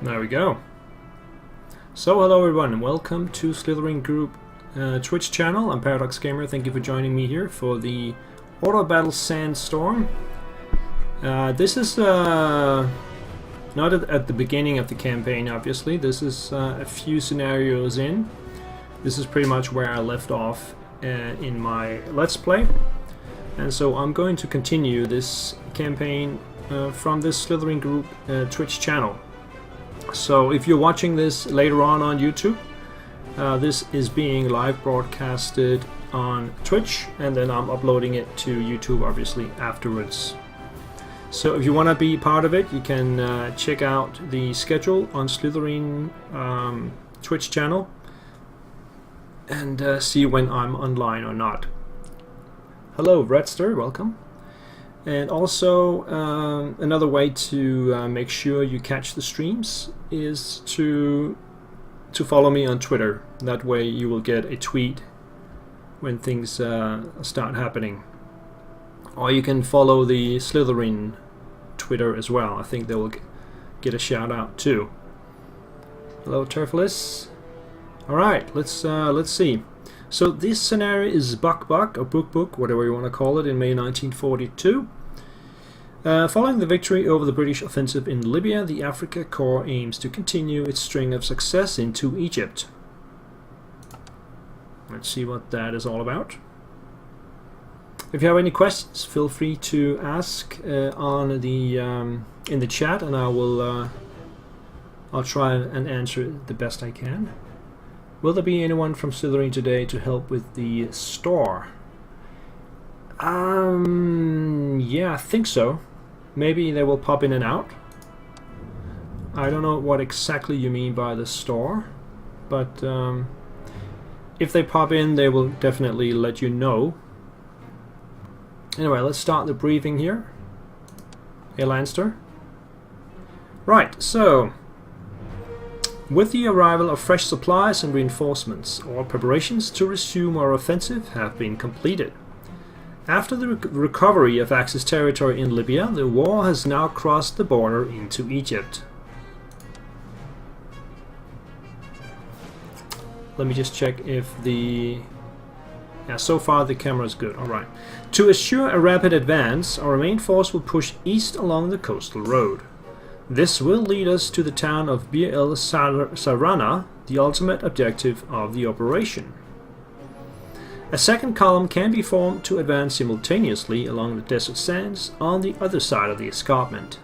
There we go. So hello everyone and welcome to Slithering Group Twitch channel. I'm Paradox Gamer. Thank you for joining me here for the Auto Battle Sandstorm. This is not at the beginning of the campaign, obviously. This is a few scenarios in. This is pretty much where I left off in my Let's Play. And so I'm going to continue this campaign from this Slithering Group Twitch channel. So if you're watching this later on YouTube, this is being live broadcasted on Twitch, and then I'm uploading it to YouTube obviously afterwards. So if you want to be part of it, you can check out the schedule on Slithering Twitch channel and see when I'm online or not. Hello Redster, welcome. And also another way to make sure you catch the streams is to follow me on Twitter. That way you will get a tweet when things start happening. Or you can follow the Slithering Twitter as well. I think they will get a shout out too. Hello Turfless. Alright, let's see. So this scenario is Buck Buck, or Book Book, whatever you want to call it, in May 1942. Following the victory over the British offensive in Libya, the Africa Corps aims to continue its string of success into Egypt. Let's see what that is all about. If you have any questions, feel free to ask on the in the chat, and I'll try and answer it the best I can. Will there be anyone from Slithering today to help with the store? Yeah, I think so. Maybe they will pop in and out. I don't know what exactly you mean by the store, but if they pop in, they will definitely let you know. Anyway, let's start the briefing here. Hey, Lanster. Right, so with the arrival of fresh supplies and reinforcements, all preparations to resume our offensive have been completed. After the recovery of Axis territory in Libya, the war has now crossed the border into Egypt. Let me just check if the... Yeah, so far the camera is good. Alright. To assure a rapid advance, our main force will push east along the coastal road. This will lead us to the town of Bir el Sarana, the ultimate objective of the operation. A second column can be formed to advance simultaneously along the desert sands on the other side of the escarpment.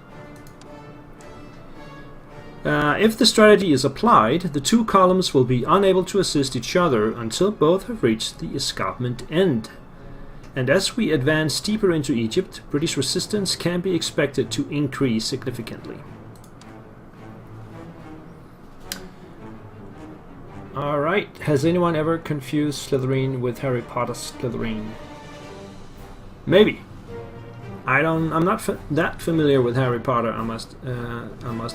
If the strategy is applied, the two columns will be unable to assist each other until both have reached the escarpment end. And as we advance deeper into Egypt, British resistance can be expected to increase significantly. Alright, has anyone ever confused Slithering with Harry Potter Slithering? Maybe. I'm not that familiar with Harry Potter, I must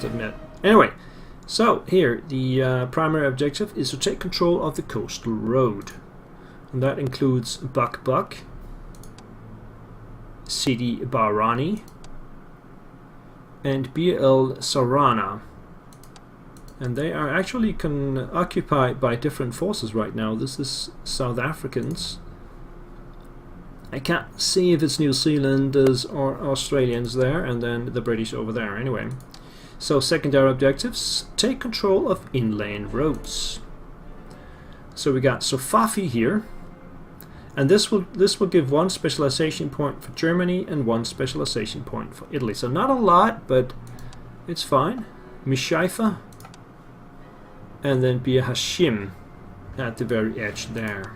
admit. Anyway, so here the primary objective is to take control of the coastal road. And that includes Buck Buck, Sidi Barani, and Bir el Sarana. And they are actually occupied by different forces right now. This is South Africans. I can't see if it's New Zealanders or Australians there, and then the British over there. Anyway, so secondary objectives: take control of inland roads. So we got Sofafi here, and this will give one specialization point for Germany and one specialization point for Italy. So not a lot, but it's fine. Mishaifa. And then Bir Hashim at the very edge there.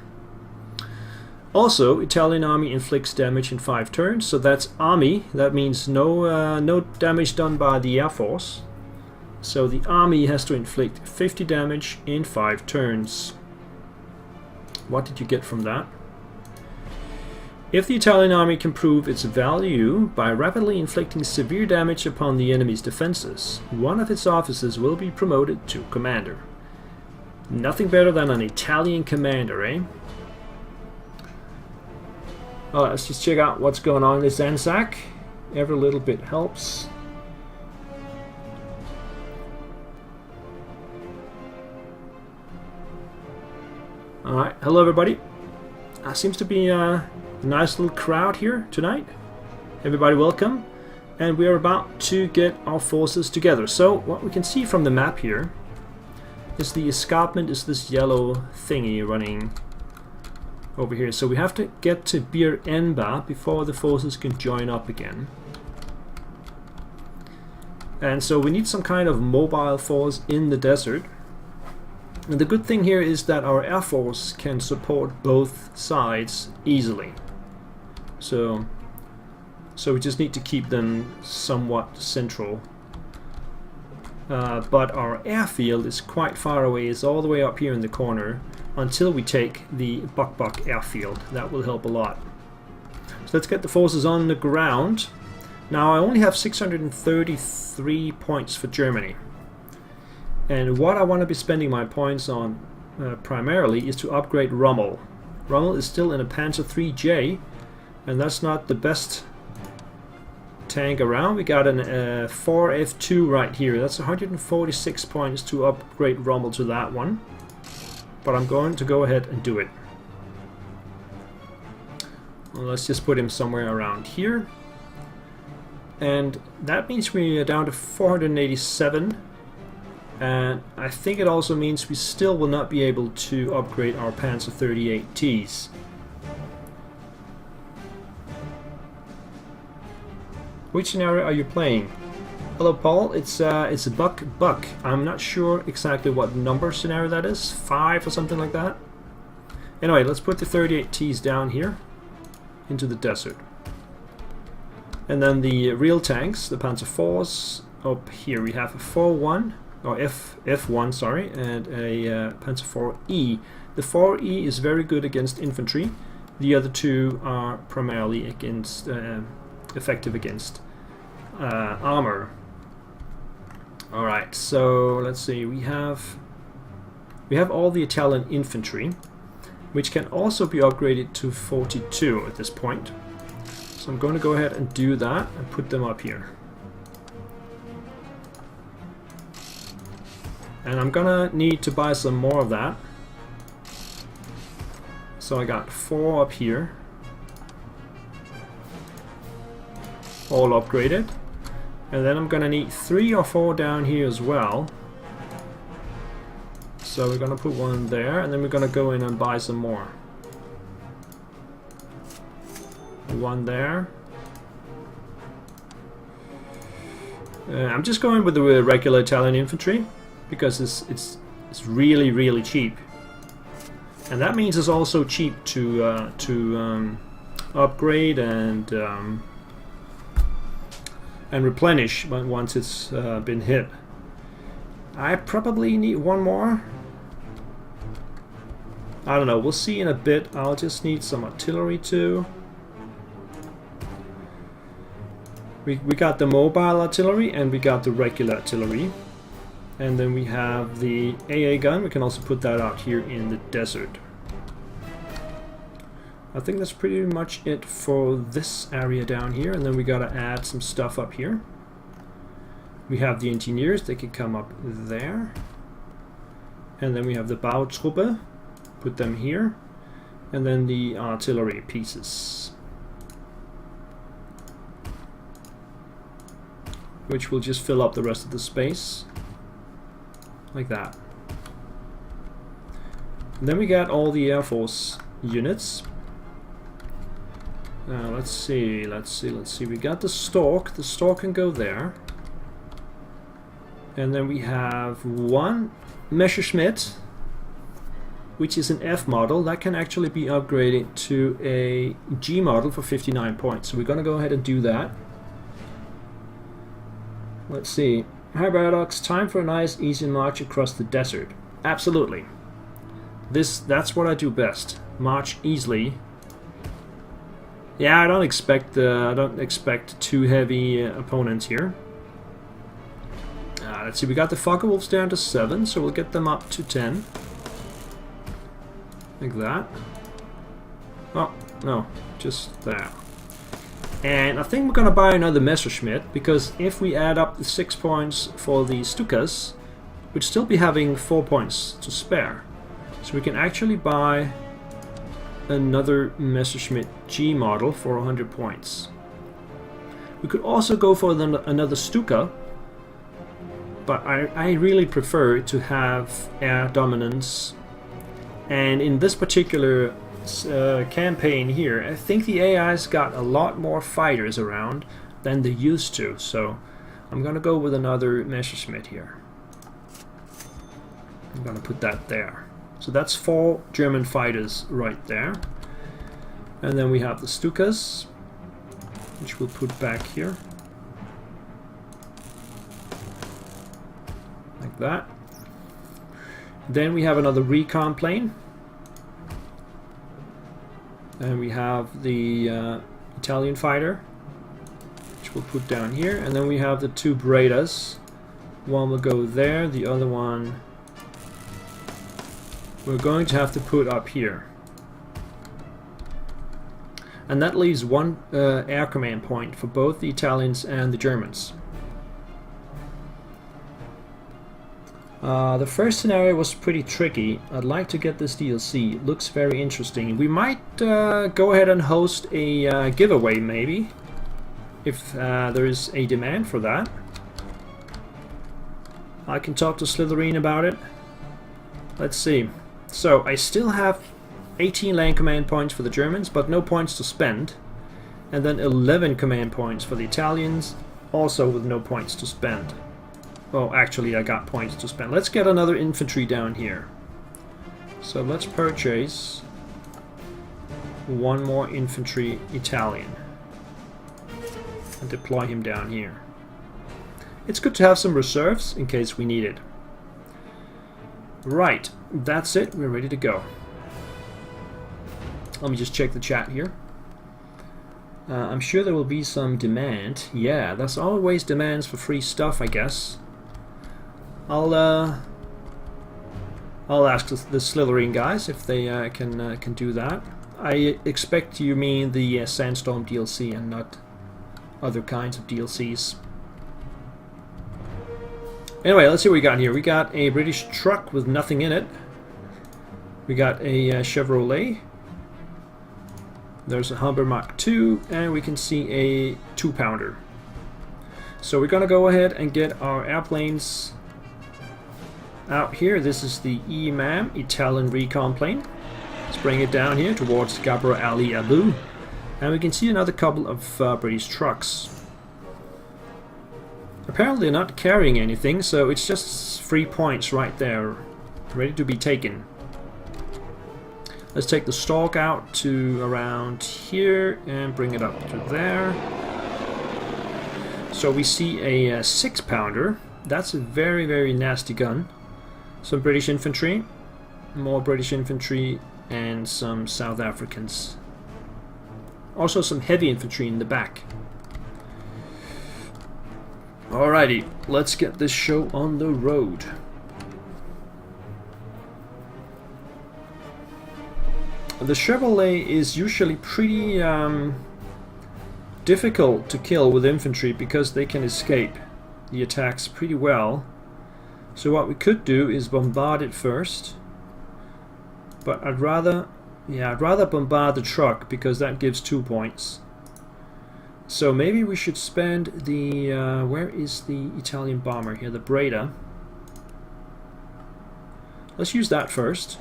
Also, Italian army inflicts damage in 5 turns, so that's army. That means no damage done by the air force. So the army has to inflict 50 damage in 5 turns. What did you get from that? If the Italian army can prove its value by rapidly inflicting severe damage upon the enemy's defenses, one of its officers will be promoted to commander. Nothing better than an Italian commander, eh? Well, let's just check out what's going on in this Anzac. Every little bit helps. Alright, hello everybody. Seems to be a nice little crowd here tonight. Everybody welcome. And we are about to get our forces together. So what we can see from the map here is the escarpment is this yellow thingy running over here. So we have to get to Bir Enba before the forces can join up again. And so we need some kind of mobile force in the desert. And the good thing here is that our air force can support both sides easily. So we just need to keep them somewhat central. But our airfield is quite far away. It's all the way up here in the corner until we take the Buk airfield. That will help a lot. So let's get the forces on the ground. Now I only have 633 points for Germany. And what I want to be spending my points on primarily is to upgrade Rommel. Rommel is still in a Panzer III and that's not the best tank around. We got an 4F2 right here. That's 146 points to upgrade Rommel to that one. But I'm going to go ahead and do it. Well, let's just put him somewhere around here. And that means we are down to 487. And I think it also means we still will not be able to upgrade our Panzer 38Ts. Which scenario are you playing? Hello Paul, it's a Buk. I'm not sure exactly what number scenario that is, 5 or something like that. Anyway, let's put the 38Ts down here into the desert. And then the real tanks, the Panzer IVs, up here we have a 4-1. Or F1, sorry, and a Panzer IV. The 4E is very good against infantry. The other two are primarily against effective against armor. All right, so let's see. We have all the Italian infantry, which can also be upgraded to 42 at this point. So I'm going to go ahead and do that and put them up here. And I'm gonna need to buy some more of that. So I got 4 up here. All upgraded. And then I'm gonna need 3 or 4 down here as well. So we're gonna put one there, and then we're gonna go in and buy some more. One there. I'm just going with the regular Italian infantry, because it's really cheap, and that means it's also cheap to upgrade and replenish once it's been hit. I probably need one more. I don't know. We'll see in a bit. I'll just need some artillery too. We got the mobile artillery and we got the regular artillery. And then we have the AA gun. We can also put that out here in the desert. I think that's pretty much it for this area down here. And then we gotta add some stuff up here. We have the engineers. They can come up there. And then we have the Bautruppe. Put them here. And then the artillery pieces, which will just fill up the rest of the space. Like that. And then we got all the Air Force units. Let's see. We got the Stork. The Stork can go there. And then we have one Messerschmitt, which is an F model. That can actually be upgraded to a G model for 59 points. So we're going to go ahead and do that. Let's see. Hi Paradox, time for a nice easy march across the desert. Absolutely. That's what I do best. March easily. Yeah, I don't expect too heavy opponents here. Let's see, we got the Focke-Wulfs down to 7, so we'll get them up to 10. Like that. Oh, no, just there. And I think we're going to buy another Messerschmitt, because if we add up the 6 points for the Stukas, we'd still be having 4 points to spare. So we can actually buy another Messerschmitt G model for 100 points. We could also go for another Stuka, but I really prefer to have air dominance. And in this particular campaign here, I think the AI's got a lot more fighters around than they used to, so I'm gonna go with another Messerschmitt here. I'm gonna put that there. So that's 4 German fighters right there. And then we have the Stukas, which we'll put back here. Like that. Then we have another recon plane. And we have the Italian fighter, which we'll put down here. And then we have the 2 Bredas. One will go there, the other one we're going to have to put up here. And that leaves 1 air command point for both the Italians and the Germans. The first scenario was pretty tricky. I'd like to get this DLC. It looks very interesting. We might go ahead and host a giveaway maybe, if there is a demand for that. I can talk to Slytherin about it. Let's see. So I still have 18 land command points for the Germans, but no points to spend. And then 11 command points for the Italians, also with no points to spend. Oh, actually I got points to spend. Let's get another infantry down here. So let's purchase 1 more infantry Italian and deploy him down here. It's good to have some reserves in case we need it. Right, that's it. We're ready to go. Let me just check the chat here. I'm sure there will be some demand. Yeah, there's always demands for free stuff, I guess. I'll ask the Slytherin guys if they can do that. I expect you mean the Sandstorm DLC and not other kinds of DLCs. Anyway, let's see what we got here. We got a British truck with nothing in it. We got a Chevrolet. There's a Humber Mach 2, and we can see a 2-pounder. So we're gonna go ahead and get our airplanes out here. This is the EMAM, Italian recon plane. Let's bring it down here towards Gabra Ali Abu. And we can see another couple of British trucks. Apparently they're not carrying anything, so it's just 3 points right there, ready to be taken. Let's take the stalk out to around here and bring it up to there. So we see a 6-pounder. That's a very, very nasty gun. Some British infantry, more British infantry, and some South Africans. Also some heavy infantry in the back. Alrighty, let's get this show on the road. The Chevrolet is usually pretty difficult to kill with infantry because they can escape the attacks pretty well. So what we could do is bombard it first. But I'd rather bombard the truck because that gives 2 points. So maybe we should spend the where is the Italian bomber here? The Breda. Let's use that first,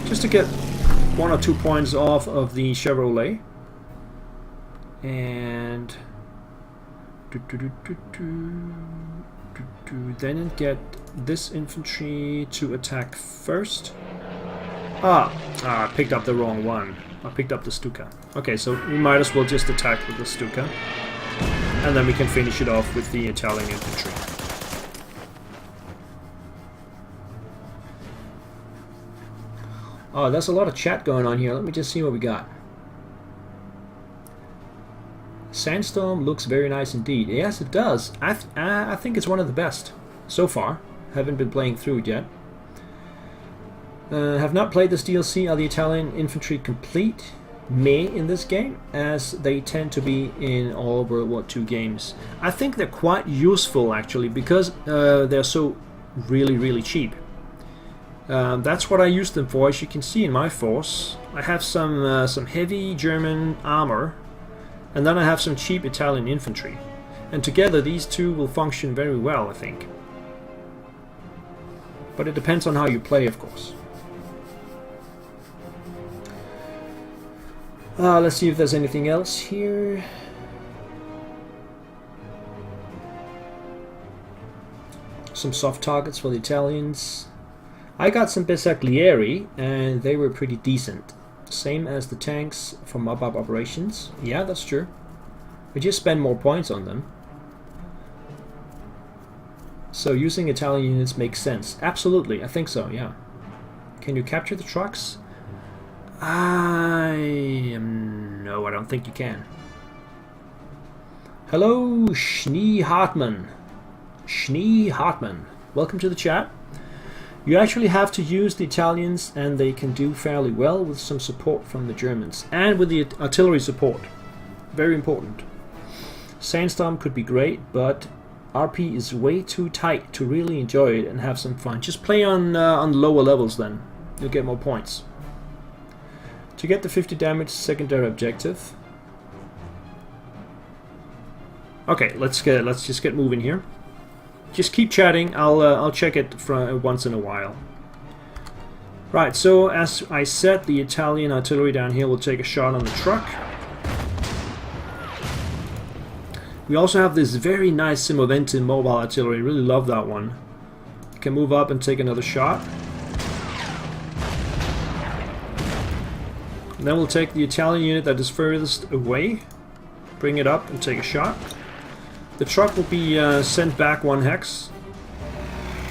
just to get 1 or 2 points off of the Chevrolet. And then get this infantry to attack first. I picked up the wrong one. I picked up the Stuka. Okay, so we might as well just attack with the Stuka. And then we can finish it off with the Italian infantry. Oh, there's a lot of chat going on here. Let me just see what we got. Sandstorm looks very nice indeed. Yes, it does. I think it's one of the best so far. Haven't been playing through it yet. Have not played this DLC. Are the Italian infantry complete? May in this game, as they tend to be in all World War II games. I think they're quite useful actually because they're so really cheap. That's what I use them for. As you can see in my force, I have some heavy German armor, and then I have some cheap Italian infantry. And together these two will function very well, I think. But it depends on how you play, of course. Let's see if there's anything else here. Some soft targets for the Italians. I got some bersaglieri and they were pretty decent. Same as the tanks from mob-up operations. Yeah, that's true. We just spend more points on them. So using Italian units makes sense. Absolutely, I think so, yeah. Can you capture the trucks? No, I don't think you can. Hello, Schnee Hartmann. Schnee Hartmann. Welcome to the chat. You actually have to use the Italians, and they can do fairly well with some support from the Germans. And with the artillery support. Very important. Sandstorm could be great, but RP is way too tight to really enjoy it and have some fun. Just play on lower levels then. You'll get more points. To get the 50 damage secondary objective. Okay, let's just get moving here. Just keep chatting. I'll check it once in a while. Right, so as I said, the Italian artillery down here will take a shot on the truck. We also have this very nice Simoventi mobile artillery. Really love that one. You can move up and take another shot. And then we'll take the Italian unit that is furthest away, bring it up and take a shot. The truck will be sent back 1 hex.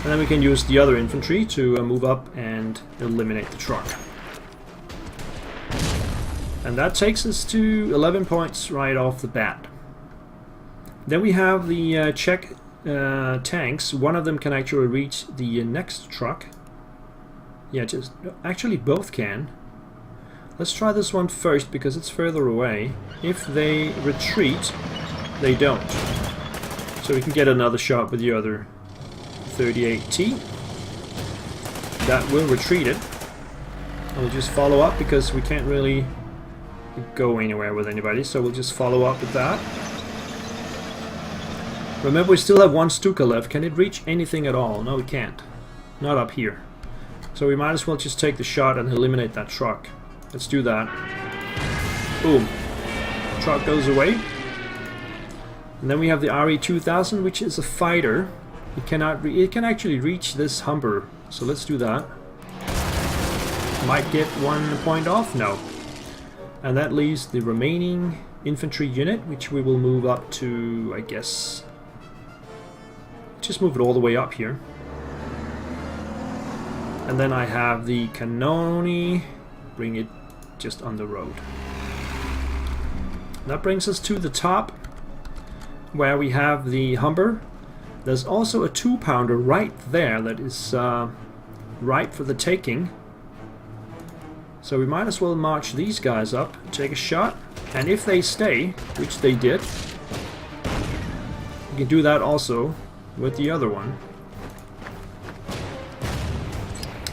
And then we can use the other infantry to move up and eliminate the truck. And that takes us to 11 points right off the bat. Then we have the Czech tanks. One of them can actually reach the next truck. Yeah, actually both can. Let's try this one first because it's further away. If they retreat, they don't. So we can get another shot with the other 38T. That will retreat it. And we'll just follow up because we can't really go anywhere with anybody. So we'll just follow up with that. Remember, we still have 1 Stuka left. Can it reach anything at all? No, it can't. Not up here. So we might as well just take the shot and eliminate that truck. Let's do that. Boom. Truck goes away. And then we have the Arid 2000, which is a fighter. It can actually reach this Humber. So let's do that. Might get 1 point off? No. And that leaves the remaining infantry unit, which we will move up to, I guess... Just move it all the way up here. And then I have the Cannoni. Bring it just on the road. That brings us to the top, where we have the Humber. There's also a 2-pounder right there that is ripe for the taking. So we might as well march these guys up, take a shot, and if they stay, which they did, we can do that also with the other one.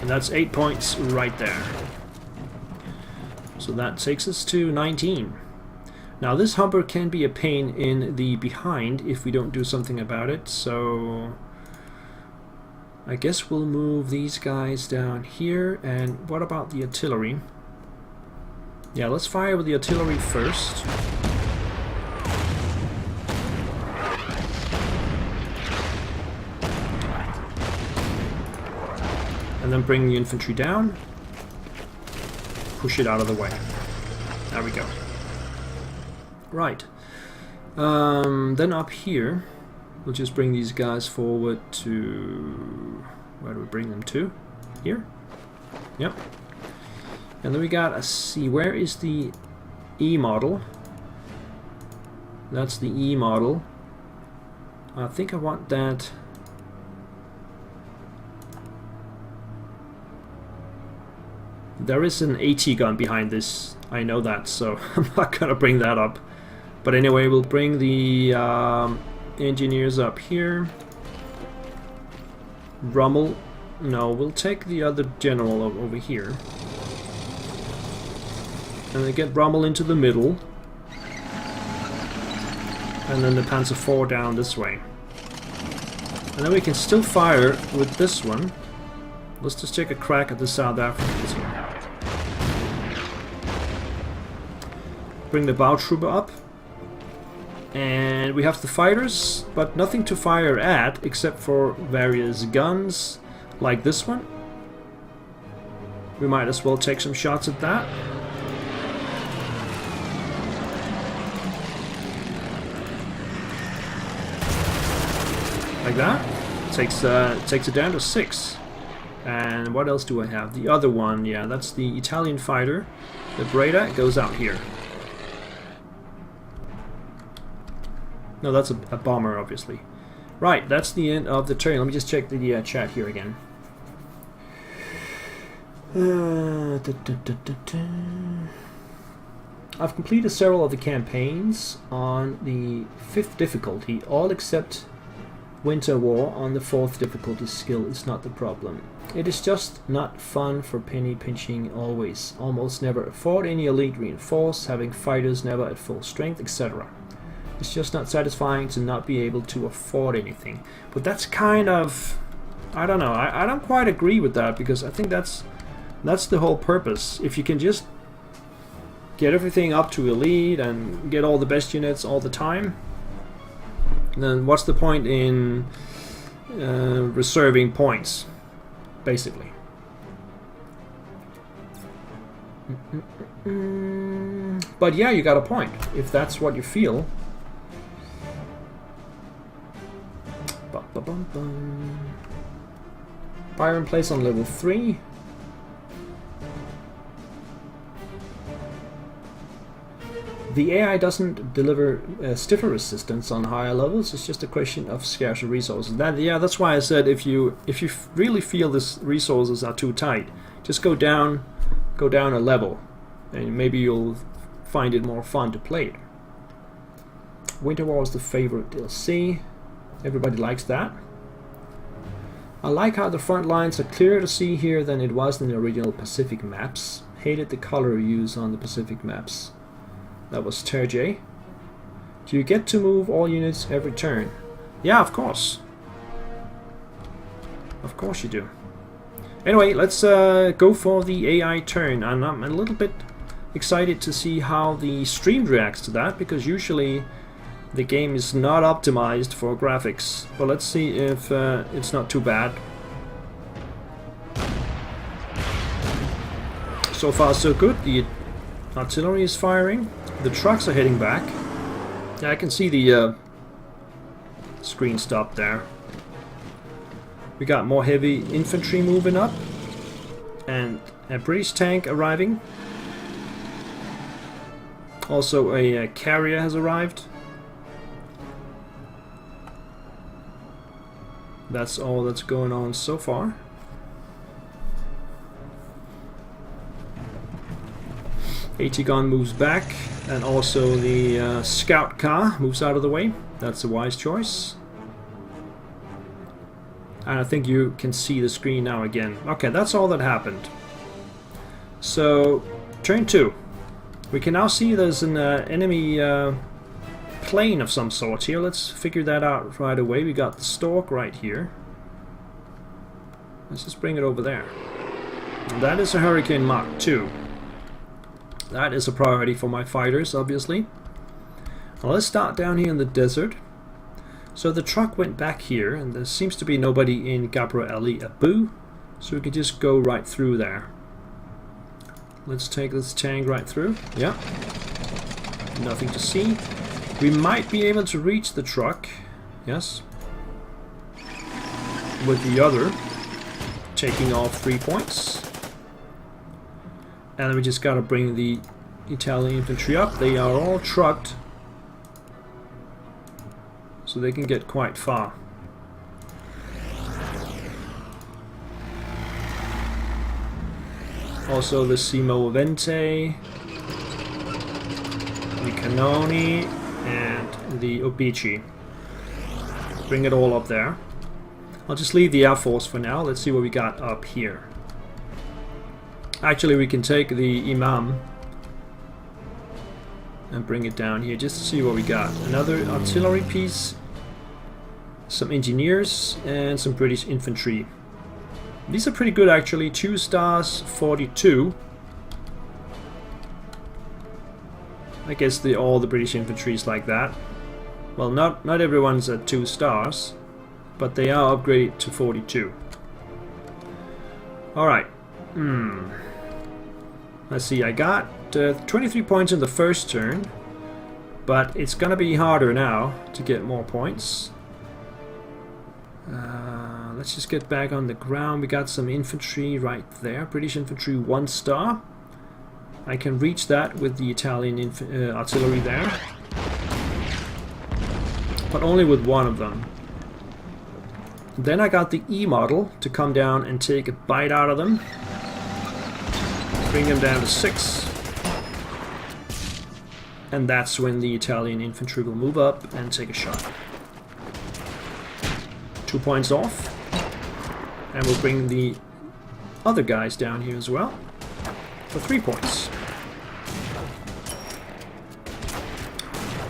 And that's 8 points right there. So that takes us to 19. Now this Humber can be a pain in the behind if we don't do something about it, so I guess we'll move these guys down here. And what about the artillery? Yeah, let's fire with the artillery first. And then bring the infantry down. Push it out of the way. There we go. Right. Then up here, we'll just bring these guys forward to... Where do we bring them to? Here? Yep. And then we got a C. Where is the E model? That's the E model. I think I want that... There is an AT gun behind this, I know that, so I'm not gonna bring that up. But anyway, we'll bring the engineers up here. Rommel No, we'll take the other general over here. And then get Rommel into the middle. And then the Panzer IV down this way. And then we can still fire with this one. Let's just take a crack at the South Africans here. Bring the bow trooper up. And we have the fighters, but nothing to fire at except for various guns, like this one. We might as well take some shots at that. Like that. Takes it down to 6. And what else do I have? The other one, yeah, that's the Italian fighter. The Breda goes out here. No, that's a bomber, obviously. Right, that's the end of the turn. Let me just check the chat here again. I've completed several of the campaigns on the 5th difficulty, all except Winter War on the 4th difficulty. Skill is not the problem. It is just not fun for penny pinching always. Almost never afford any elite reinforce, having fighters never at full strength, etc. It's just not satisfying to not be able to afford anything. But that's kind of... I don't know. I don't quite agree with that, because I think that's the whole purpose. If you can just get everything up to elite and get all the best units all the time, then what's the point in reserving points, basically? But yeah, you got a point, if that's what you feel. Fire in place on level 3. The AI doesn't deliver stiffer resistance on higher levels. It's just a question of scarcer resources. That's why I said if you really feel this resources are too tight, just go down a level, and maybe you'll find it more fun to play it. Winter War is the favorite DLC. Everybody likes that. I like how the front lines are clearer to see here than it was in the original Pacific maps. Hated the color use on the Pacific maps. That was Terje. Do you get to move all units every turn? Yeah, of course. Of course you do. Anyway, let's go for the AI turn. And I'm a little bit excited to see how the stream reacts to that, because usually the game is not optimized for graphics. But let's see if it's not too bad. So far so good. The artillery is firing. The trucks are heading back. Yeah, I can see the screen stop there. We got more heavy infantry moving up. And a British tank arriving. Also a carrier has arrived. That's all that's going on so far. AT gun moves back, and also the scout car moves out of the way. That's a wise choice. And I think you can see the screen now again. Okay, that's all that happened. So, turn 2. We can now see there's an enemy plane of some sort here. Let's figure that out right away. We got the Stork right here. Let's just bring it over there. And that is a Hurricane Mark 2. That is a priority for my fighters, obviously. Well, let's start down here in the desert. So the truck went back here, and there seems to be nobody in Gabra Ali Abu, so we can just go right through there. Let's take this tank right through. Yeah. Nothing to see. We might be able to reach the truck. Yes. With the other taking off 3 points. And then we just gotta bring the Italian infantry up. They are all trucked, so they can get quite far. Also the Simo Vente, the Cannoni, and the Obici. Bring it all up there. I'll just leave the Air Force for now. Let's see what we got up here. Actually, we can take the Imam and bring it down here just to see what we got. Another artillery piece, some engineers, and some British infantry. These are pretty good actually. 2 stars, 42. I guess all the British infantry is like that. Well, not everyone's at 2 stars, but they are upgraded to 42. Alright. Let's see, I got 23 points in the first turn, but it's gonna be harder now to get more points. Let's just get back on the ground. We got some infantry right there. British infantry 1 star. I can reach that with the Italian artillery there, but only with 1 of them. Then I got the E model to come down and take a bite out of them. Bring them down to 6. And that's when the Italian infantry will move up and take a shot. 2 points off. And we'll bring the other guys down here as well for 3 points.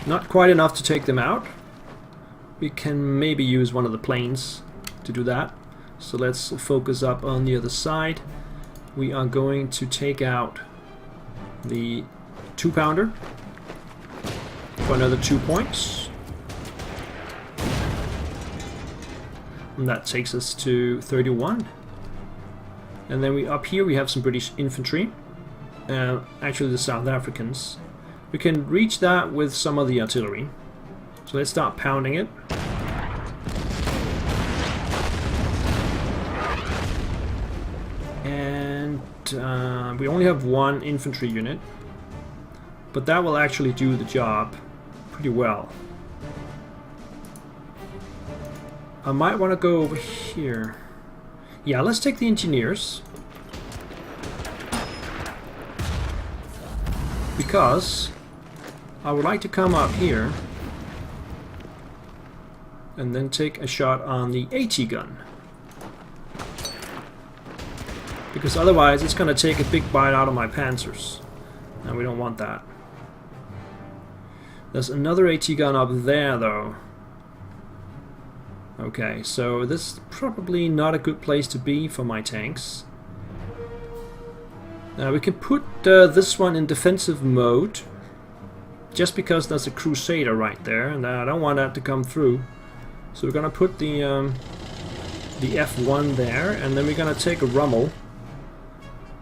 Not quite enough to take them out. We can maybe use one of the planes to do that. So let's focus up on the other side. We are going to take out the 2-pounder for another 2 points. And that takes us to 31. And then up here we have some British infantry. Actually the South Africans. We can reach that with some of the artillery. So let's start pounding it. And we only have 1 infantry unit, but that will actually do the job pretty well. I might want to go over here. Yeah, let's take the engineers, because I would like to come up here and then take a shot on the AT gun, because otherwise it's going to take a big bite out of my panzers, and we don't want that. There's another AT gun up there though. Okay, so this is probably not a good place to be for my tanks. We can put this one in defensive mode, just because there's a Crusader right there, and I don't want that to come through. So we're gonna put the F1 there, and then we're gonna take a Rommel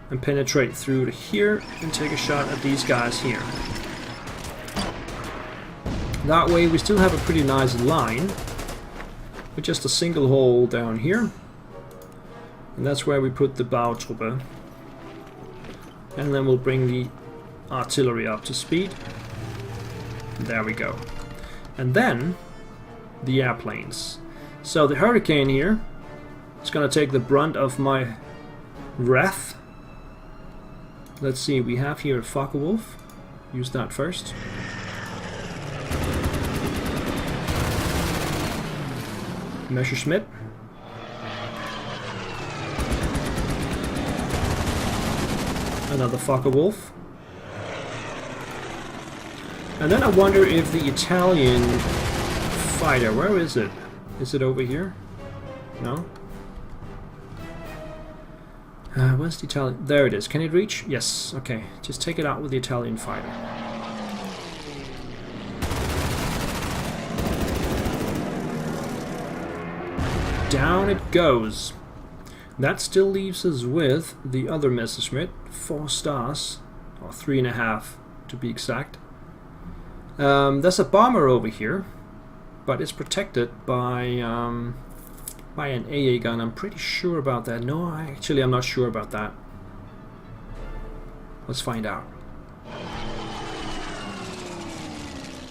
and penetrate through to here and take a shot at these guys here. That way we still have a pretty nice line with just a single hole down here, and that's where we put the Bautruppe. And then we'll bring the artillery up to speed. There we go. And then the airplanes. So the Hurricane here is going to take the brunt of my wrath. Let's see, we have here a Focke-Wulf. Use that first. Messerschmitt. Another Focke-Wulf. And then I wonder if the Italian fighter, where is it? Is it over here? No? Where's the Italian? There it is. Can it reach? Yes. Okay. Just take it out with the Italian fighter. Down it goes. That still leaves us with the other Messerschmitt, 4 stars, or 3.5 to be exact. There's a bomber over here, but it's protected by an AA gun. I'm pretty sure about that. No, I'm not sure about that. Let's find out.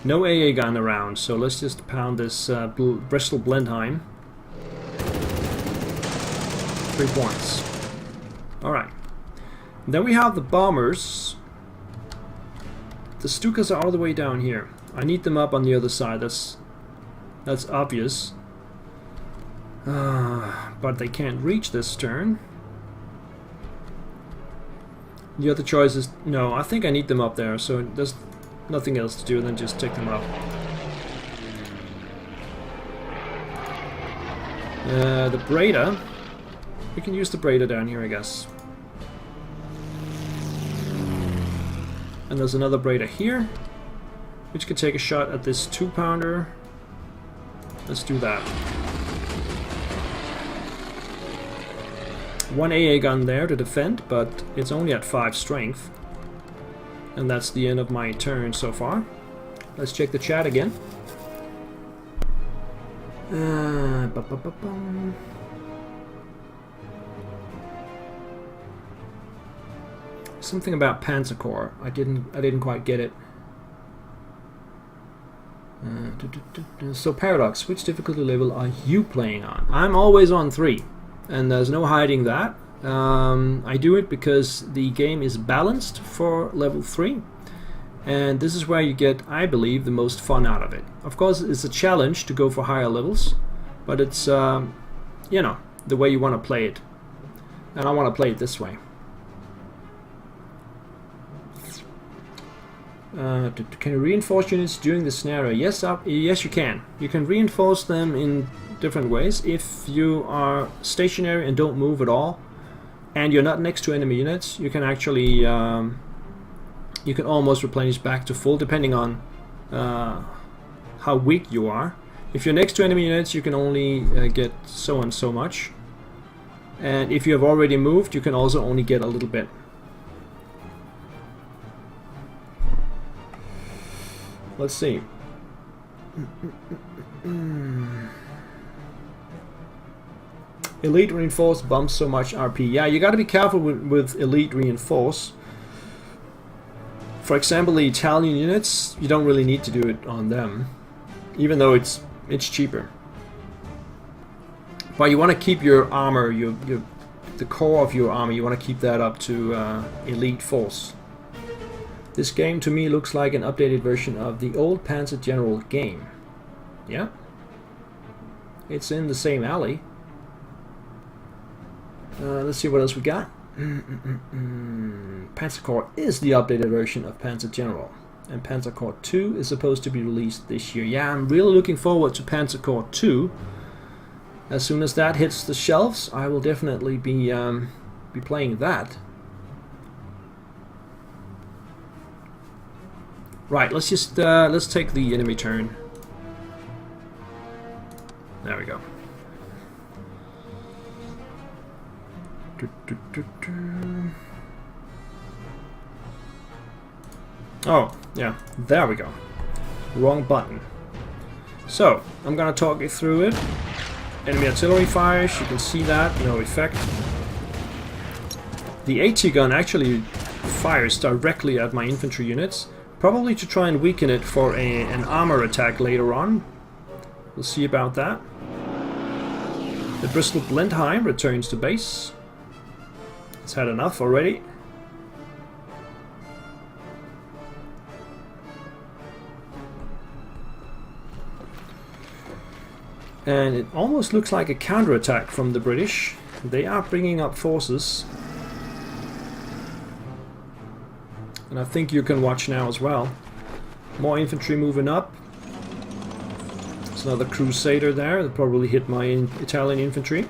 No AA gun around, so let's just pound this Bristol Blenheim. 3 points. Alright. Then we have the bombers. The Stukas are all the way down here. I need them up on the other side. That's obvious. but they can't reach this turn. The other choice is, no, I think I need them up there, so there's nothing else to do than just take them up. The Braider, we can use the Braider down here, I guess. And there's another Braider here, which could take a shot at this 2-pounder. Let's do that. One AA gun there to defend, but it's only at 5 strength. And that's the end of my turn so far. Let's check the chat again. Something about Panzer Corps. I didn't quite get it. So Paradox, which difficulty level are you playing on? I'm always on 3. And there's no hiding that. I do it because the game is balanced for level 3, and this is where you get, I believe, the most fun out of it. Of course, it's a challenge to go for higher levels, but it's you know, the way you want to play it, and I want to play it this way. Can you reinforce units during the scenario? Yes, yes, you can. You can reinforce them in different ways. If you are stationary and don't move at all, and you're not next to enemy units, you can actually you can almost replenish back to full, depending on how weak you are. If you're next to enemy units, you can only get so and so much, and if you have already moved, you can also only get a little bit. Let's see. Elite Reinforce bumps so much RP. Yeah, you got to be careful with Elite Reinforce. For example, the Italian units, you don't really need to do it on them, even though it's cheaper. But you want to keep your armor, the core of your armor, you want to keep that up to Elite Force. This game to me looks like an updated version of the old Panzer General game. Yeah, it's in the same alley. Let's see what else we got. Panzer Corps is the updated version of Panzer General, and Panzer Corps 2 is supposed to be released this year. Yeah, I'm really looking forward to Panzer Corps 2. As soon as that hits the shelves, I will definitely be playing that. Right, let's just let's take the enemy turn. There we go. Oh, yeah, there we go. Wrong button. So, I'm gonna talk you through it. Enemy artillery fires, you can see that, no effect. The AT gun actually fires directly at my infantry units, probably to try and weaken it for an armor attack later on. We'll see about that. The Bristol Blendheim returns to base. It's had enough already. And it almost looks like a counterattack from the British. They are bringing up forces. And I think you can watch now as well. More infantry moving up. There's another Crusader there that probably hit my Italian infantry.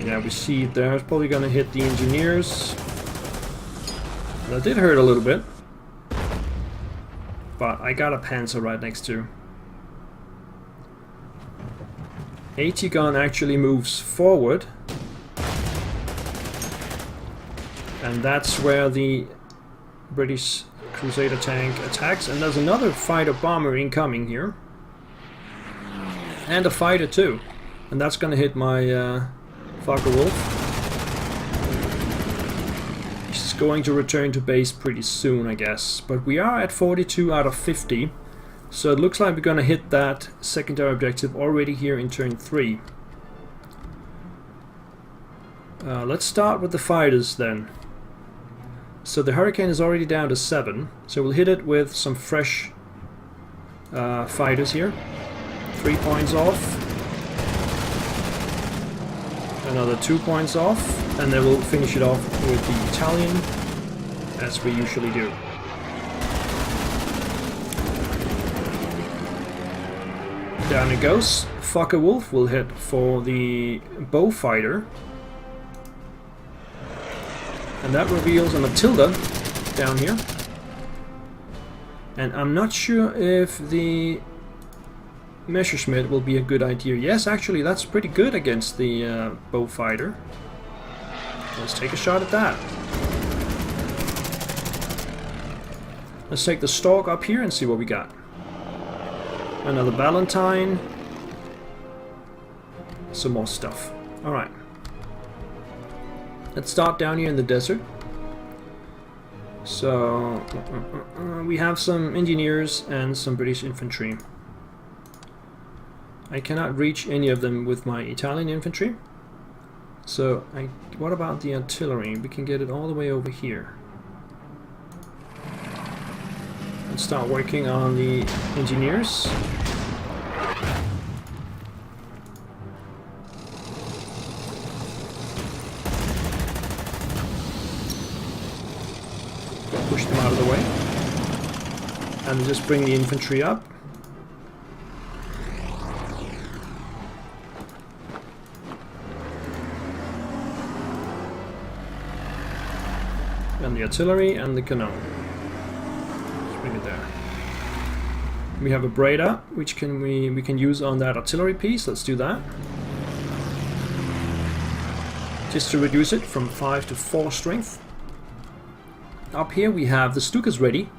Yeah, we see it there. It's probably going to hit the engineers. That did hurt a little bit. But I got a Panzer right next to. AT gun actually moves forward. And that's where the British Crusader tank attacks. And there's another fighter bomber incoming here. And a fighter too. And that's going to hit my Focke-Wulf. He's going to return to base pretty soon, I guess. But we are at 42 out of 50. So it looks like we're going to hit that secondary objective already here in turn 3. Let's start with the fighters then. So the Hurricane is already down to 7. So we'll hit it with some fresh fighters here. 3 points off. Another 2 points off, and then we'll finish it off with the Italian, as we usually do. Down it goes. Fucker Wolf will hit for the bow fighter. And that reveals a Matilda down here. And I'm not sure if the Messerschmitt will be a good idea. Yes, actually that's pretty good against the bow fighter. Let's take a shot at that. Let's take the Stork up here and see what we got. Another Valentine. Some more stuff. Alright. Let's start down here in the desert. So, we have some engineers and some British infantry. I cannot reach any of them with my Italian infantry. So, what about the artillery? We can get it all the way over here. Let's start working on the engineers. Push them out of the way. And just bring the infantry up. And the artillery and the canal. Let's bring it there. We have a Breda, which we can use on that artillery piece. Let's do that. Just to reduce it from 5 to 4 strength. Up here we have the Stukas ready.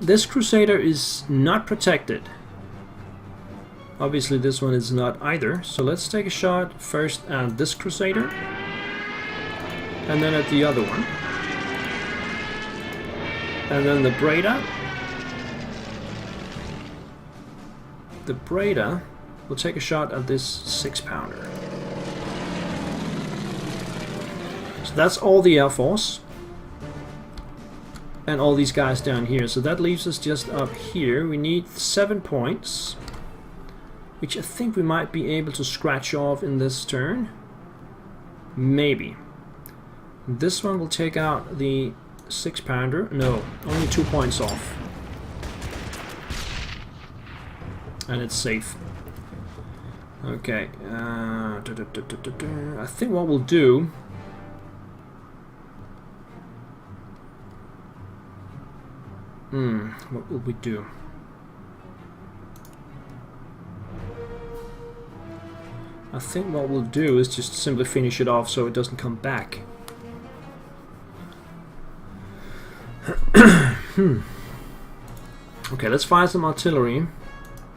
This Crusader is not protected. Obviously this one is not either. So let's take a shot first at this Crusader. And then at the other one. And then the Breda. The Breda will take a shot at this 6-pounder. So that's all the Air Force. And all these guys down here. So that leaves us just up here. We need 7 points. Which I think we might be able to scratch off in this turn. Maybe. This one will take out the 6-pounder. No, only 2 points off. And it's safe. Okay. I think what we'll do... what will we do? I think what we'll do is just simply finish it off so it doesn't come back. Okay, let's fire some artillery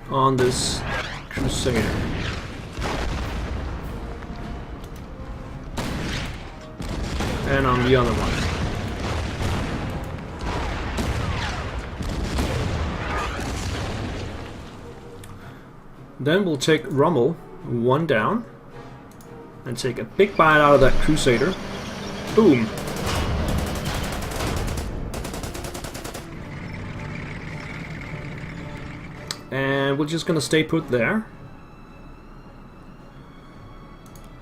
on this Crusader. And on the other one. Then we'll take Rommel, 1 down, and take a big bite out of that Crusader. Boom! And we're just gonna stay put there.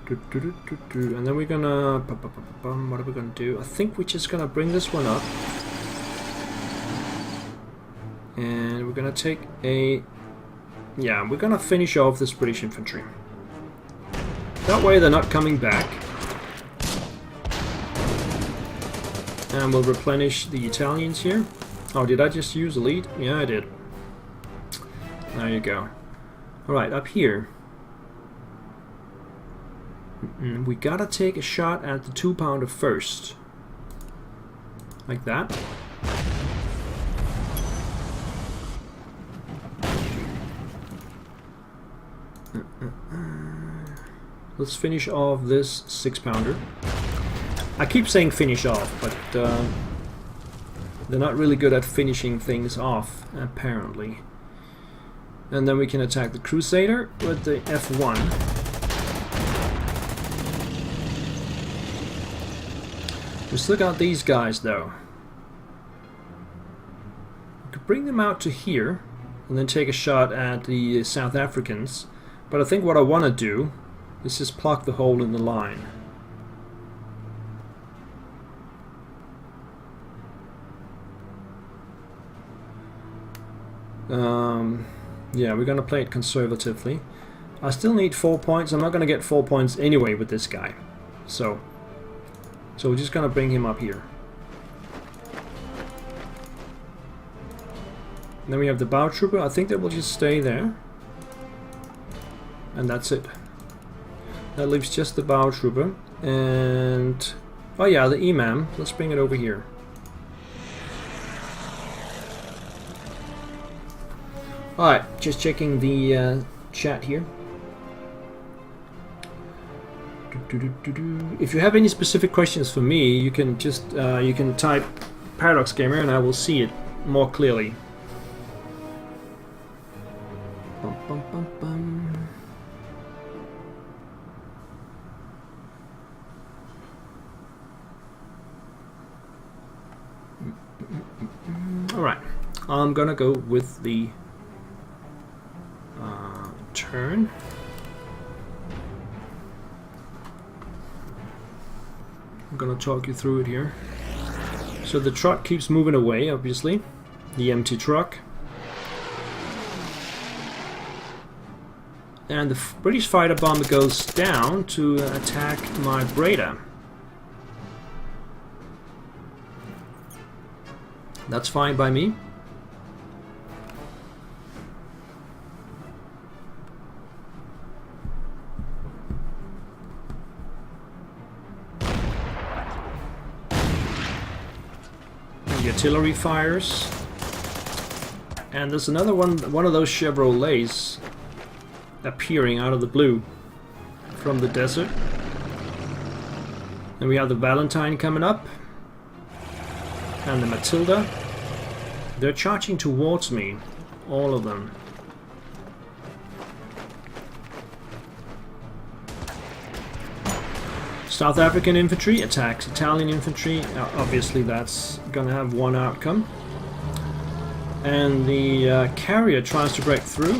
And then we're gonna... what are we gonna do? I think we're just gonna bring this one up. And we're gonna take a... yeah, we're gonna finish off this British infantry. That way they're not coming back. And we'll replenish the Italians here. Oh, did I just use a lead? Yeah, I did. There you go. Alright, up here. We gotta take a shot at the 2-pounder first. Like that. Let's finish off this 6-pounder. I keep saying finish off, but they're not really good at finishing things off, apparently. And then we can attack the Crusader with the F1. We still got these guys though. We could bring them out to here and then take a shot at the South Africans. But I think what I want to do Let's just plug the hole in the line. Yeah, we're gonna play it conservatively. I still need 4 points. I'm not gonna get 4 points anyway with this guy. So we're just gonna bring him up here. And then we have the bow trooper. I think that will just stay there. And that's it. That leaves just the bow trooper. And oh yeah, the imam. Let's bring it over here. Alright, just checking the chat here. If you have any specific questions for me, you can just you can type Paradox Gamer and I will see it more clearly. Bum, bum, bum, bum. Alright, I'm gonna go with the turn. I'm gonna talk you through it here. So the truck keeps moving away, obviously. The empty truck. And the British fighter bomber goes down to attack my Breda. That's fine by me. The artillery fires. And there's another one of those Chevrolets appearing out of the blue from the desert. Then we have the Valentine coming up. And the Matilda. They're charging towards me, all of them. South African infantry attacks Italian infantry. Obviously that's gonna have one outcome. And the carrier tries to break through,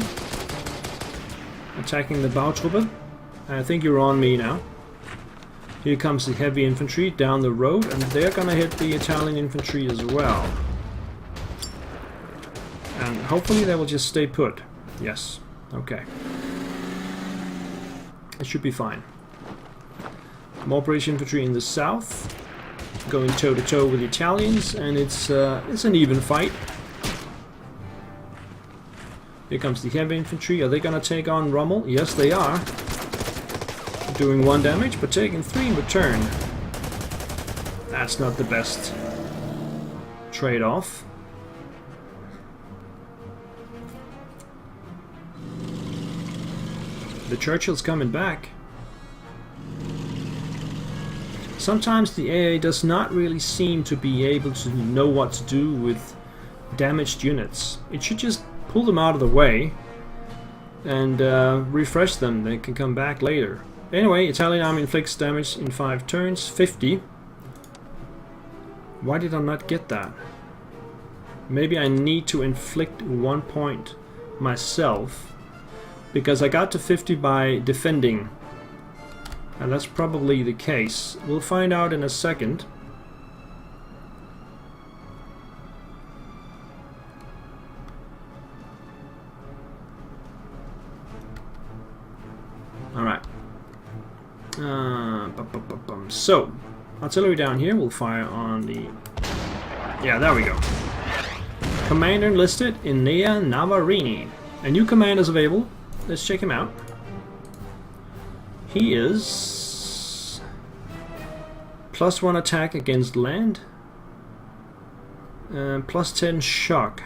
attacking the Bautrupper. I think you're on me now. Here comes the heavy infantry down the road, and they're gonna hit the Italian infantry as well. And hopefully they will just stay put. Yes. Okay. It should be fine. More British infantry in the south, going toe to toe with the Italians, and it's an even fight. Here comes the heavy infantry. Are they gonna take on Rommel? Yes, they are. Doing 1 damage, but taking 3 in return. That's not the best trade-off. The Churchill's coming back. Sometimes the AA does not really seem to be able to know what to do with damaged units. It should just pull them out of the way and refresh them. They can come back later. Anyway, Italian army inflicts damage in 5 turns, 50. Why did I not get that? Maybe I need to inflict 1 point myself, because I got to 50 by defending. And that's probably the case. We'll find out in a second. Alright. So, artillery down here will fire on the... Yeah, there we go. Commander enlisted, Enea Navarini. A new commander is available. Let's check him out. He is... +1 attack against land. +10 shock.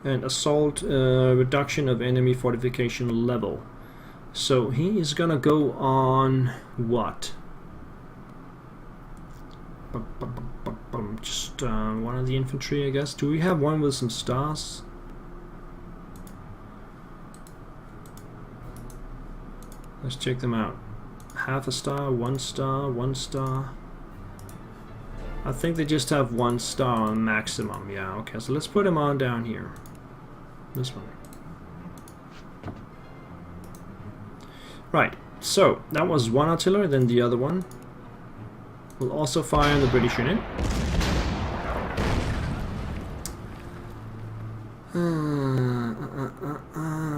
And assault reduction of enemy fortification level. So he is gonna go on what? Just one of the infantry, I guess. Do we have one with some stars? Let's check them out. Half a star, 1 star, 1 star. I think they just have 1 star on maximum. Yeah, okay. So let's put him on down here. This one. Right, so that was one artillery, then the other one will also fire on the British unit.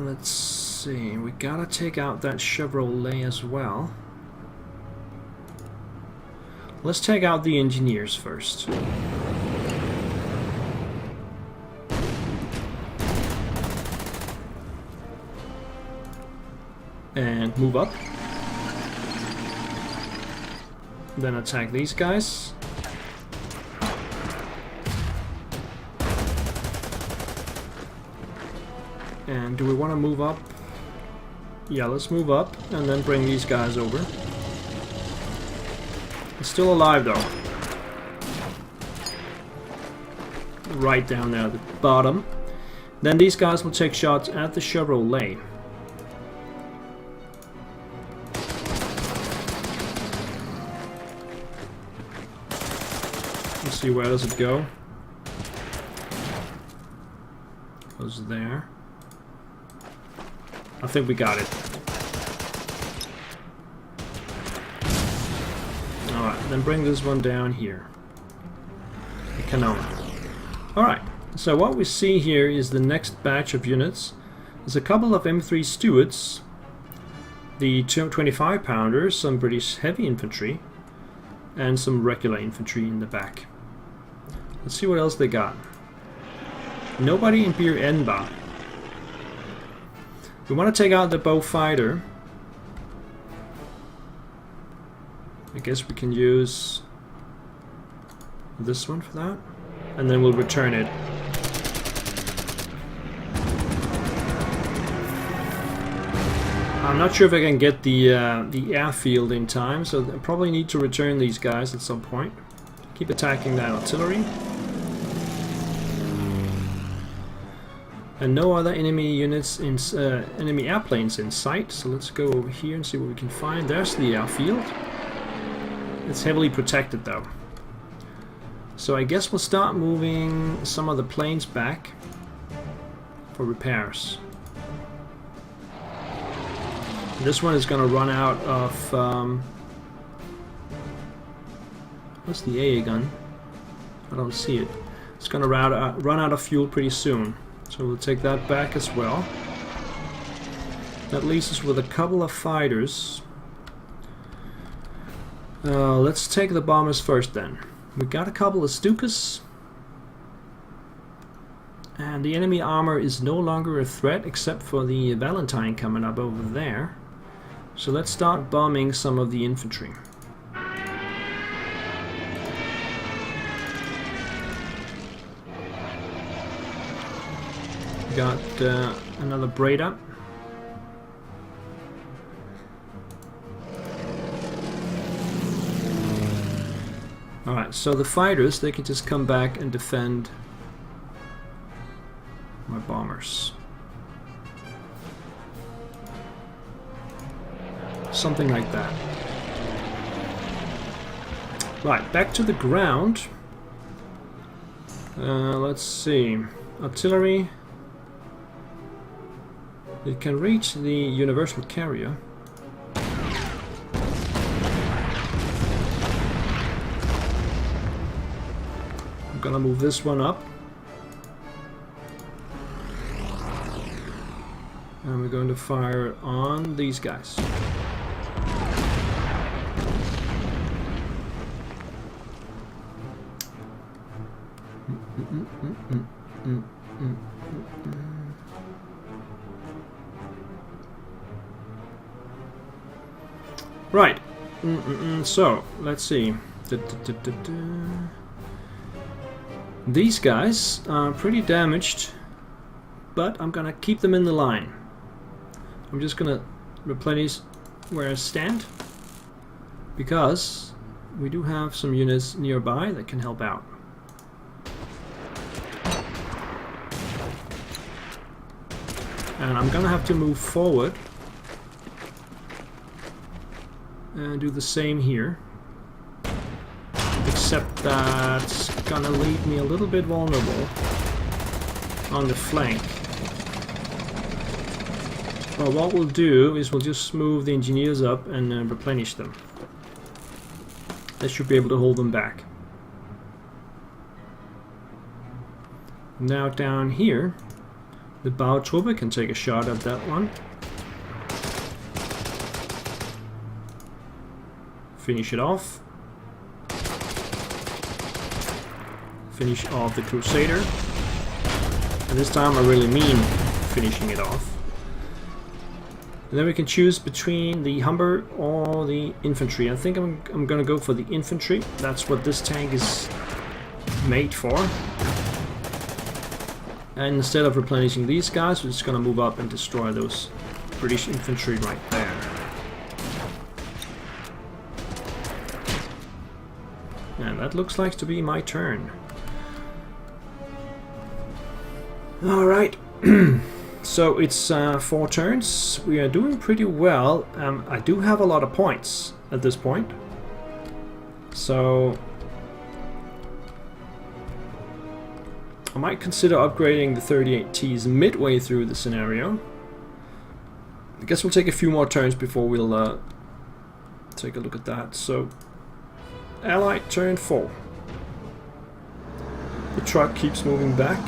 Let's see, we gotta take out that Chevrolet as well. Let's take out the engineers first. And move up. Then attack these guys. And do we want to move up? Yeah, let's move up and then bring these guys over. It's still alive though. Right down there at the bottom. Then these guys will take shots at the Chevrolet. Let's see, where does it go? Goes there. I think we got it. Alright, then bring this one down here. The canal. Alright, so what we see here is the next batch of units. There's a couple of M3 Stuarts, the 25 pounders, some British heavy infantry, and some regular infantry in the back. Let's see what else they got. Nobody in Bir Enba. We want to take out the bow fighter. I guess we can use this one for that, and then we'll return it. I'm not sure if I can get the airfield in time, so I probably need to return these guys at some point. Keep attacking that artillery. And no other enemy units in enemy airplanes in sight. So let's go over here and see what we can find. There's the airfield. It's heavily protected though. So I guess we'll start moving some of the planes back for repairs. This one is going to run out of what's the AA gun? I don't see it. It's going to run out of fuel pretty soon. So we'll take that back as well. That leaves us with a couple of fighters. Let's take the bombers first then. We got a couple of Stukas. And the enemy armor is no longer a threat except for the Valentine coming up over there. So let's start bombing some of the infantry. Got another Breda. Alright, so the fighters, they can just come back and defend my bombers. Something like that. Right, back to the ground. Let's see. Artillery. It can reach the universal carrier. I'm gonna move this one up. And we're going to fire on these guys. Right, so let's see. These guys are pretty damaged, but I'm gonna keep them in the line. I'm just gonna replenish where I stand, because we do have some units nearby that can help out. And I'm gonna have to move forward and do the same here, except that's gonna leave me a little bit vulnerable on the flank. Well, what we'll do is we'll just move the engineers up and replenish them. That should be able to hold them back. Now down here, the Bautruppe can take a shot at that one. Finish it off. Finish off the Crusader. And this time I really mean finishing it off. And then we can choose between the Humber or the infantry. I think I'm gonna go for the infantry. That's what this tank is made for. And instead of replenishing these guys, we're just gonna move up and destroy those British infantry right there. And that looks like to be my turn. Alright, so it's 4 turns. We are doing pretty well. I do have a lot of points at this point. So I might consider upgrading the 38Ts midway through the scenario. I guess we'll take a few more turns before we'll take a look at that. So, Allied turn 4. The truck keeps moving back.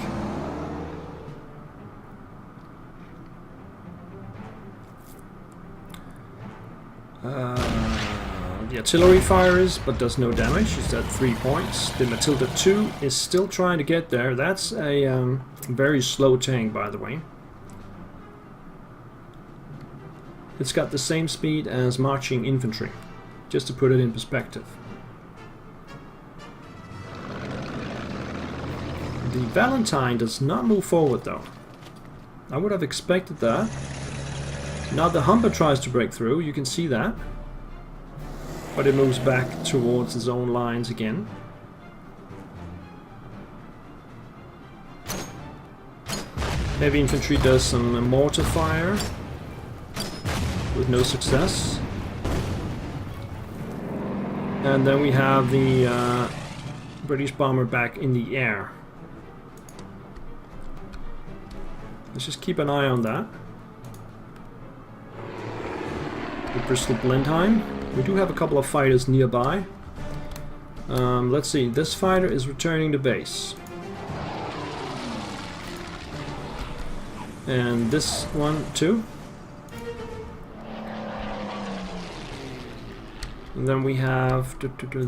The artillery fires, but does no damage. It's at 3 points. The Matilda 2 is still trying to get there. That's a very slow tank, by the way. It's got the same speed as marching infantry, just to put it in perspective. The Valentine does not move forward though. I would have expected that. Now the Humber tries to break through, you can see that. But it moves back towards its own lines again. Heavy infantry does some mortar fire with no success. And then we have the British bomber back in the air. Let's just keep an eye on that. The Bristol Blenheim. We do have a couple of fighters nearby. Let's see, this fighter is returning to base. And this one too. And then we have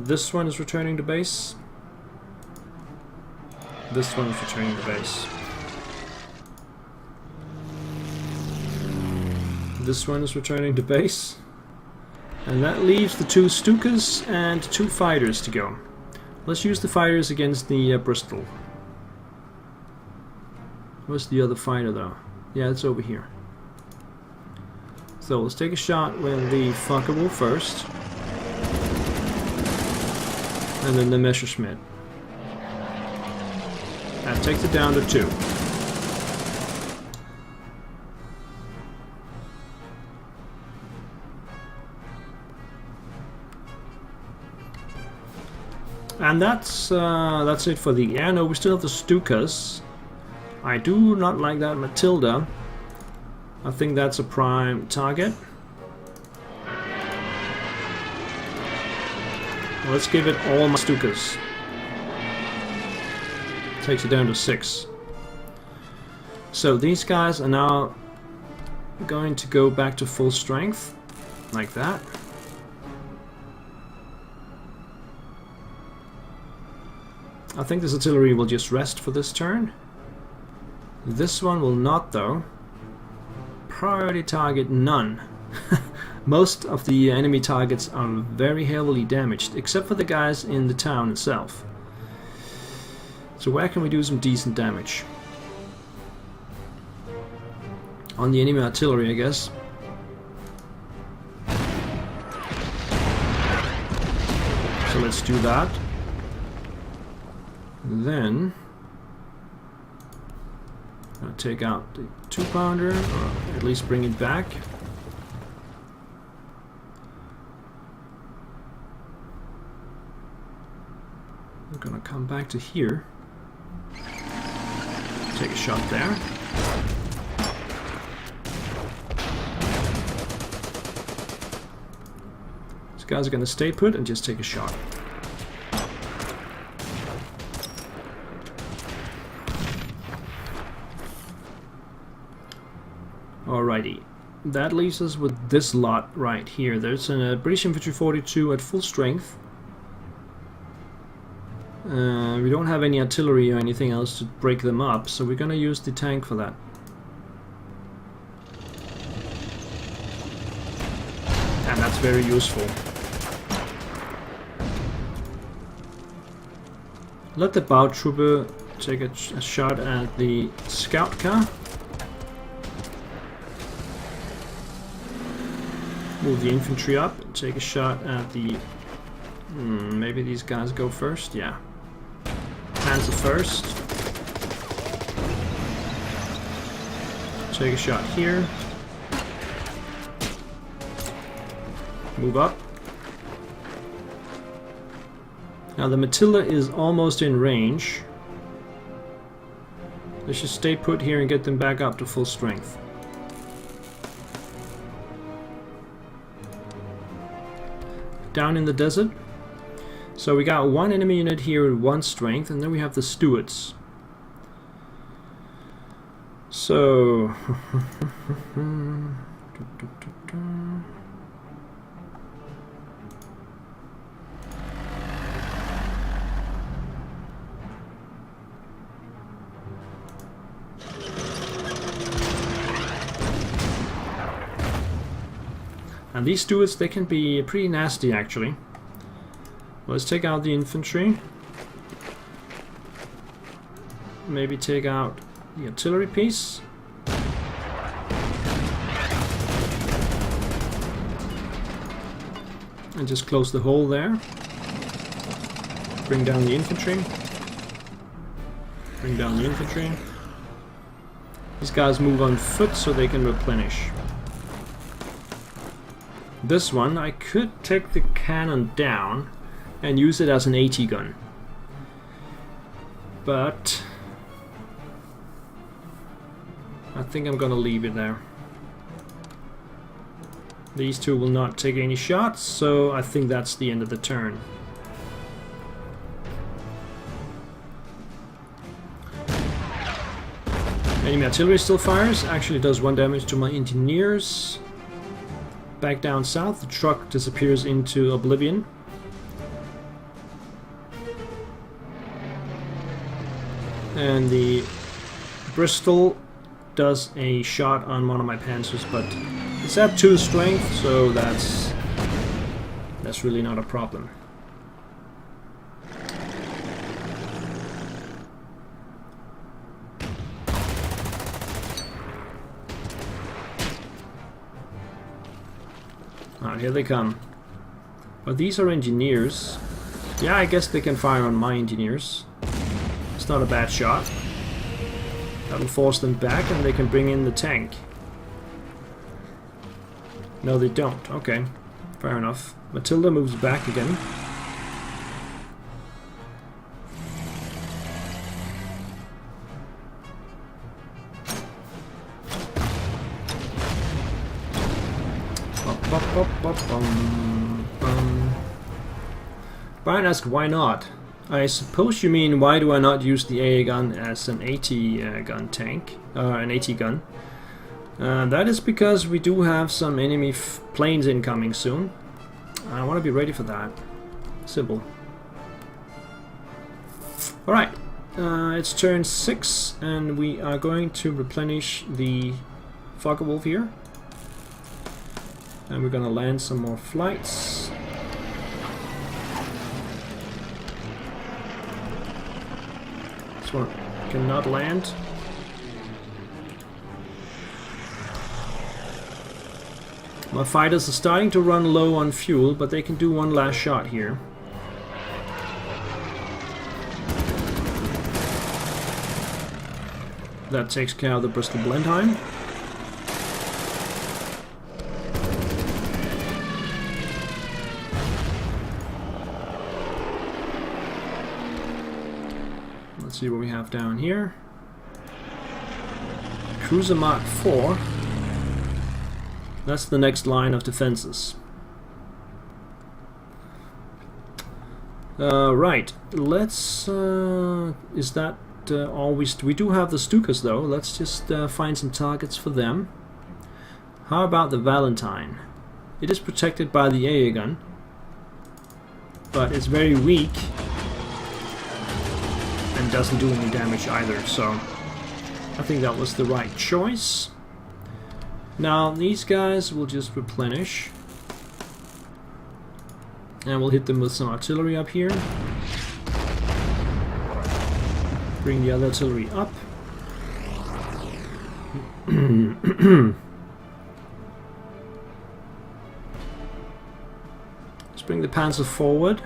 this one is returning to base. This one is returning to base. This one is returning to base. And that leaves the 2 Stukas and 2 fighters to go. Let's use the fighters against the Bristol. Where's the other fighter though? Yeah, it's over here. So let's take a shot with the Focke-Wulf first. And then the Messerschmitt. That takes it down to 2. And that's it for the air. No, we still have the Stukas. I do not like that Matilda. I think that's a prime target. Let's give it all my Stukas. Takes it down to 6. So these guys are now going to go back to full strength, like that. I think this artillery will just rest for this turn. This one will not though. Priority target none. Most of the enemy targets are very heavily damaged, except for the guys in the town itself. So where can we do some decent damage? On the enemy artillery, I guess. So let's do that. Then I'll take out the 2-pounder, or at least bring it back. I'm gonna come back to here. Take a shot there. guys are gonna stay put and just take a shot. Alrighty, that leaves us with this lot right here. There's a British Infantry 42 at full strength. We don't have any artillery or anything else to break them up, so we're gonna use the tank for that. And that's very useful. Let the bow trooper take a shot at the scout car. Move the infantry up, take a shot at the... maybe these guys go first? Yeah. Panzer first. Take a shot here. Move up. Now the Matilda is almost in range. Let's just stay put here and get them back up to full strength. Down in the desert. So we got one enemy unit here with 1 strength, and then we have the Stuarts. So and these Stuarts, they can be pretty nasty actually. Let's take out the infantry. Maybe take out the artillery piece. And just close the hole there. Bring down the infantry. Bring down the infantry. These guys move on foot so they can replenish. This one, I could take the cannon down and use it as an AT gun. But I think I'm gonna leave it there. These two will not take any shots, so I think that's the end of the turn. Enemy artillery still fires, actually does 1 damage to my engineers. Back down south, the truck disappears into oblivion. And the Bristol does a shot on one of my panzers, but it's at 2 strength, so that's really not a problem. Alright, here they come. But these are engineers. Yeah, I guess they can fire on my engineers. It's not a bad shot. That'll force them back and they can bring in the tank. No, they don't. Okay, fair enough. Matilda moves back again. Brian asked why not. I suppose you mean why do I not use the AA gun as an AT gun tank, an AT gun. That is because we do have some enemy planes incoming soon. I want to be ready for that. Simple. Alright, it's turn 6 and we are going to replenish the Focke-Wulf here. And we're gonna land some more flights. This one cannot land. My fighters are starting to run low on fuel, but they can do one last shot here. That takes care of the Bristol Blenheim. Let's see what we have down here. Cruiser Mark 4. That's the next line of defenses. Right, let's... is that always... We do have the Stukas though, let's just find some targets for them. How about the Valentine? It is protected by the AA gun, but it's very weak and doesn't do any damage either, so I think that was the right choice. Now these guys will just replenish, and we'll hit them with some artillery up here. Bring the other artillery up. Let's bring the panzer forward.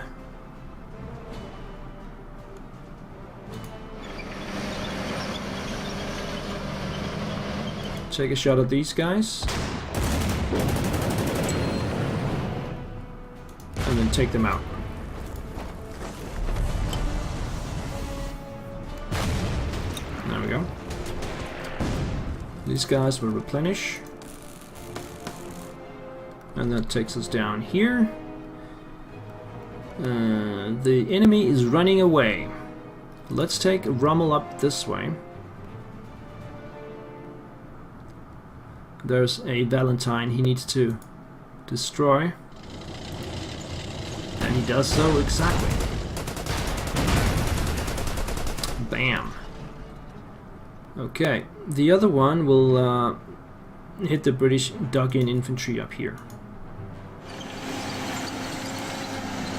Take a shot at these guys. And then take them out. There we go. These guys will replenish. And that takes us down here. The enemy is running away. Let's take Rommel up this way. There's a Valentine he needs to destroy. And he does so exactly. Bam. Okay, the other one will hit the British dug-in infantry up here.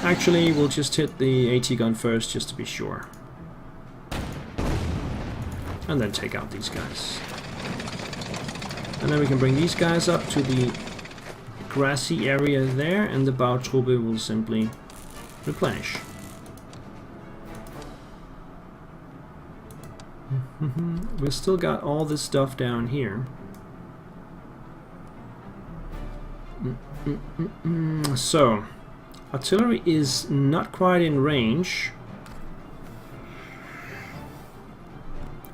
Actually, we'll just hit the AT gun first, just to be sure. And then take out these guys. And then we can bring these guys up to the grassy area there, and the Bautruppe will simply replenish. We've still got all this stuff down here. So, artillery is not quite in range.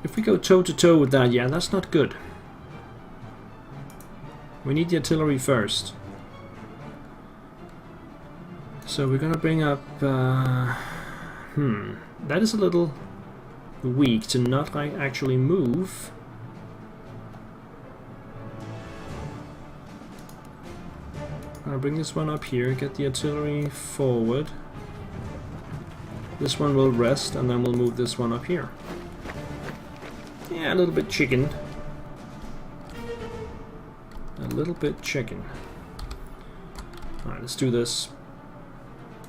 If we go toe-to-toe with that, yeah, that's not good. We need the artillery first. So we're gonna bring up... that is a little weak to not actually move. I'll bring this one up here, get the artillery forward. This one will rest, and then we'll move this one up here. Yeah, a little bit chicken. A little bit chicken. Alright, let's do this.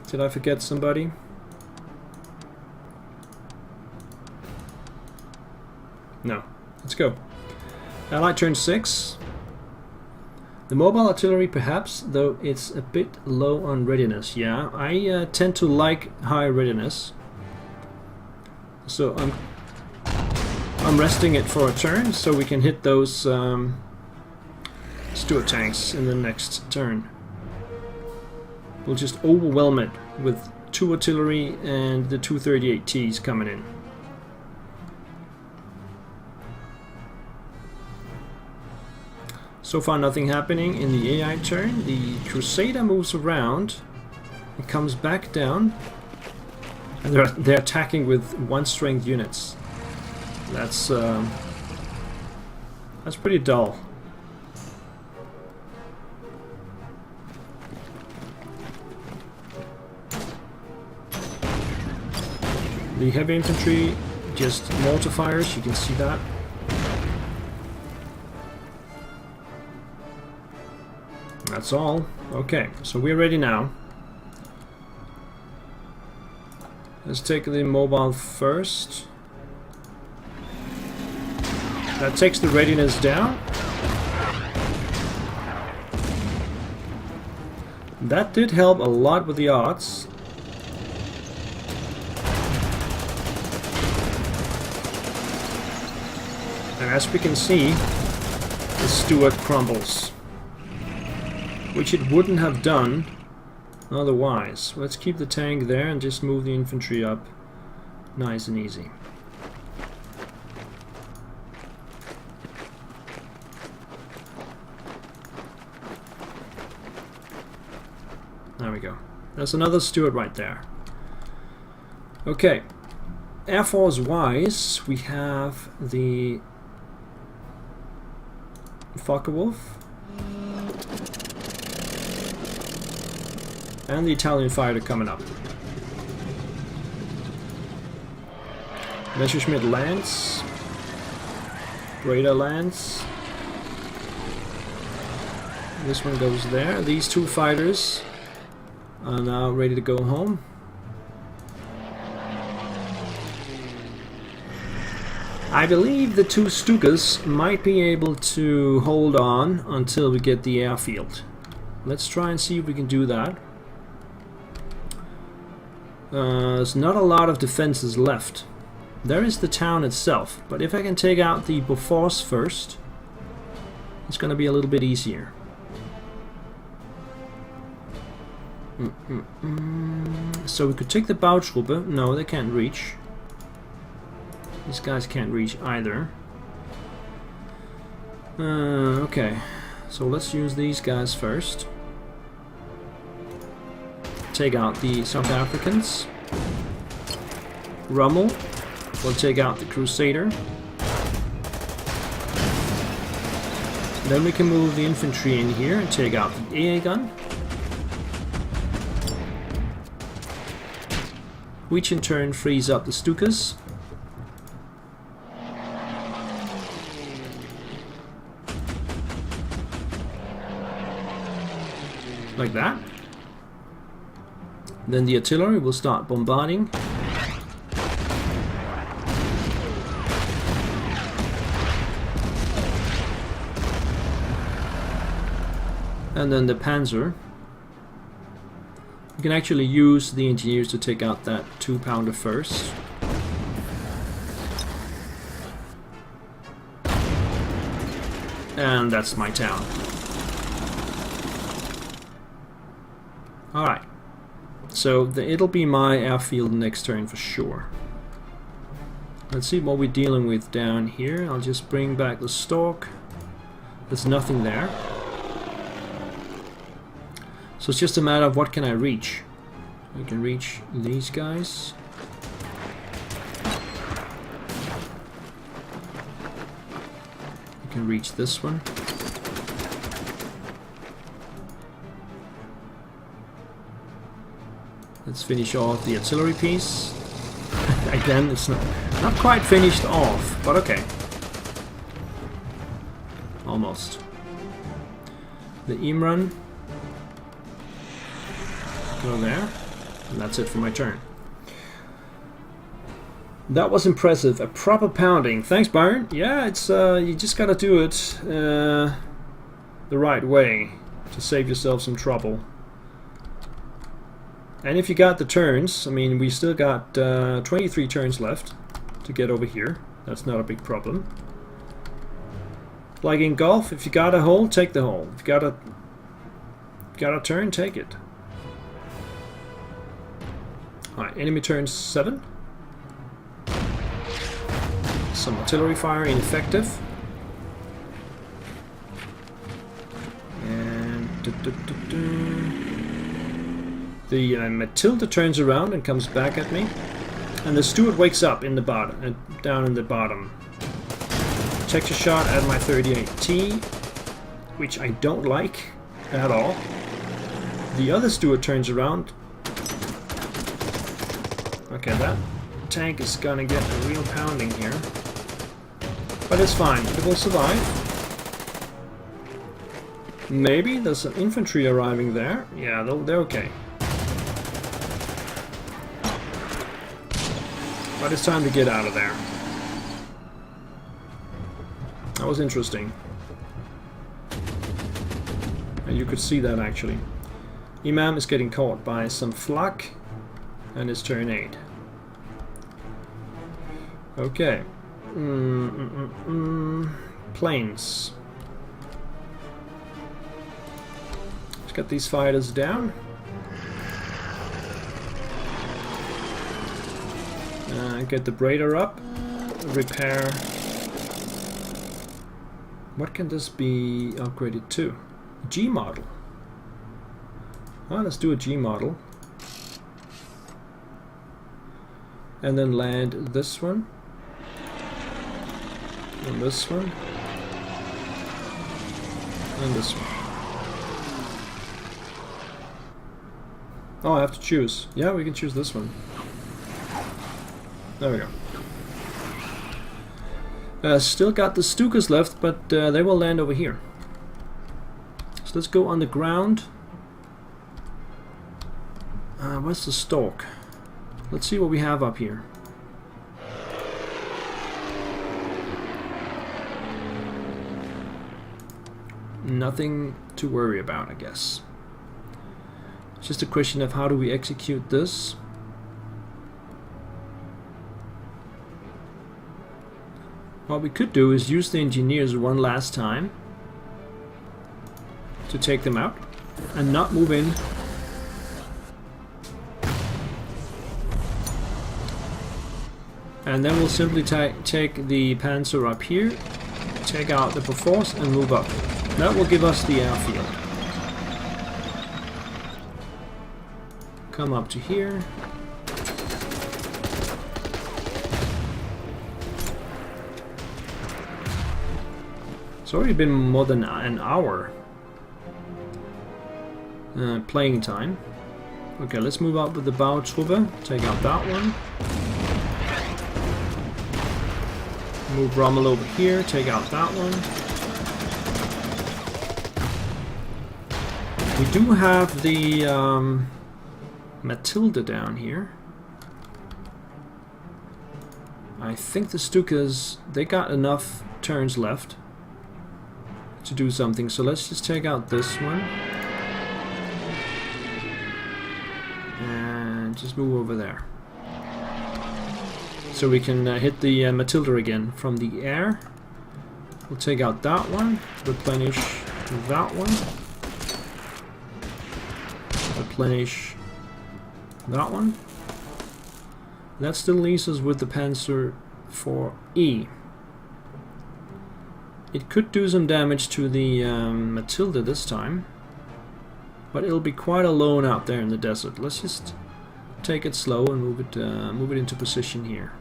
Did I forget somebody? No. Let's go. Allied turn 6. The mobile artillery perhaps, though it's a bit low on readiness. Yeah, I tend to like high readiness. So I'm resting it for a turn so we can hit those Stuart tanks in the next turn. We'll just overwhelm it with 2 artillery and the 238Ts coming in. So far nothing happening in the AI turn. The Crusader moves around and comes back down. And they're attacking with 1 strength units. That's pretty dull. The heavy infantry just mortar fires, you can see that. That's all. Okay, so we're ready now. Let's take the mobile first. That takes the readiness down. That did help a lot with the odds. And as we can see, the Stuart crumbles. Which it wouldn't have done otherwise. Let's keep the tank there and just move the infantry up nice and easy. There we go. There's another Stuart right there. Okay, Air Force wise, we have the Focke-Wulf and the Italian fighter coming up. Messerschmitt lands, Raider lands. This one goes there. These two fighters are now ready to go home. I believe the two Stukas might be able to hold on until we get the airfield. Let's try and see if we can do that. There's not a lot of defenses left. There is the town itself, but if I can take out the Bofors first, it's gonna be a little bit easier. So we could take the Bautruppe. No, they can't reach. These guys can't reach either. Okay, so let's use these guys first. Take out the South Africans. Rommel will take out the Crusader. Then we can move the infantry in here and take out the AA gun. Which in turn frees up the Stukas. Like that. Then the artillery will start bombarding. And then the Panzer. You can actually use the engineers to take out that 2-pounder first. And that's my town. Alright. So it'll be my airfield next turn for sure. Let's see what we're dealing with down here. I'll just bring back the Stork. There's nothing there. So it's just a matter of what can I reach. I can reach these guys. I can reach this one. Let's finish off the artillery piece. Again, it's not quite finished off, but okay. Almost. The Imran. Go there. And that's it for my turn. That was impressive. A proper pounding. Thanks, Byron. Yeah, it's you just gotta do it the right way to save yourself some trouble. And if you got the turns, I mean, we still got 23 turns left to get over here. That's not a big problem. Like in golf, if you got a hole, take the hole. If you got a turn, take it. Alright, enemy turn 7. Some artillery fire ineffective. And the Matilda turns around and comes back at me. And the Stuart wakes up in the bottom, down in the bottom. Takes a shot at my 38T, which I don't like at all. The other Stuart turns around. Okay, that tank is gonna get a real pounding here. But it's fine, it will survive. Maybe there's some infantry arriving there. Yeah, they're okay. But it's time to get out of there. That was interesting. And you could see that actually. Imam is getting caught by some flak. And it's turn 8. Okay. Planes. Let's get these fighters down. Get the Braider up. Repair. What can this be upgraded to? G model. Well, let's do a G model. and then land this one, and this one, and this one. Oh, I have to choose. Yeah, we can choose this one. There we go. Still got the Stukas left, but they will land over here. So let's go on the ground. Where's the stalk? Let's see what we have up here. Nothing to worry about, I guess. It's just a question of how do we execute this. What we could do is use the engineers one last time to take them out and not move in. And then we'll simply take the Panzer up here, take out the Bofors and move up. That will give us the airfield. Come up to here. It's already been more than an hour playing time. Okay, let's move up with the Bautruppe. Take out that one. Move Rommel over here. Take out that one. We do have the Matilda down here. I think the Stukas, they got enough turns left to do something, so let's just take out this one and just move over there so we can hit the Matilda again from the air. We'll take out that one, replenish that one, replenish that one. That still leaves us with the Panzer IVe. It could do some damage to the Matilda this time, but it'll be quite alone out there in the desert. Let's just take it slow and move it into position here.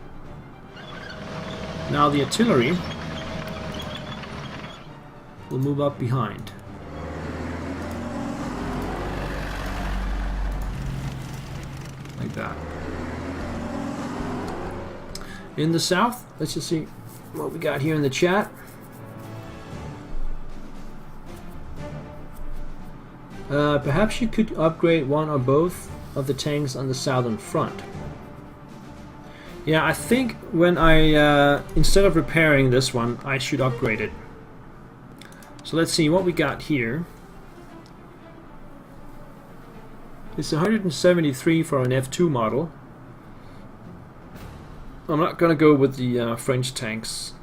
Now the artillery will move up behind. Like that. In the south, let's just see what we got here in the chat. Perhaps you could upgrade one or both of the tanks on the southern front. Yeah, I think when I, instead of repairing this one, I should upgrade it. So let's see what we got here. It's 173 for an F2 model. I'm not gonna go with the French tanks.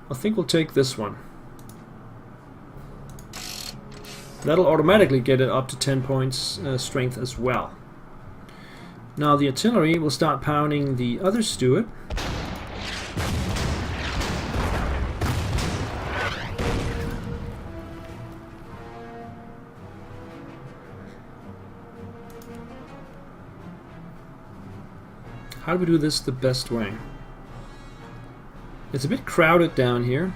I think we'll take this one. That'll automatically get it up to 10 points strength as well. Now the artillery will start pounding the other Stuart. How do we do this the best way? It's a bit crowded down here.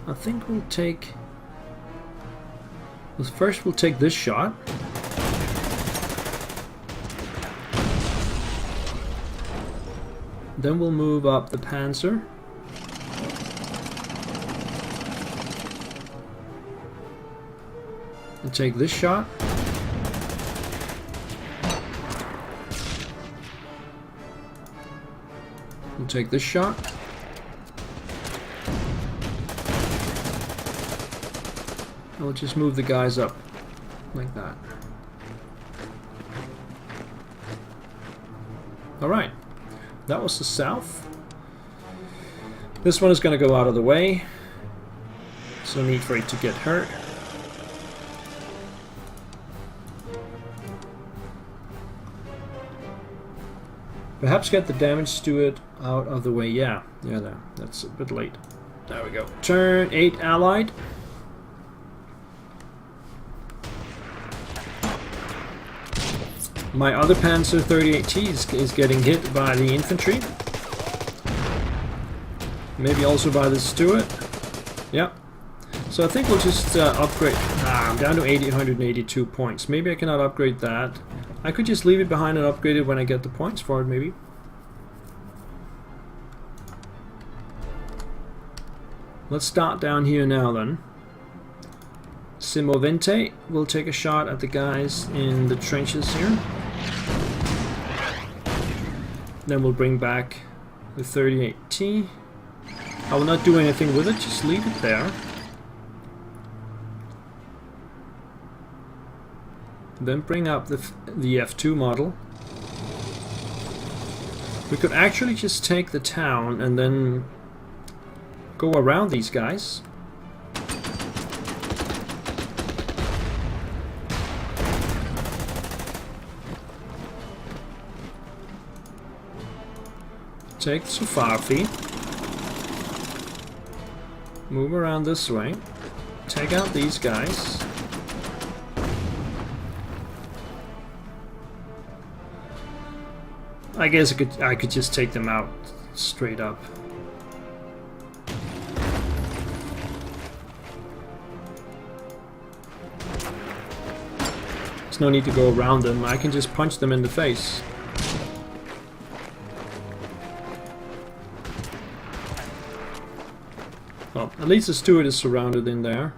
I think we'll take... Well, first we'll take this shot. Then we'll move up the Panzer. And take this shot. We'll take this shot. And we'll just move the guys up like that. Alright, that was the south. This one is going to go out of the way. So no need for it to get hurt. Perhaps get the damage to it out of the way. Yeah, that's a bit late. There we go. Turn 8 Allied. My other Panzer 38T is getting hit by the infantry. Maybe also by the Stuart. Yep. So I think we'll just upgrade. I'm down to 882 points. Maybe I cannot upgrade that. I could just leave it behind and upgrade it when I get the points for it, maybe. Let's start down here now then. Simovente will take a shot at the guys in the trenches here. Then we'll bring back the 38T. I will not do anything with it, just leave it there. Then bring up the F2 model. We could actually just take the town and then go around these guys. Take the Sufafi. Move around this way. Take out these guys. I guess I could just take them out straight up. There's no need to go around them. I can just punch them in the face. Well, at least the Stuart is surrounded in there.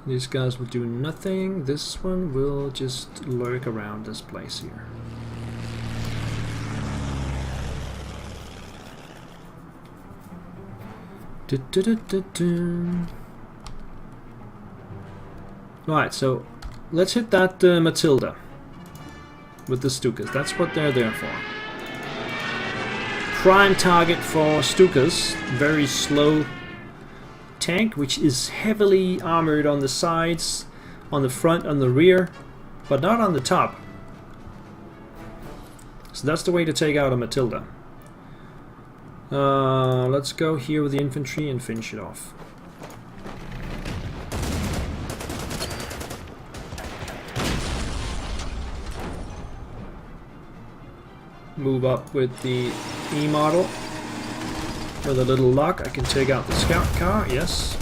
These guys will do nothing. This one will just lurk around this place here. Right, so let's hit that Matilda with the Stukas. That's what they're there for. Prime target for Stukas. Very slow tank, which is heavily armored on the sides, on the front, on the rear, but not on the top. So that's the way to take out a Matilda. Let's go here with the infantry and finish it off. Move up with the E model. With a little luck, I can take out the scout car, yes.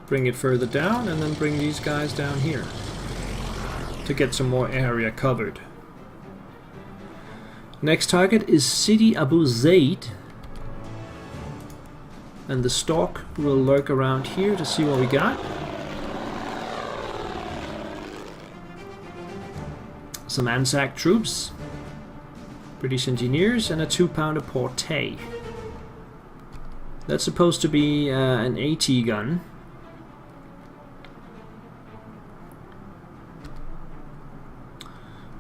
Bring it further down and then bring these guys down here to get some more area covered. Next target is Sidi Abu Zaid, and the Stork will lurk around here to see what we got. Some Anzac troops, British engineers, and a 2-pounder Portée. That's supposed to be an AT gun.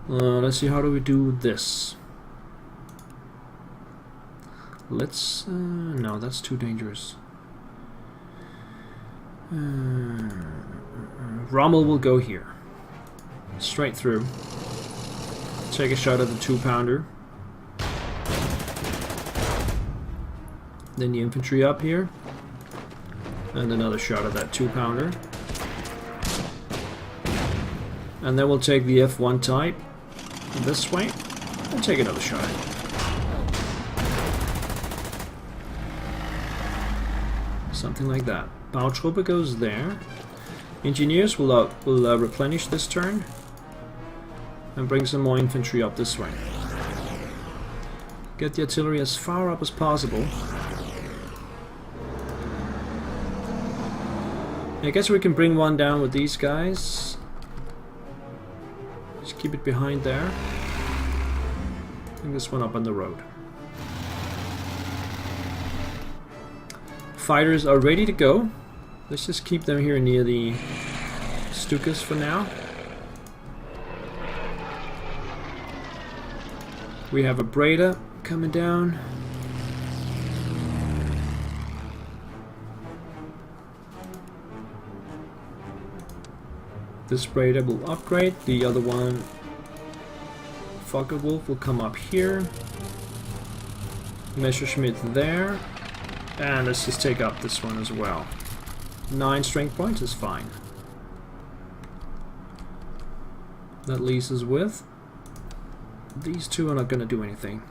Let's see, how do we do this? Let's... no, that's too dangerous. Rommel will go here. Straight through. Take a shot at the 2-pounder. Then the infantry up here. And another shot at that 2-pounder. And then we'll take the F1 type this way. And take another shot. Something like that. Bautruppe goes there. Engineers will replenish this turn. And bring some more infantry up this way. Get the artillery as far up as possible. I guess we can bring one down with these guys. Just keep it behind there. Bring this one up on the road. Fighters are ready to go. Let's just keep them here near the Stukas for now. We have a Breda coming down. This Breda will upgrade. The other one, Focke-Wulf, will come up here. Messerschmitt there. And let's just take up this one as well. 9 strength points is fine. That leaves us with these two are not going to do anything.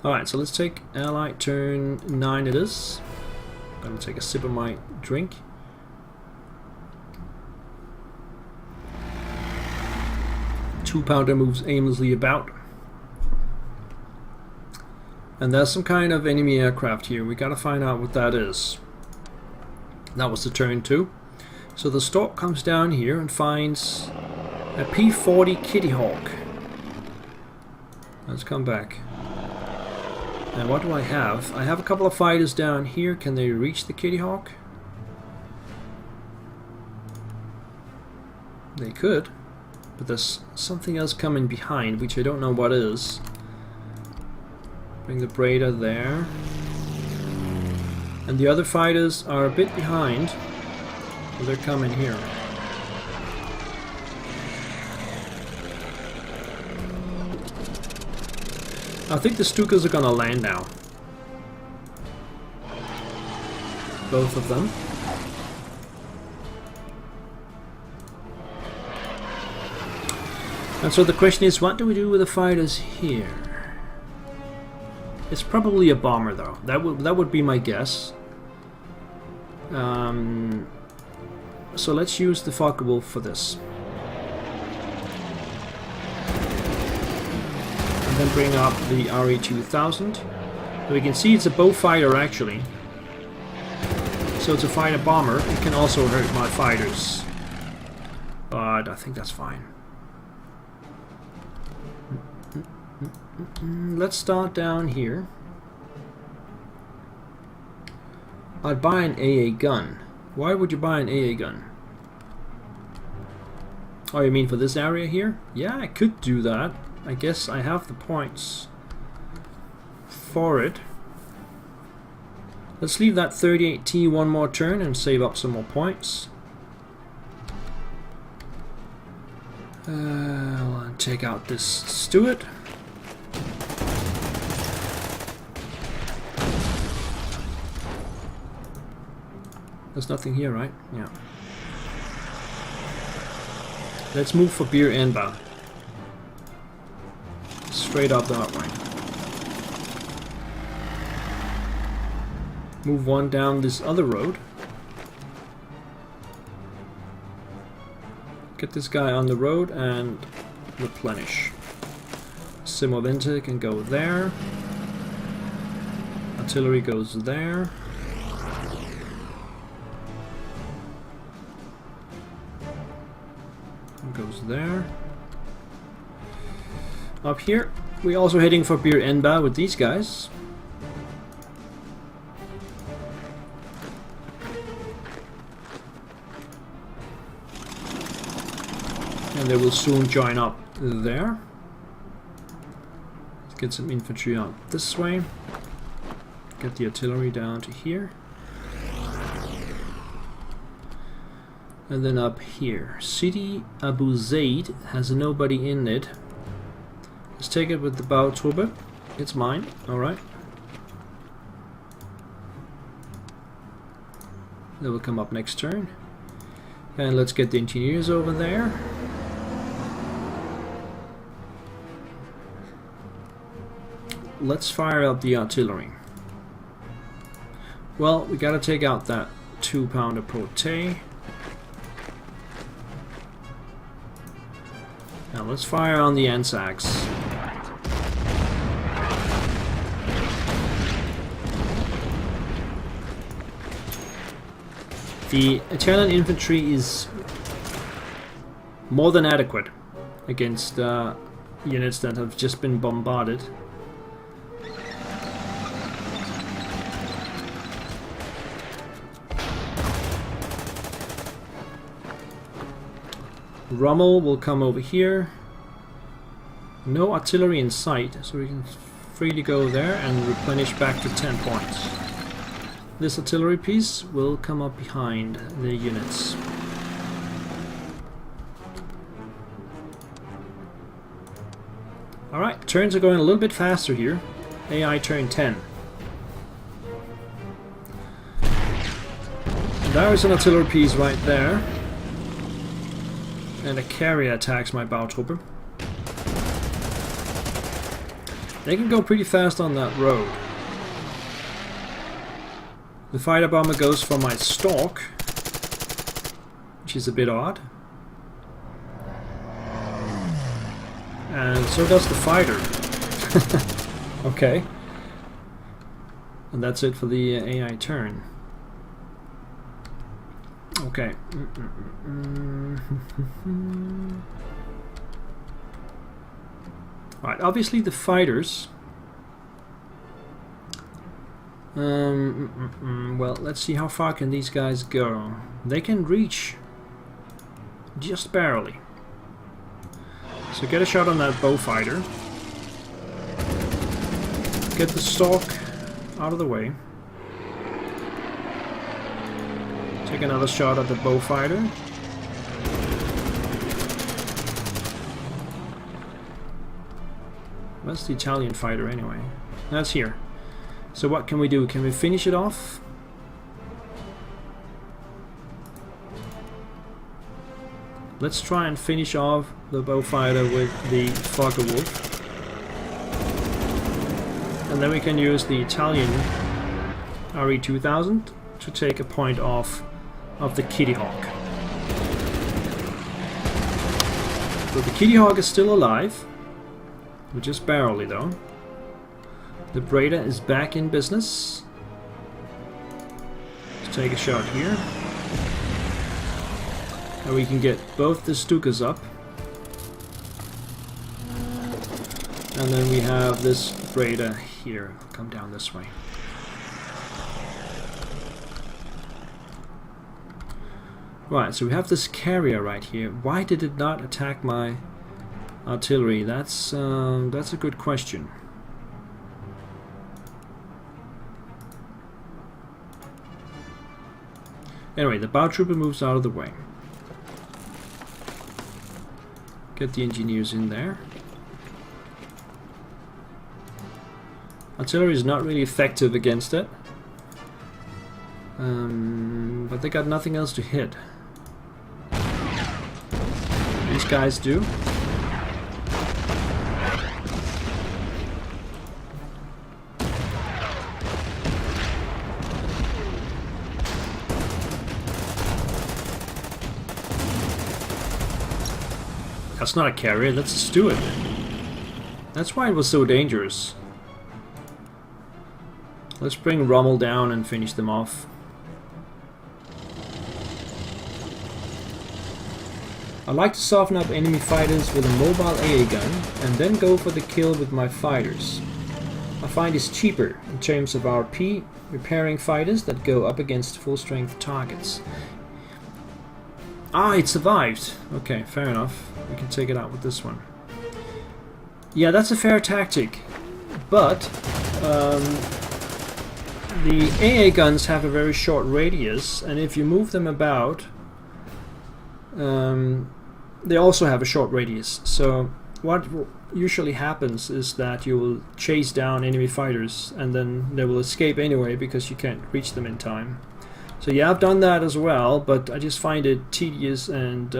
Alright, so let's take Allied turn 9 it is. I'm going to take a sip of my drink. Two-pounder moves aimlessly about. And there's some kind of enemy aircraft here. We got to find out what that is. That was the turn 2. So the Stork comes down here and finds a P-40 Kitty Hawk. Let's come back. And what do I have? I have a couple of fighters down here. Can they reach the Kitty Hawk? They could. But there's something else coming behind, which I don't know what is. Bring the Breda there. And the other fighters are a bit behind. But they're coming here. I think the Stukas are gonna land now. Both of them. And so the question is, what do we do with the fighters here? It's probably a bomber, though. That would be my guess. So let's use the Focke-Wulf for this. And then bring up the Arid 2000. So we can see it's a bow fighter actually. So it's a fighter bomber. It can also hurt my fighters. But I think that's fine. Let's start down here. I'd buy an AA gun. Why would you buy an AA gun? Oh, you mean for this area here? Yeah, I could do that. I guess I have the points for it. Let's leave that 38T one more turn and save up some more points. I'll take out this Stuart. There's nothing here, right? Yeah. Let's move for Beer Enba. Straight up that way. Move one down this other road. Get this guy on the road and replenish. Simovente can go there. Artillery goes there. Goes there. Up here, we're also heading for Bir Enba with these guys. And they will soon join up there. Let's get some infantry out this way. Get the artillery down to here. And then up here, City Abu Zaid has nobody in it. Let's take it with the Bautruppe. It's mine, alright. That will come up next turn. And let's get the engineers over there. Let's fire up the artillery. Well, we gotta take out that 2-pounder Prote. Now let's fire on the Anzacs. The Italian infantry is more than adequate against units that have just been bombarded. Rommel will come over here. No artillery in sight, so we can freely go there and replenish back to 10 points. This artillery piece will come up behind the units. Alright, turns are going a little bit faster here. AI turn 10. And there is an artillery piece right there. And a carrier attacks my Bautrooper. They can go pretty fast on that road. The fighter bomber goes for my stalk, which is a bit odd. And so does the fighter. Okay. And that's it for the AI turn. Okay. Right, obviously the fighters. Well, let's see how far can these guys go. They can reach just barely. So get a shot on that bow fighter. Get the stalk out of the way. Take another shot at the bow fighter. Where's the Italian fighter anyway? That's here. So what can we do? Can we finish it off? Let's try and finish off the bow fighter with the Fokker Wolf. And then we can use the Italian Arid 2000 to take a point off of the Kitty Hawk. So the Kitty Hawk is still alive, just barely though. The Breda is back in business. Let's take a shot here. And we can get both the Stukas up. And then we have this Breda here. Come down this way. Right, so we have this carrier right here. Why did it not attack my artillery? That's a good question. Anyway, the bow trooper moves out of the way. Get the engineers in there. Artillery is not really effective against it. But they got nothing else to hit. These guys do. That's not a carrier, that's a steward. That's why it was so dangerous. Let's bring Rommel down and finish them off. I like to soften up enemy fighters with a mobile AA gun and then go for the kill with my fighters. I find it's cheaper in terms of RP repairing fighters that go up against full strength targets. Ah, it survived. Okay, fair enough. We can take it out with this one. Yeah, that's a fair tactic, but the AA guns have a very short radius, and if you move them about, they also have a short radius. So what usually happens is that you will chase down enemy fighters, and then they will escape anyway because you can't reach them in time. So yeah, I've done that as well, but I just find it tedious, and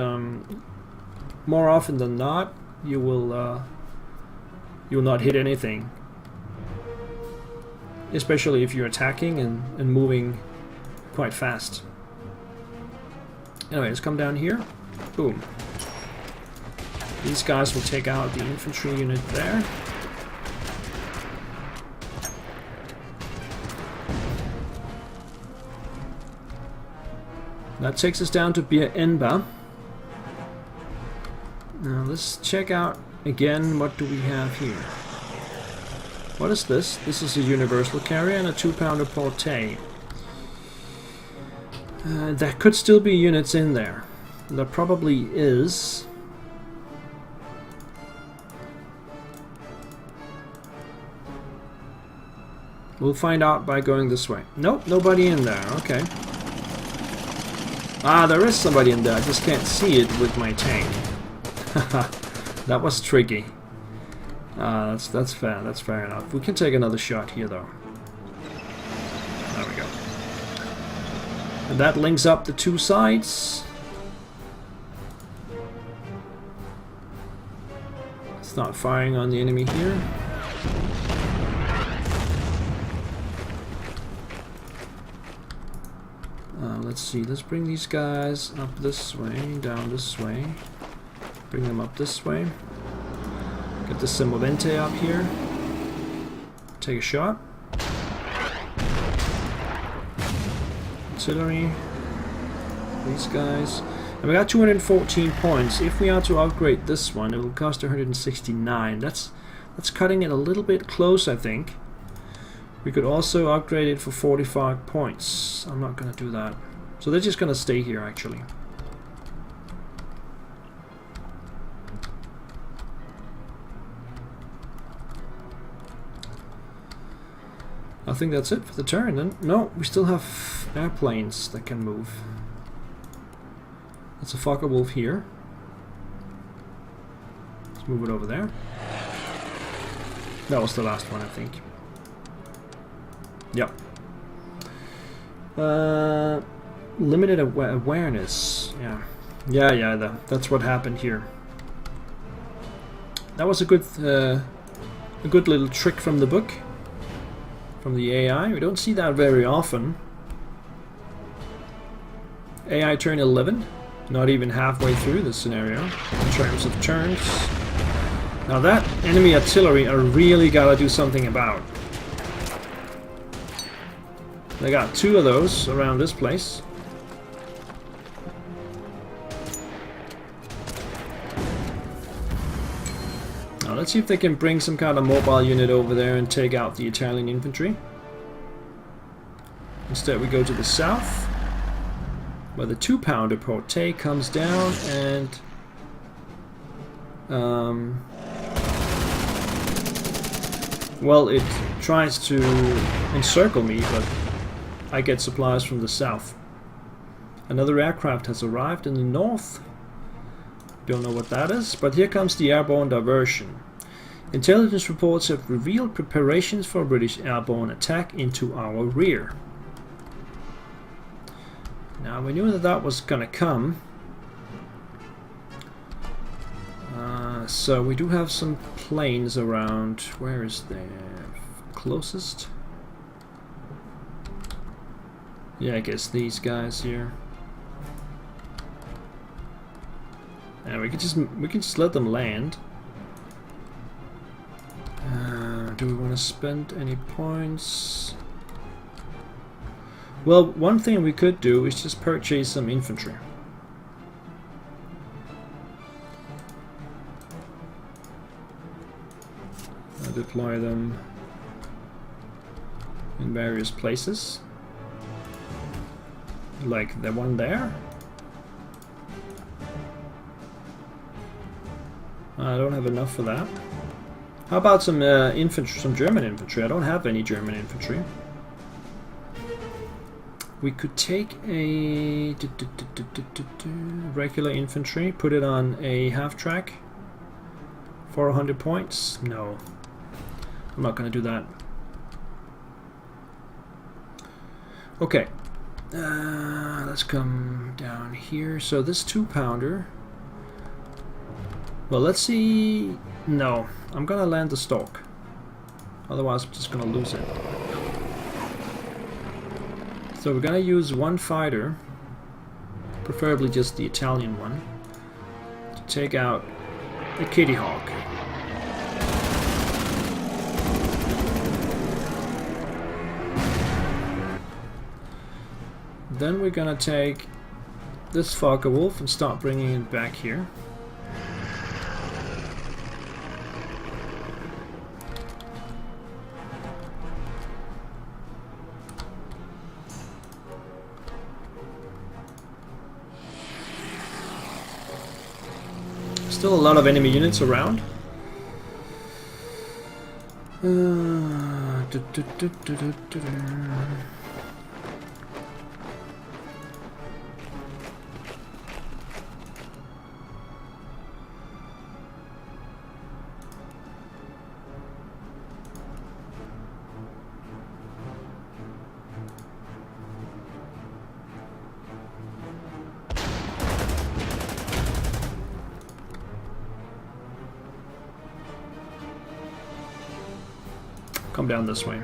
more often than not, you will not hit anything. Especially if you're attacking and moving quite fast. Anyway, let's come down here. Boom. These guys will take out the infantry unit there. That takes us down to Bir Enba. Now let's check out again, what do we have here? What is this? This is a universal carrier and a 2-pounder Portée. There could still be units in there. There probably is. We'll find out by going this way. Nope, nobody in there. Okay. Ah, there is somebody in there. I just can't see it with my tank. That was tricky. That's fair. That's fair enough. We can take another shot here, though. There we go. And that links up the two sides. Start firing on the enemy here. Let's see, let's bring these guys up this way, down this way. Bring them up this way. Get the Semovente up here. Take a shot. Artillery. These guys. And we got 214 points. If we are to upgrade this one, it will cost 169. That's cutting it a little bit close, I think. We could also upgrade it for 45 points. I'm not going to do that. So they're just going to stay here, actually. I think that's it for the turn then. No, we still have airplanes that can move. That's a Focke-Wulf here. Let's move it over there. That was the last one, I think. Yep. Limited awareness. Yeah. That's what happened here. That was a good little trick from the book, from the AI. We don't see that very often. AI turn 11, not even halfway through the scenario in terms of turns. Now that enemy artillery I really gotta do something about. They got 2 of those around this place. Now let's see if they can bring some kind of mobile unit over there and take out the Italian infantry. Instead we go to the south, where the 2-pounder Porte comes down and well, it tries to encircle me, but I get supplies from the south. Another aircraft has arrived in the north. Don't know what that is, but here comes the airborne diversion. Intelligence reports have revealed preparations for a British airborne attack into our rear. Now we knew that that was gonna come. So we do have some planes around. Where is the closest? Yeah, I guess these guys here. And we can just let them land. Do we want to spend any points? Well, one thing we could do is just purchase some infantry. I'll deploy them in various places. Like the one there. I don't have enough for that. How about some infantry, some German infantry? I don't have any German infantry. We could take a regular infantry, put it on a half track for 100 points. No, I'm not going to do that. Okay, let's come down here. So this 2-pounder. Well, let's see. No, I'm gonna land the Stork. Otherwise, I'm just gonna lose it. So we're gonna use one fighter, preferably just the Italian one, to take out the Kitty Hawk. Then we're gonna take this Focke-Wulf and start bringing it back here. Still a lot of enemy units around. come down this way.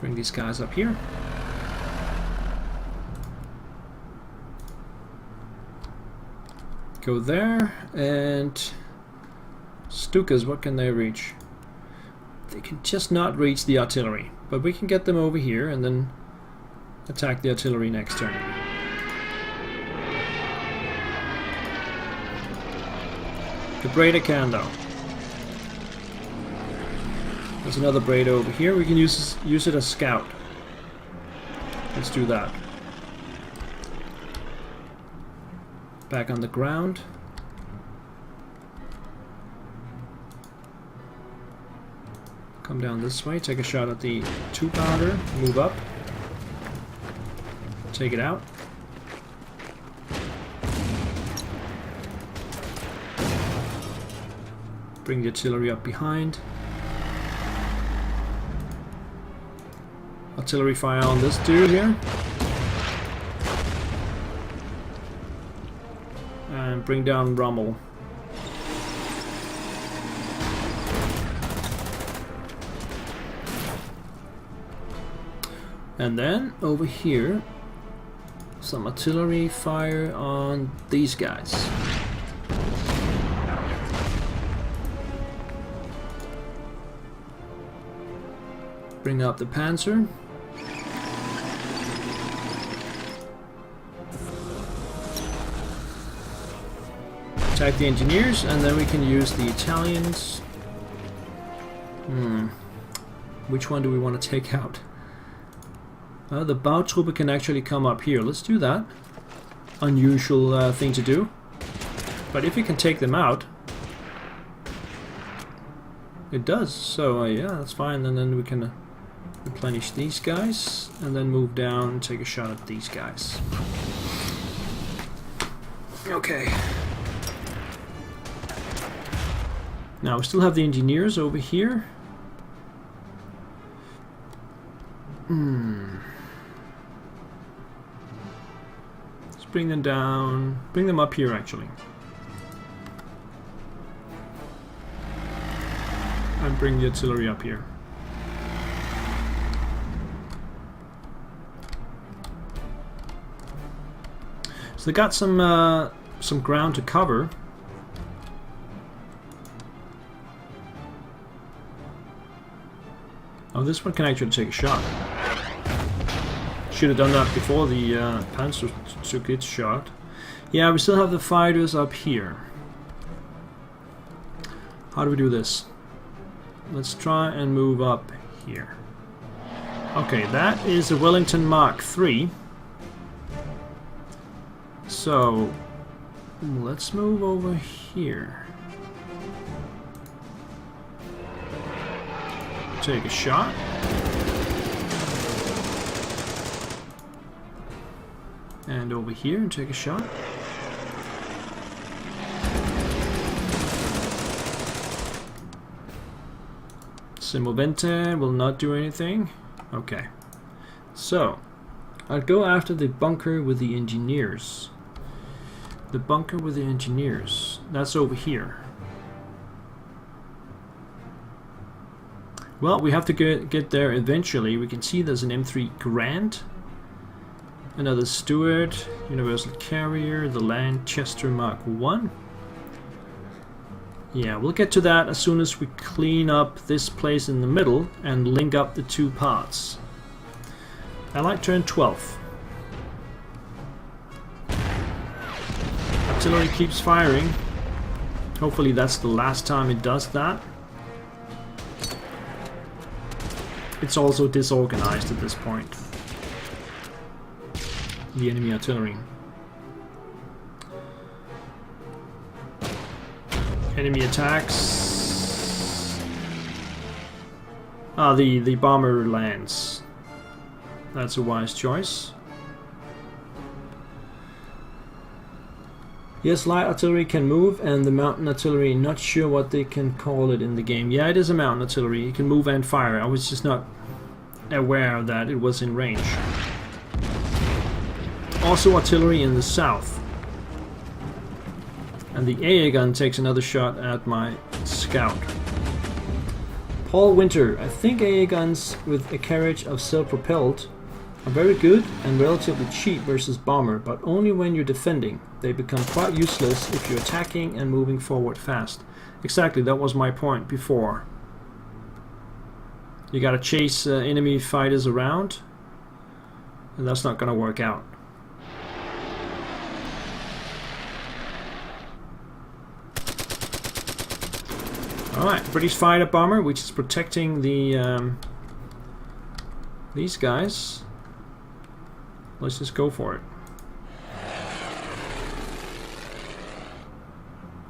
Bring these guys up here. Go there, and Stukas, what can they reach? They can just not reach the artillery, but we can get them over here and then attack the artillery next turn. The Breda can though. There's another Breda over here. We can use it as scout. Let's do that. Back on the ground. Come down this way, take a shot at the 2-pounder, move up. Take it out. Bring the artillery up behind. Artillery fire on this dude here. And bring down Rommel. And then over here, some artillery fire on these guys. Bring up the Panzer. Attack the engineers, and then we can use the Italians. Which one do we want to take out? The Bautruppe can actually come up here. Let's do that. Unusual thing to do. But if we can take them out, it does. So yeah, that's fine. And then we can replenish these guys, and then move down and take a shot at these guys. Okay. Now we still have the engineers over here. Let's bring them down. Bring them up here actually. And bring the artillery up here. So they got some ground to cover. Oh, this one can actually take a shot. Should have done that before the Panzer took its shot. Yeah, we still have the fighters up here. How do we do this? Let's try and move up here. Okay, that is a Wellington Mark III. So, let's move over here. Take a shot. And over here and take a shot. Simovente will not do anything. Okay. So, I'll go after the bunker with the engineers. The bunker with the engineers. That's over here. Well, we have to get there eventually. We can see there's an M3 Grant, another Stuart, Universal Carrier, the Lanchester Mark I. Yeah, we'll get to that as soon as we clean up this place in the middle and link up the two parts. I like turn 12. Artillery keeps firing. Hopefully that's the last time it does that. It's also disorganized at this point. The enemy artillery. Enemy attacks. Ah, the bomber lands. That's a wise choice. Yes, light artillery can move, and the mountain artillery, not sure what they can call it in the game. Yeah, it is a mountain artillery. It can move and fire. I was just not aware that it was in range. Also artillery in the south. And the AA gun takes another shot at my scout. Paul Winter, I think AA guns with a carriage of self-propelled are very good and relatively cheap versus bomber, but only when you're defending. They become quite useless if you're attacking and moving forward fast. Exactly, that was my point before. You gotta chase enemy fighters around, and that's not gonna work out. Alright, British fighter bomber, which is protecting the these guys. Let's just go for it.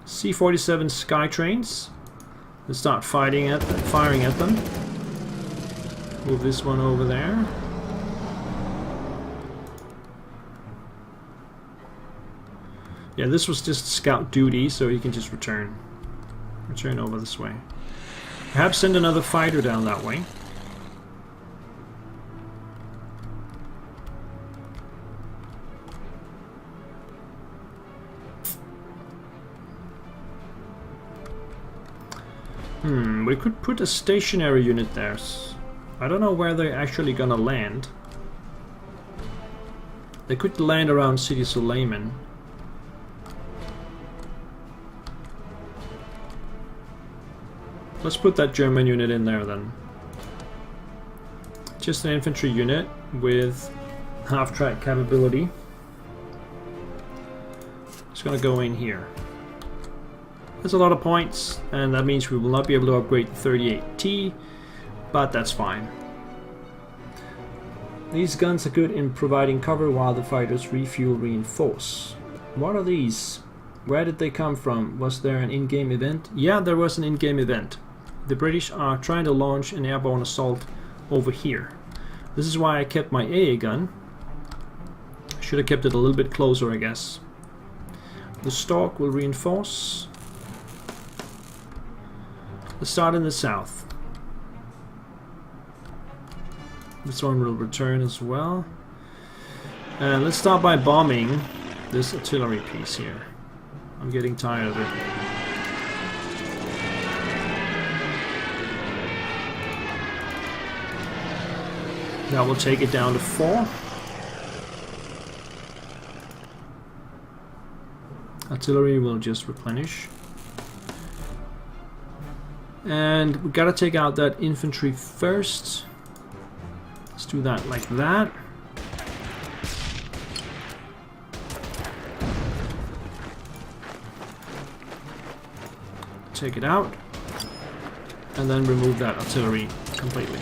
C-47 Sky Trains. Let's start firing at them. Move this one over there. Yeah, this was just scout duty, so you can just return over this way. Perhaps send another fighter down that way. We could put a stationary unit there. I don't know where they're actually gonna land. They could land around City Suleiman. Let's put that German unit in there then. Just an infantry unit with half-track capability. It's gonna go in here. That's a lot of points, and that means we will not be able to upgrade the 38T, but that's fine. These guns are good in providing cover while the fighters refuel reinforce. What are these? Where did they come from? Was there an in-game event? Yeah, there was an in-game event. The British are trying to launch an airborne assault over here. This is why I kept my AA gun. Should have kept it a little bit closer, I guess. The Stork will reinforce. Let's start in the south. This one will return as well. And let's start by bombing this artillery piece here. I'm getting tired of it. That will take it down to 4. Artillery will just replenish. And we gotta take out that infantry first. Let's do that like that. Take it out. And then remove that artillery completely.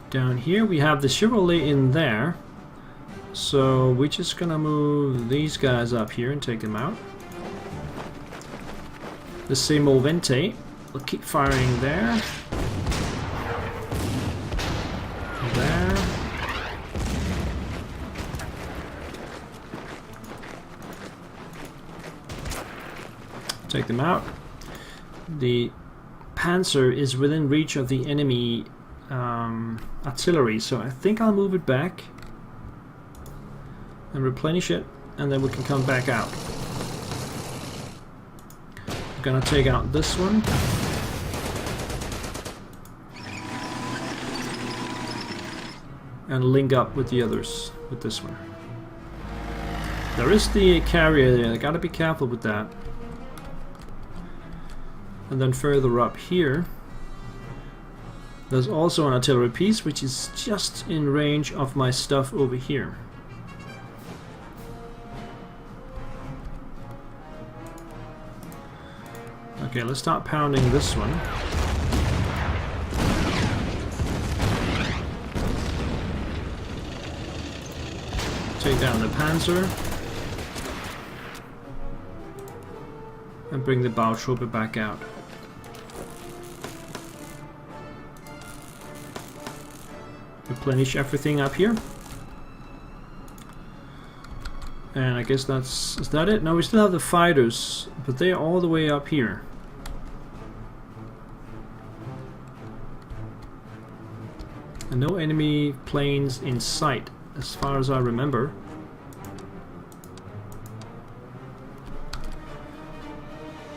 Down here we have the Chevrolet in there, so we're just gonna move these guys up here and take them out. The Seymour Vente, we'll keep firing there. There. Take them out. The Panzer is within reach of the enemy artillery, so I think I'll move it back and replenish it, and then we can come back out. I'm gonna take out this one. And link up with the others with this one. There is the carrier there, I gotta be careful with that. And then further up here there's also an artillery piece which is just in range of my stuff over here. Okay, let's start pounding this one. Take down the Panzer. And bring the Bautrooper back out. Replenish everything up here. And I guess is that it? No, we still have the fighters, but they are all the way up here. And no enemy planes in sight, as far as I remember.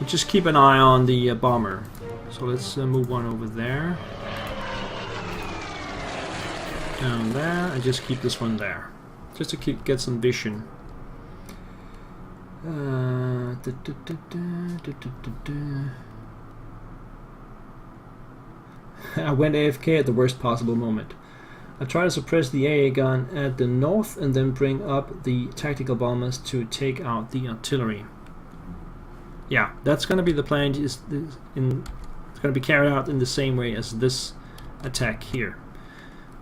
We'll just keep an eye on the bomber. So let's move one over there. Down there, and just keep this one there. Just to get some vision. I went AFK at the worst possible moment. I try to suppress the AA gun at the north and then bring up the tactical bombers to take out the artillery. Yeah, that's going to be the plan. It's going to be carried out in the same way as this attack here.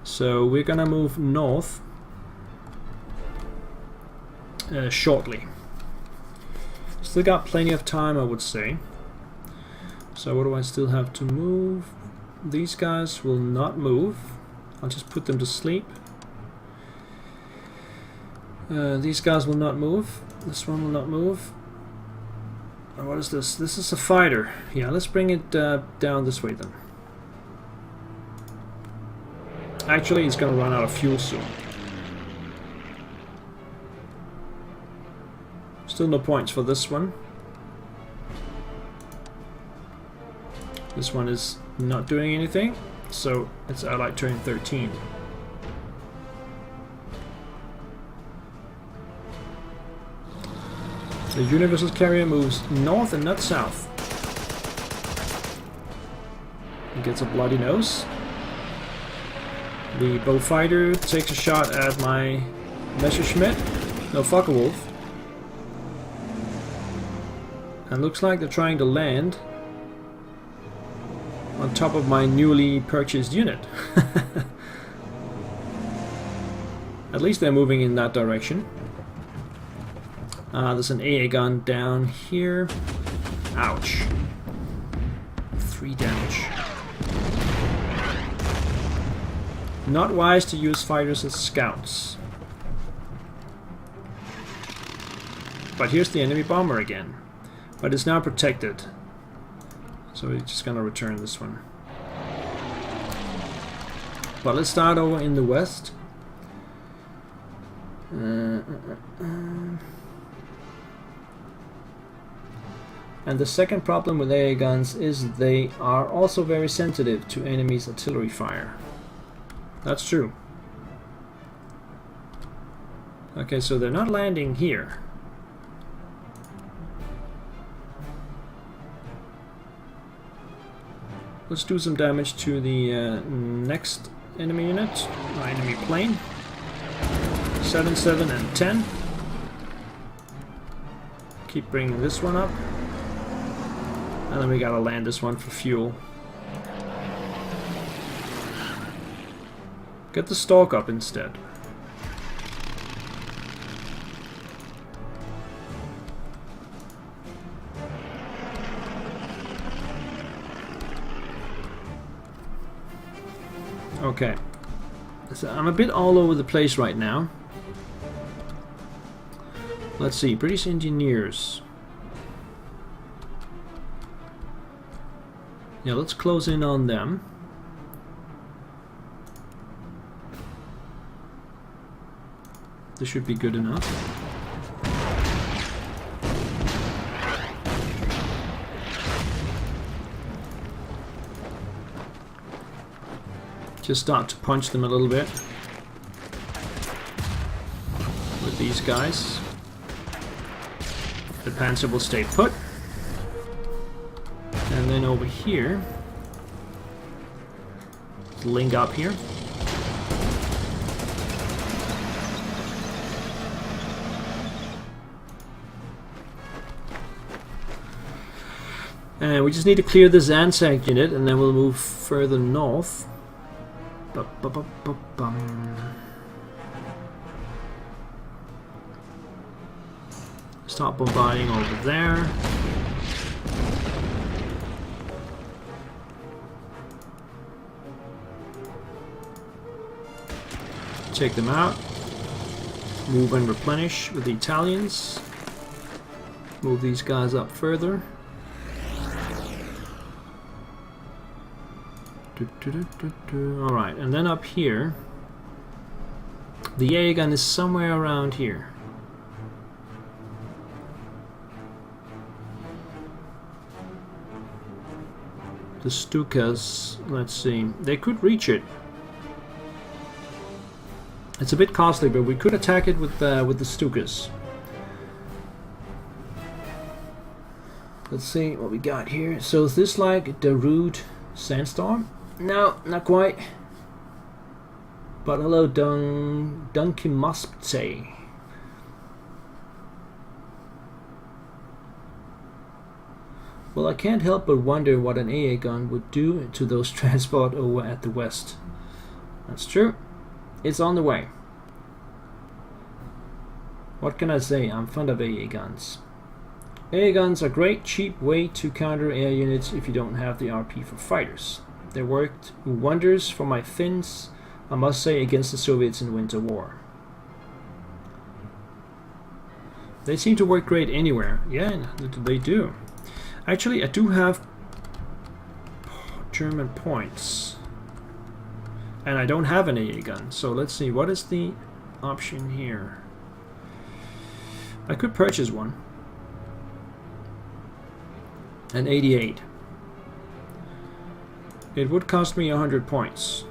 So we're going to move north shortly. Still got plenty of time, I would say. So what do I still have to move? These guys will not move. I'll just put them to sleep. These guys will not move. This one will not move. What is this? This is a fighter. Yeah, let's bring it down this way then. Actually, it's going to run out of fuel soon. Still no points for this one. This one is not doing anything, so it's Allied turn 13. The Universal Carrier moves north and not south. He gets a bloody nose. The bow fighter takes a shot at my Messerschmitt. No, Focke-Wulf. And looks like they're trying to land on top of my newly purchased unit. At least they're moving in that direction. There's an AA gun down here. Ouch. 3 damage. Not wise to use fighters as scouts. But here's the enemy bomber again. But it's now protected. So we're just gonna return this one. But let's start over in the west. And the second problem with AA guns is they are also very sensitive to enemies' artillery fire. That's true. Okay, so they're not landing here. Let's do some damage to the next enemy unit, or enemy plane. 7, 7, and 10. Keep bringing this one up. And then we gotta land this one for fuel. Get the stalk up instead. Okay. So I'm a bit all over the place right now. Let's see, British engineers. Yeah, let's close in on them. This should be good enough. Just start to punch them a little bit with these guys. The Panzer will stay put. And then over here, link up here. And we just need to clear this Anzac unit and then we'll move further north. Start bombarding over there. Take them out. Move and replenish with the Italians. Move these guys up further. Alright, and then up here, the AA gun is somewhere around here. The Stukas, let's see, they could reach it. It's a bit costly, but we could attack it with the Stukas. Let's see what we got here. So is this like the Arid Sandstorm? No, not quite. But hello, Dunky must say. Well, I can't help but wonder what an AA gun would do to those transport over at the west. That's true. It's on the way. What can I say? I'm fond of AA guns. AA guns are a great, cheap way to counter air units if you don't have the RP for fighters. They worked wonders for my Finns, I must say, against the Soviets in the Winter War. They seem to work great anywhere. Yeah, they do. Actually, I do have German points. And I don't have an AA gun. So let's see, what is the option here? I could purchase one. An 88. It would cost me 100 points.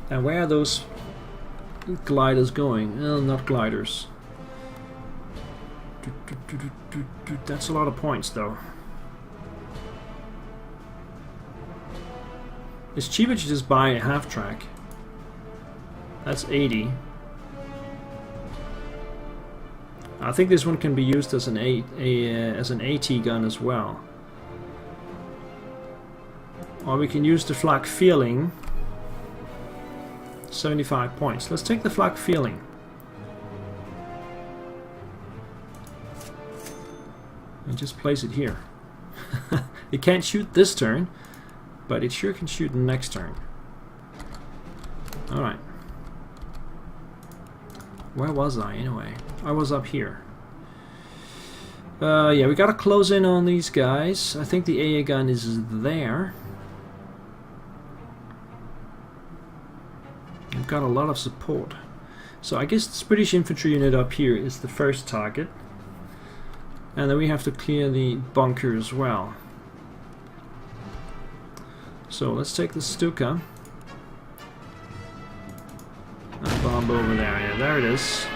And where are those gliders going? Well, not gliders. That's a lot of points, though. It's cheaper to just buy a half track. That's 80. I think this one can be used as an as an AT gun as well. Or we can use the flak feeling. 75 points. Let's take the flak feeling. And just place it here. It can't shoot this turn, but it sure can shoot the next turn. Alright. Where was I anyway? I was up here. Yeah, we gotta close in on these guys. I think the AA gun is there. We've got a lot of support. So I guess this British infantry unit up here is the first target. And then we have to clear the bunker as well. So let's take the Stuka. And bomb over there. Yeah, there it is.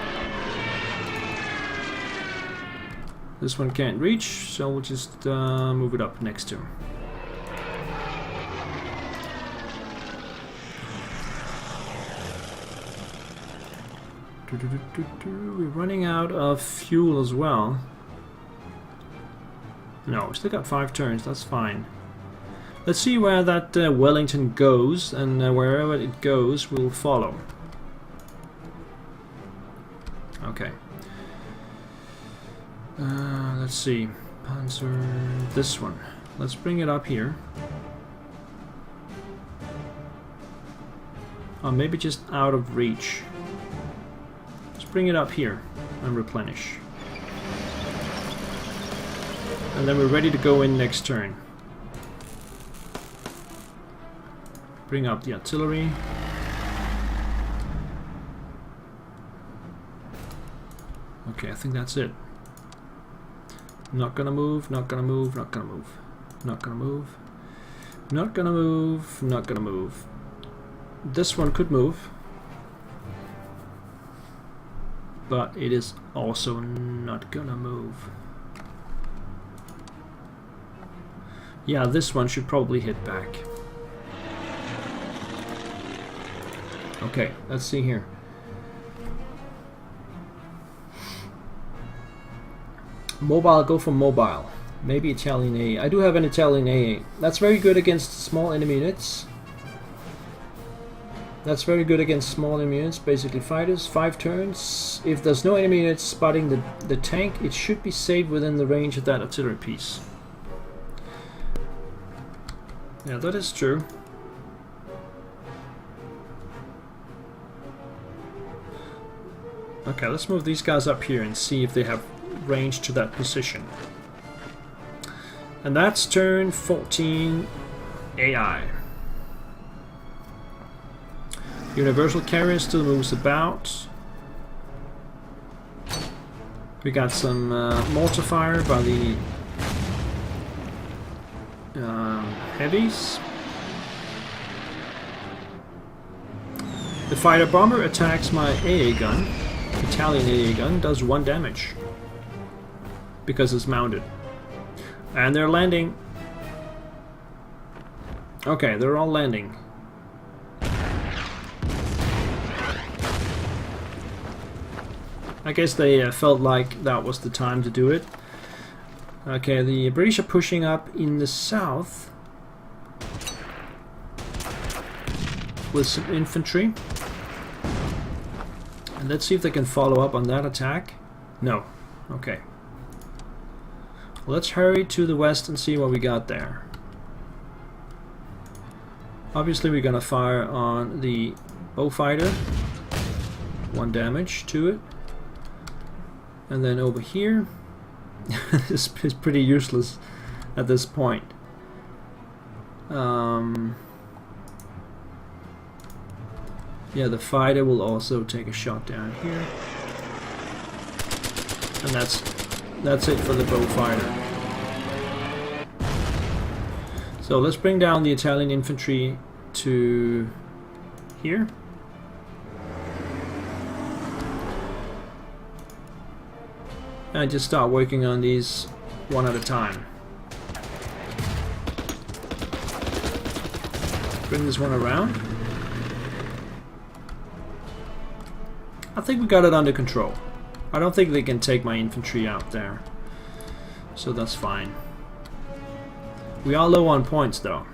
This one can't reach, so we'll just move it up next to him. We're running out of fuel as well. No, we still got 5 turns, that's fine. Let's see where that Wellington goes, and wherever it goes, we'll follow. Okay. Let's see. Panzer... this one. Let's bring it up here. Or maybe just out of reach. Let's bring it up here and replenish. And then we're ready to go in next turn. Bring up the artillery. Okay, I think that's it. Not gonna move, not gonna move, not gonna move. Not gonna move. Not gonna move, not gonna move. This one could move. But it is also not gonna move. Yeah, this one should probably hit back. Okay, let's see here. Mobile, go for mobile. Maybe Italian AA. I do have an Italian AA. That's very good against small enemy units. That's very good against small enemy units, basically fighters. 5 turns. If there's no enemy units spotting the tank, it should be safe within the range of that artillery piece. Yeah, that is true. Okay, let's move these guys up here and see if they have range to that position. And that's turn 14 AI. Universal carrier still moves about. We got some mortar fire by the heavies. The fighter bomber attacks my AA gun. Italian AA gun does 1 damage because it's mounted. And they're landing. Okay, they're all landing. I guess they felt like that was the time to do it. Okay, the British are pushing up in the south with some infantry. And let's see if they can follow up on that attack. No. Okay. Let's hurry to the west and see what we got there. Obviously we're gonna fire on the Beaufighter. 1 damage to it. And then over here, this is pretty useless at this point. Yeah, the fighter will also take a shot down here. And that's it for the Beaufighter. So let's bring down the Italian infantry to here. And just start working on these one at a time. Bring this one around. I think we got it under control. I don't think they can take my infantry out there. So that's fine. We are low on points though.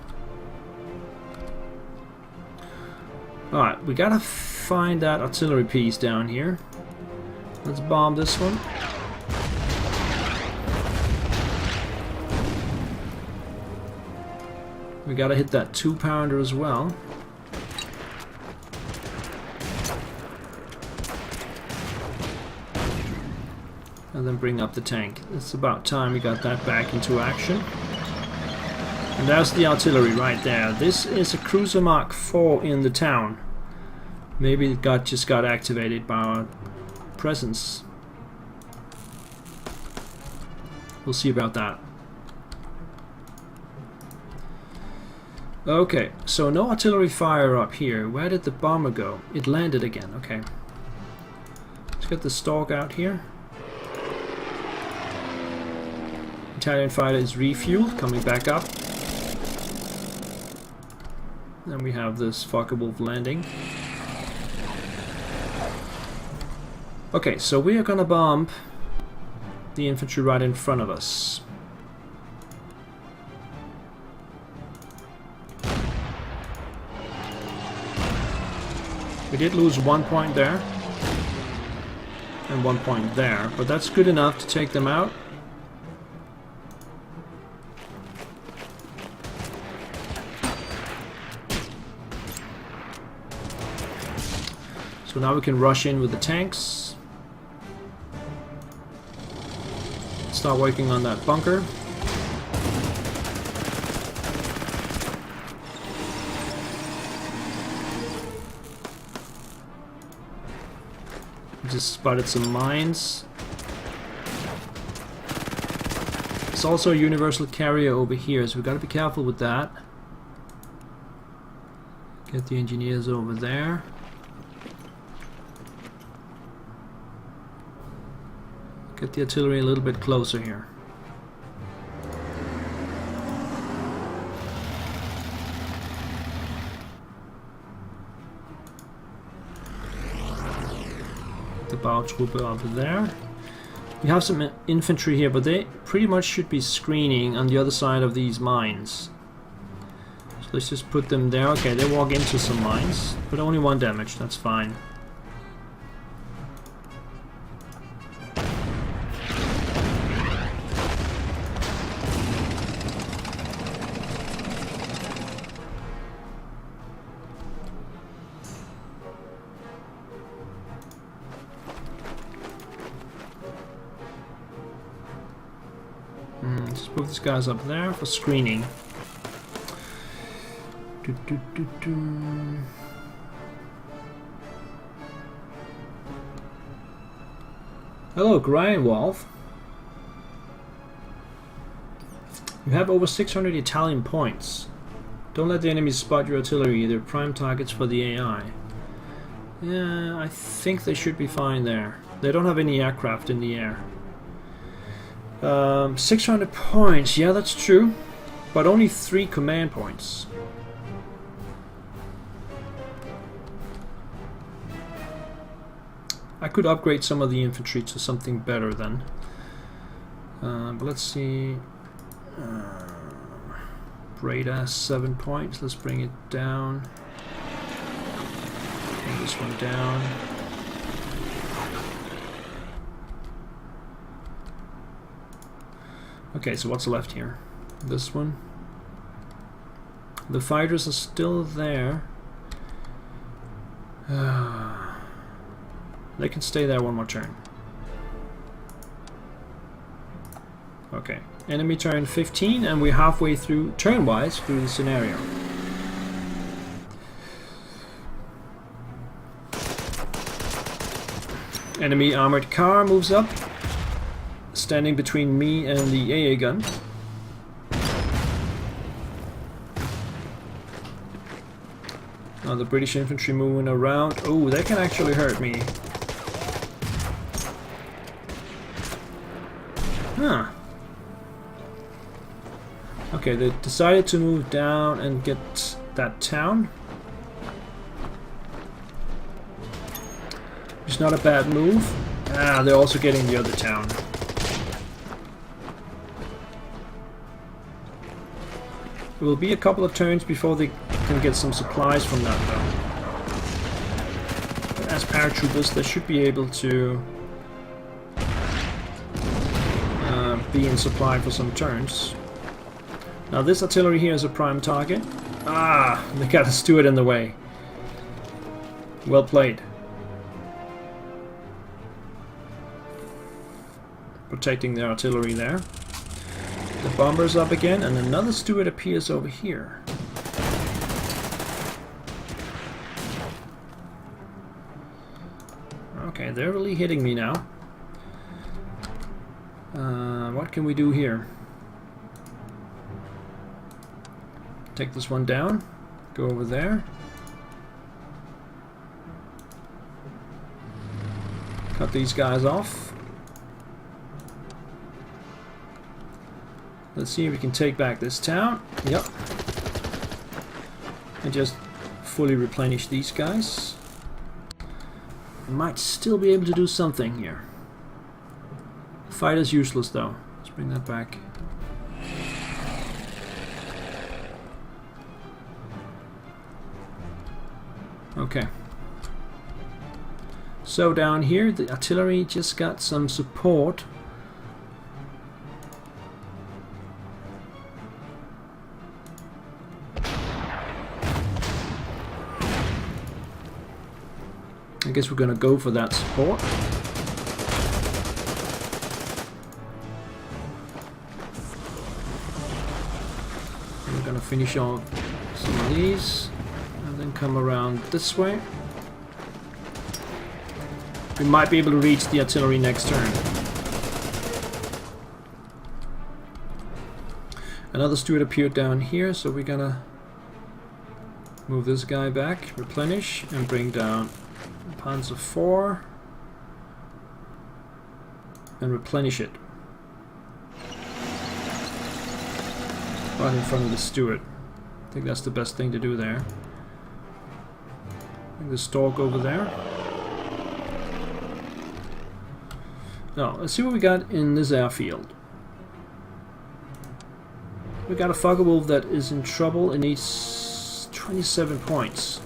Alright, we gotta find that artillery piece down here. Let's bomb this one. We gotta hit that 2-pounder as well. And then bring up the tank. It's about time we got that back into action. And there's the artillery right there. This is a cruiser Mark IV in the town. Maybe it just got activated by our presence. We'll see about that. Okay, so no artillery fire up here. Where did the bomber go? It landed again, okay. Let's get the Stork out here. Italian fighter is refueled, coming back up. Then we have this Focke-Wulf landing. Okay, so we are gonna bomb the infantry right in front of us. We did lose 1 point there and 1 point there, but that's good enough to take them out. So now we can rush in with the tanks. Start working on that bunker. Just spotted some mines. There's also a universal carrier over here, so we've got to be careful with that. Get the engineers over there. Get the artillery a little bit closer here. The Bautruppe over there. We have some infantry here, but they pretty much should be screening on the other side of these mines. So let's just put them there. Okay, they walk into some mines, but only 1 damage, that's fine. Just move these guys up there for screening. Hello, Brian Wolf. You have over 600 Italian points. Don't let the enemy spot your artillery. They're prime targets for the AI. Yeah, I think they should be fine there. They don't have any aircraft in the air. 600 points, yeah, that's true. But only 3 command points. I could upgrade some of the infantry to something better then. But let's see. Radar 7 points. Let's bring it down. Bring this one down. Okay, so what's left here? This one. The fighters are still there. They can stay there one more turn. Okay. Enemy turn 15, and we're halfway through, turn-wise, through the scenario. Enemy armored car moves up, standing between me and the AA gun. Now the British infantry moving around. Oh, they can actually hurt me. Huh. Okay, they decided to move down and get that town. It's not a bad move. Ah, they're also getting the other town. It will be a couple of turns before they can get some supplies from that though. But as paratroopers, they should be able to be in supply for some turns. Now this artillery here is a prime target. Ah, they got a Stuart in the way. Well played. Protecting their artillery there. The bomber's up again, and another Stuart appears over here. Okay, they're really hitting me now. What can we do here? Take this one down. Go over there. Cut these guys off. Let's see if we can take back this town. Yep. And just fully replenish these guys. Might still be able to do something here. Fighter's useless though. Let's bring that back. Okay. So down here the artillery just got some support. I guess we're gonna go for that support. We're gonna finish off some of these and then come around this way. We might be able to reach the artillery next turn. Another Stuart appeared down here, so we're gonna move this guy back, replenish, and bring down Panzer IV and replenish it right in front of the Stuart. I think that's the best thing to do there. Bring the Stork over there. Now let's see what we got in this airfield. We got a Focke-Wulf that is in trouble and needs 27 points.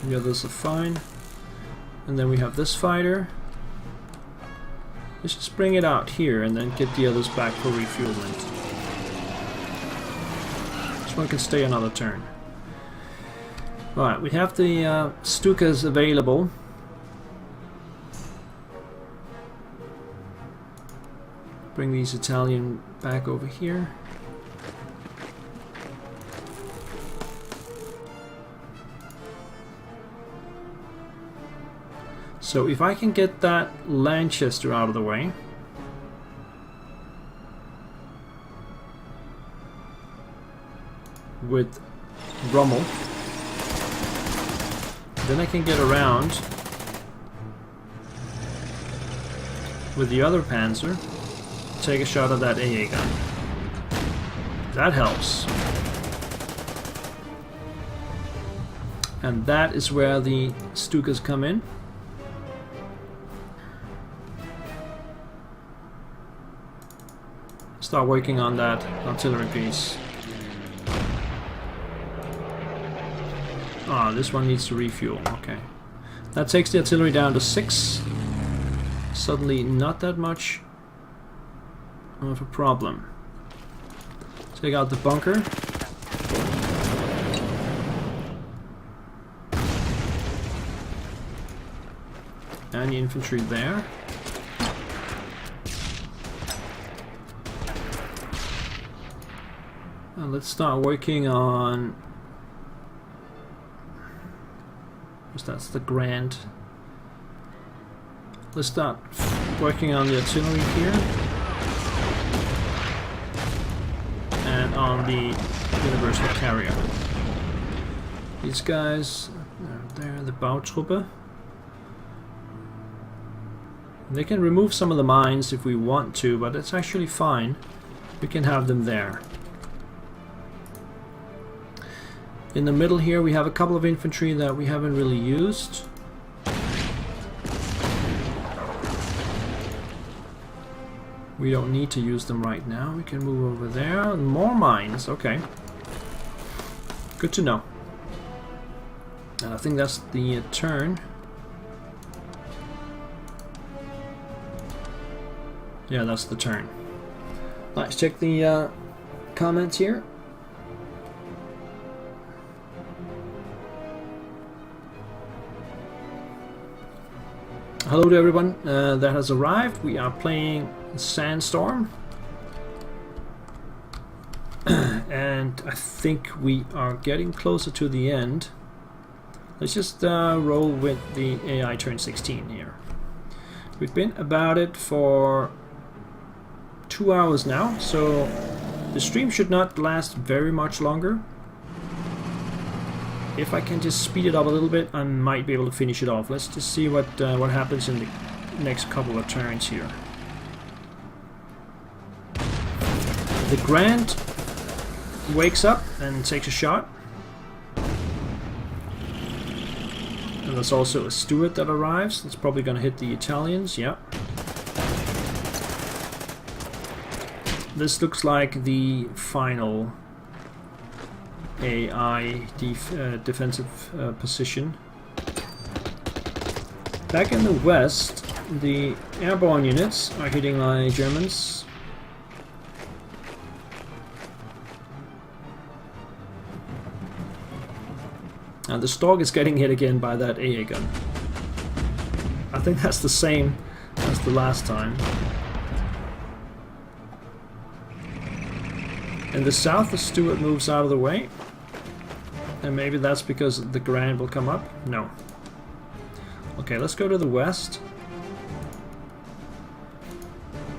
The others are fine. And then we have this fighter. Let's just bring it out here and then get the others back for refueling. This one can stay another turn. Alright, we have the Stukas available. bring these Italian back over here. So if I can get that Lanchester out of the way, with Rommel, then I can get around with the other Panzer, take a shot at that AA gun. That helps. And that is where the Stukas come in. Start working on that artillery piece. Ah, this one needs to refuel. Okay. That takes the artillery down to 6. Suddenly not that much of a problem. Take out the bunker. And the infantry there. And let's start working on... that's the Grand. Let's start working on the artillery here. And on the universal carrier. These guys, they're the Bautruppe. They can remove some of the mines if we want to, but it's actually fine. We can have them there. In the middle here we have a couple of infantry that we haven't really used. We don't need to use them right now. We can move over there. More mines, okay. Good to know. And I think that's the turn. Yeah, that's the turn. Let's check the comments here. Hello to everyone that has arrived. We are playing Sandstorm. And I think we are getting closer to the end. Let's just roll with the AI turn 16 here. We've been about it for 2 hours now, so the stream should not last very much longer. If I can just speed it up a little bit, I might be able to finish it off. Let's just see what happens in the next couple of turns here. The Grand wakes up and takes a shot. And there's also a Stuart that arrives. That's probably going to hit the Italians, yeah. This looks like the final AI defensive position. Back in the west, the airborne units are hitting my Germans. And the Stork is getting hit again by that AA gun. I think that's the same as the last time. In the south, the Stuart moves out of the way. And maybe that's because the Grand will come up? No. Okay, let's go to the west.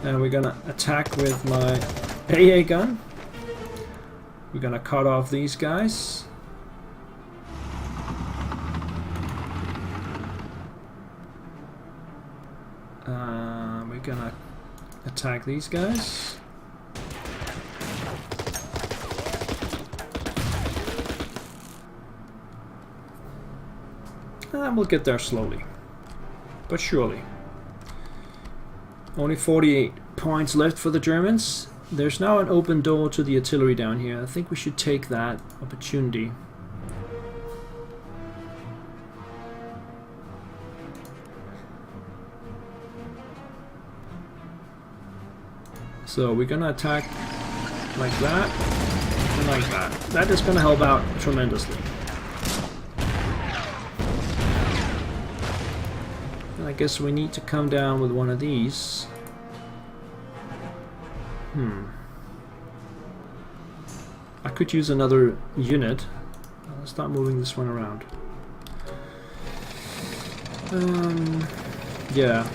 And we're gonna attack with my AA gun. We're gonna cut off these guys. We're gonna attack these guys. And we'll get there slowly, but surely. Only 48 points left for the Germans. There's now an open door to the artillery down here. I think we should take that opportunity. So we're gonna attack like that and like that. That is gonna help out tremendously. I guess we need to come down with one of these. I could use another unit. Let's start moving this one around. Yeah.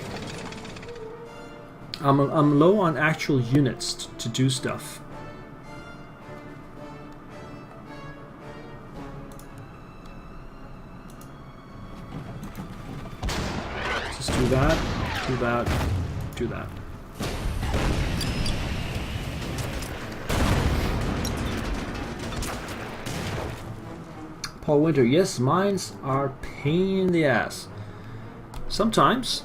I'm low on actual units to do stuff. Just do that, do that, do that. Paul Winter, yes, mines are pain in the ass. Sometimes.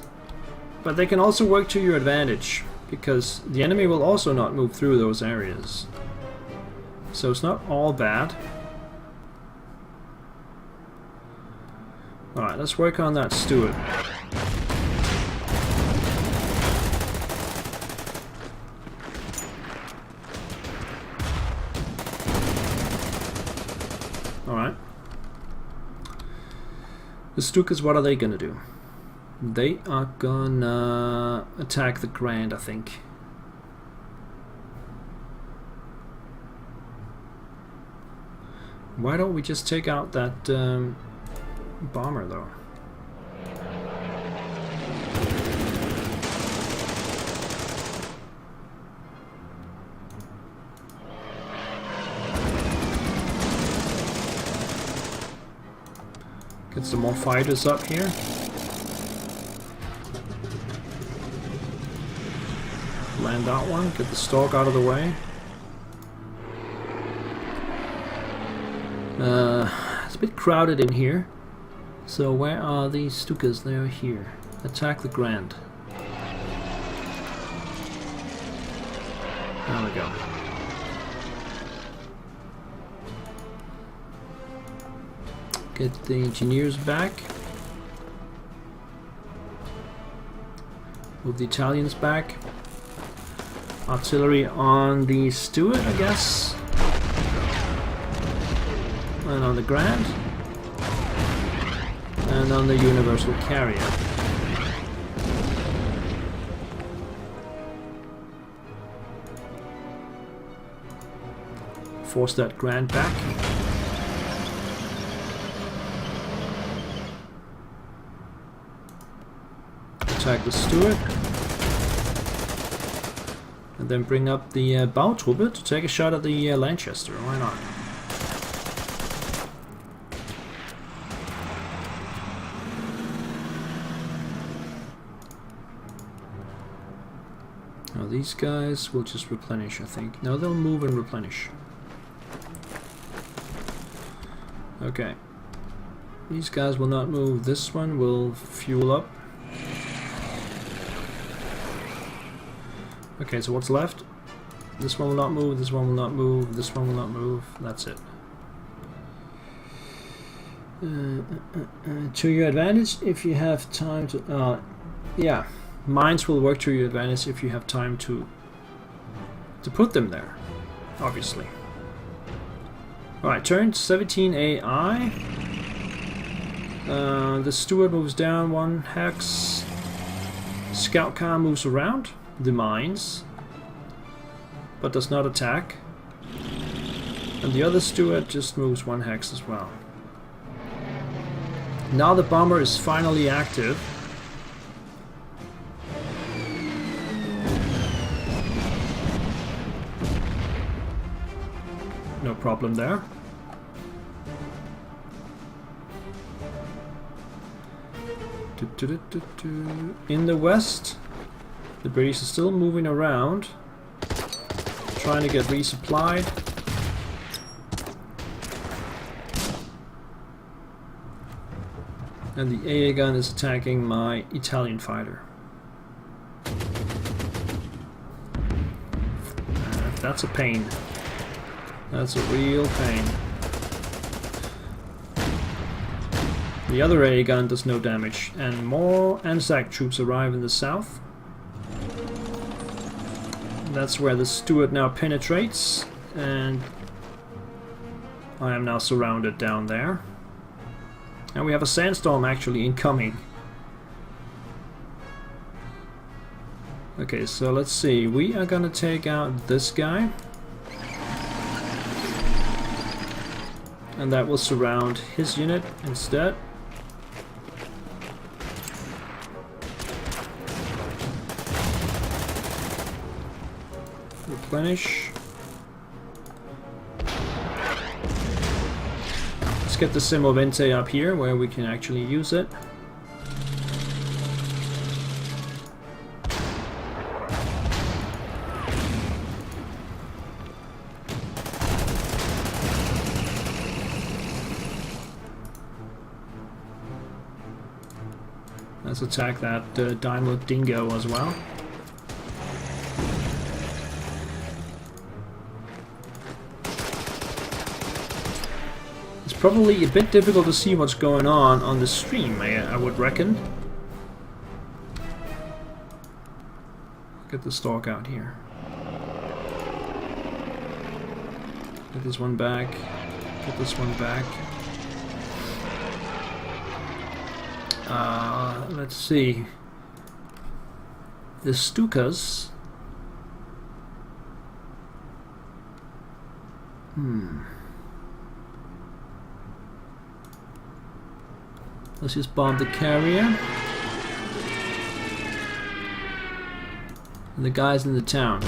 But they can also work to your advantage, because the enemy will also not move through those areas. So it's not all bad. Alright, let's work on that steward. Alright. The Stukas, what are they gonna do? They are gonna attack the Grand, I think. Why don't we just take out that bomber, though? Get some more fighters up here. Land that one, get the stalk out of the way. It's a bit crowded in here. So where are these Stukas? They're here. Attack the Grand. There we go. Get the engineers back. Move the Italians back. Artillery on the Stuart, I guess. And on the Grand. And on the Universal Carrier. Force that Grand back. Attack the Stuart. And then bring up the Bautruppe to take a shot at the Lanchester. Why not? Now these guys will just replenish, I think. No, they'll move and replenish. Okay. These guys will not move. This one will fuel up. Okay, so what's left? This one will not move, this one will not move, this one will not move. That's it. To your advantage if you have time to... yeah, mines will work to your advantage if you have time to put them there, obviously. Alright, turn 17 AI. The Stuart moves down 1 hex. Scout car moves around the mines, but does not attack. And the other Stuart just moves 1 hex as well. Now the bomber is finally active. No problem there. In the west, the British are still moving around, trying to get resupplied. And the AA gun is attacking my Italian fighter. That's a pain. That's a real pain. The other AA gun does no damage, and more Anzac troops arrive in the south. That's where the Stuart now penetrates, and I am now surrounded down there. And we have a Sandstorm actually incoming. Okay, so let's see. We are gonna take out this guy. And that will surround his unit instead. Replenish. Let's get the Simovente up here where we can actually use it. Let's attack that Daimler Dingo as well. It's probably a bit difficult to see what's going on the stream, I would reckon. Get the stalk out here. Get this one back. Get this one back. Let's see. The Stukas. Let's just bomb the carrier. And the guys in the town.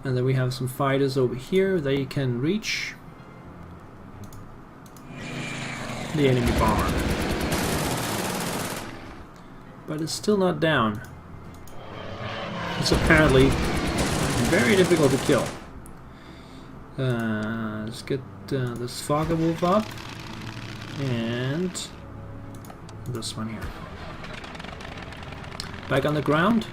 And then we have some fighters over here. They can reach the enemy bomber. But it's still not down. It's apparently very difficult to kill. Let's get this Fogger Wolf up. And this one here. Back on the ground.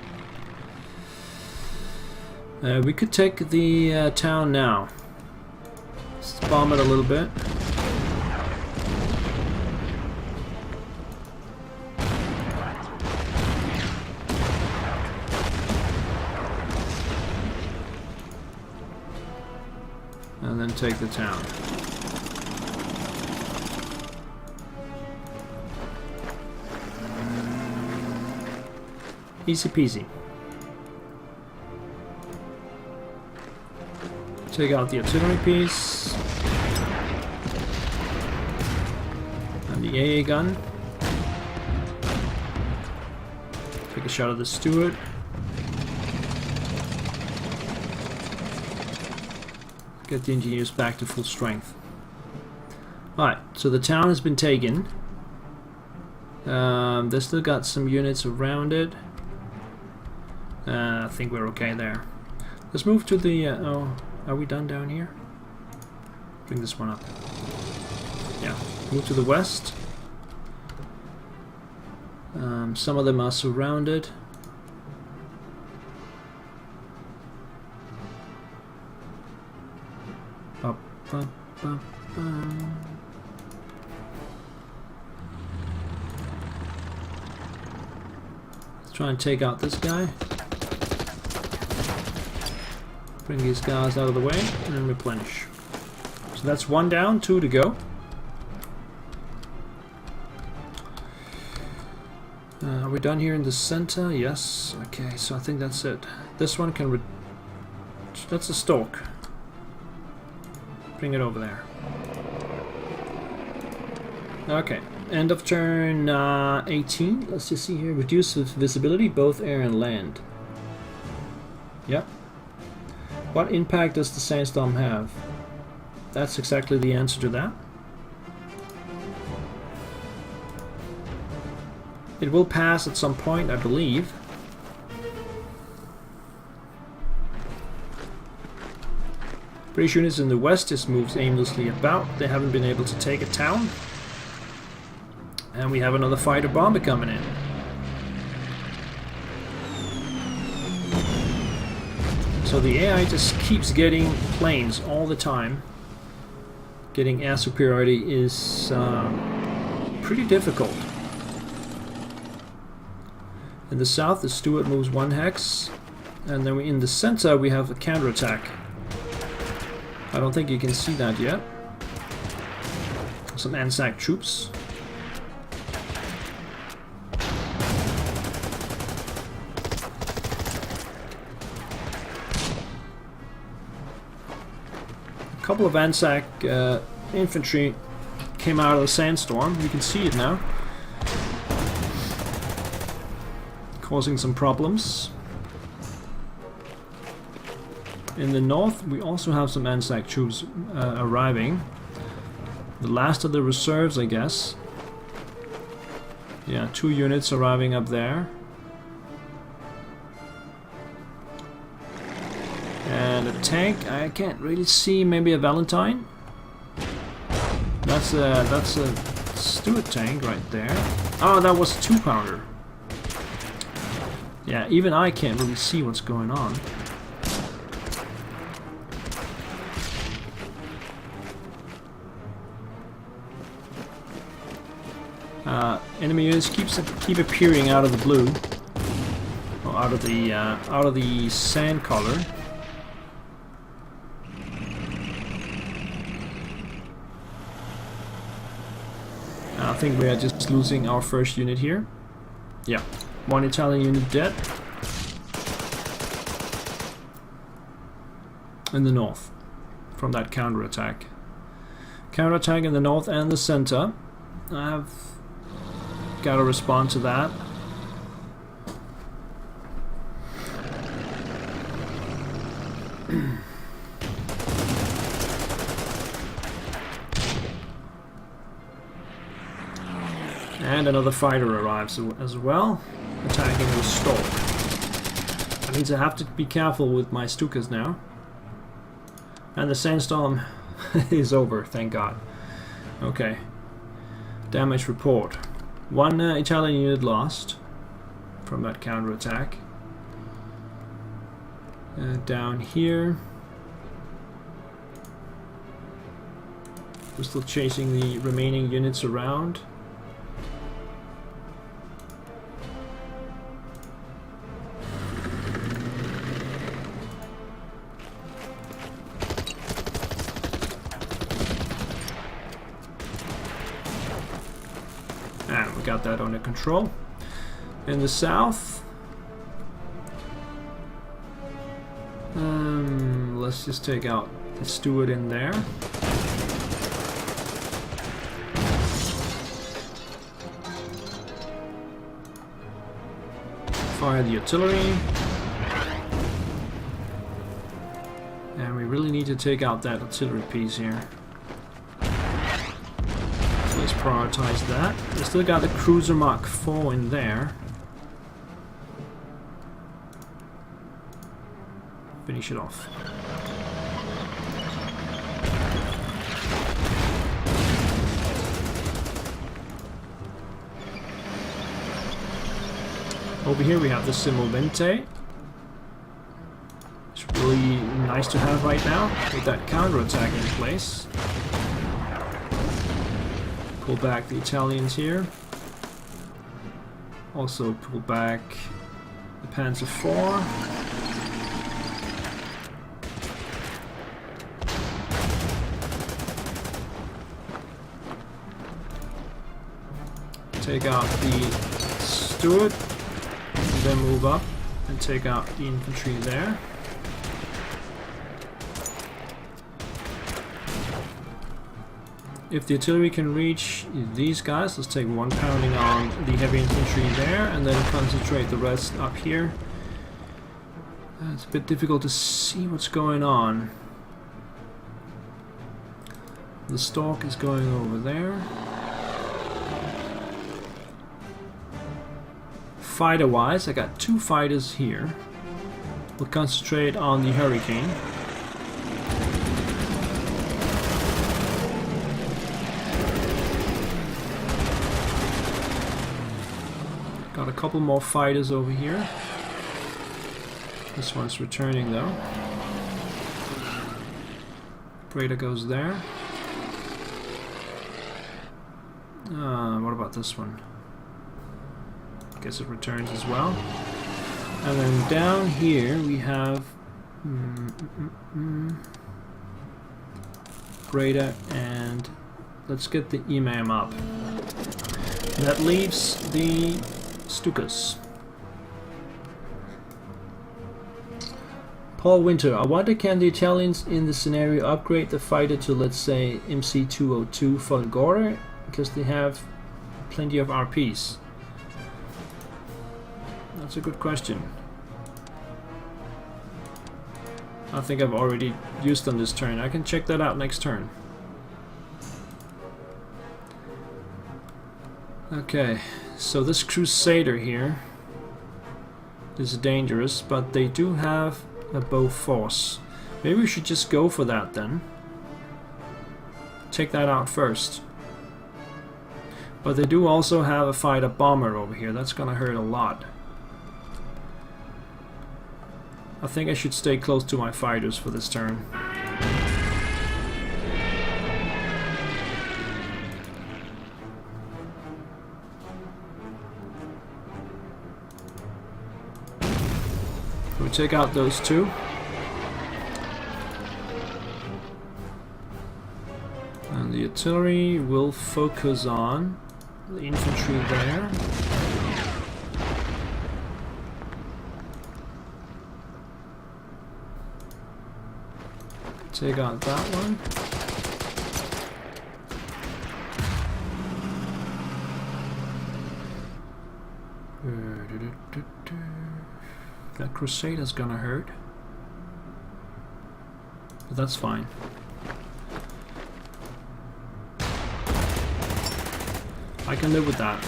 We could take the town now. Let's bomb it a little bit. And then take the town. Easy peasy. Take out the artillery piece. And the AA gun. Take a shot of the Stewart. Get the engineers back to full strength. Alright, so the town has been taken. They still got some units around it. I think we're okay there. Let's move to the... oh, are we done down here? Bring this one up. Yeah, move to the west. Some of them are surrounded. Up, up, up, up. Let's try and take out this guy. Bring these guys out of the way and then replenish. So that's one down, 2 to go. Are we done here in the center? Yes. Okay, so I think that's it. This one can... that's a stalk. Bring it over there. Okay, end of turn 18. Let's just see here. Reduce visibility, both air and land. Yep. What impact does the sandstorm have? That's exactly the answer to that. It will pass at some point, I believe. British units in the west just moves aimlessly about. They haven't been able to take a town. And we have another fighter bomber coming in. So the AI just keeps getting planes all the time. Getting air superiority is pretty difficult. In the south, the Stuart moves 1 hex. And then in the center, we have a counterattack. I don't think you can see that yet. Some Anzac troops. couple of Anzac infantry came out of the Sandstorm. You can see it now. Causing some problems. In the north we also have some Anzac troops arriving. The last of the reserves, I guess. Yeah, 2 units arriving up there. And a tank, I can't really see, maybe a Valentine? That's a Stuart tank right there. Oh, that was a 2-pounder. Yeah, even I can't really see what's going on. Enemy units keep appearing out of the blue, or out of the sand color. I think we are just losing our first unit here. Yeah, 1 Italian unit dead. In the north, from that counterattack. Counterattack in the north and the center. I've got to respond to that. And another fighter arrives as well, attacking the stork. That means I have to be careful with my Stukas now. And the Sandstorm is over, thank God. Okay. Damage report. 1 Italian unit lost from that counterattack. Down here. We're still chasing the remaining units around. And we got that under control. In the south, let's just take out the Stuart in there. Fire the artillery. And we really need to take out that artillery piece here. So let's prioritize that. We still got the cruiser Mark IV in there. Finish it off. Over here we have the Simulmente. It's really nice to have right now with that counterattack in place. Pull back the Italians here. Also pull back the Panzer IV. Take out the Stuart. Then move up and take out the infantry there. If the artillery can reach these guys, let's take 1 pounding on the heavy infantry there and then concentrate the rest up here. It's a bit difficult to see what's going on. The Stork is going over there. Fighter-wise, I got 2 fighters here. We'll concentrate on the Hurricane. Got a couple more fighters over here. This one's returning though. Praetor goes there. What about this one? Guess it returns as well. And then down here we have Praetor, and let's get the Imam up. That leaves the Stukas. Paul Winter, I wonder can the Italians in the scenario upgrade the fighter to, let's say, MC202 Folgore, because they have plenty of RPs? That's a good question. I think I've already used them this turn. I can check that out next turn. Okay, so this Crusader here is dangerous, but they do have a bow force. Maybe we should just go for that then. Take that out first. But they do also have a fighter bomber over here. That's gonna hurt a lot. I think I should stay close to my fighters for this turn. We take out those two. And the artillery will focus on the infantry there. Take out that one. That Crusader's gonna hurt. But that's fine. I can live with that.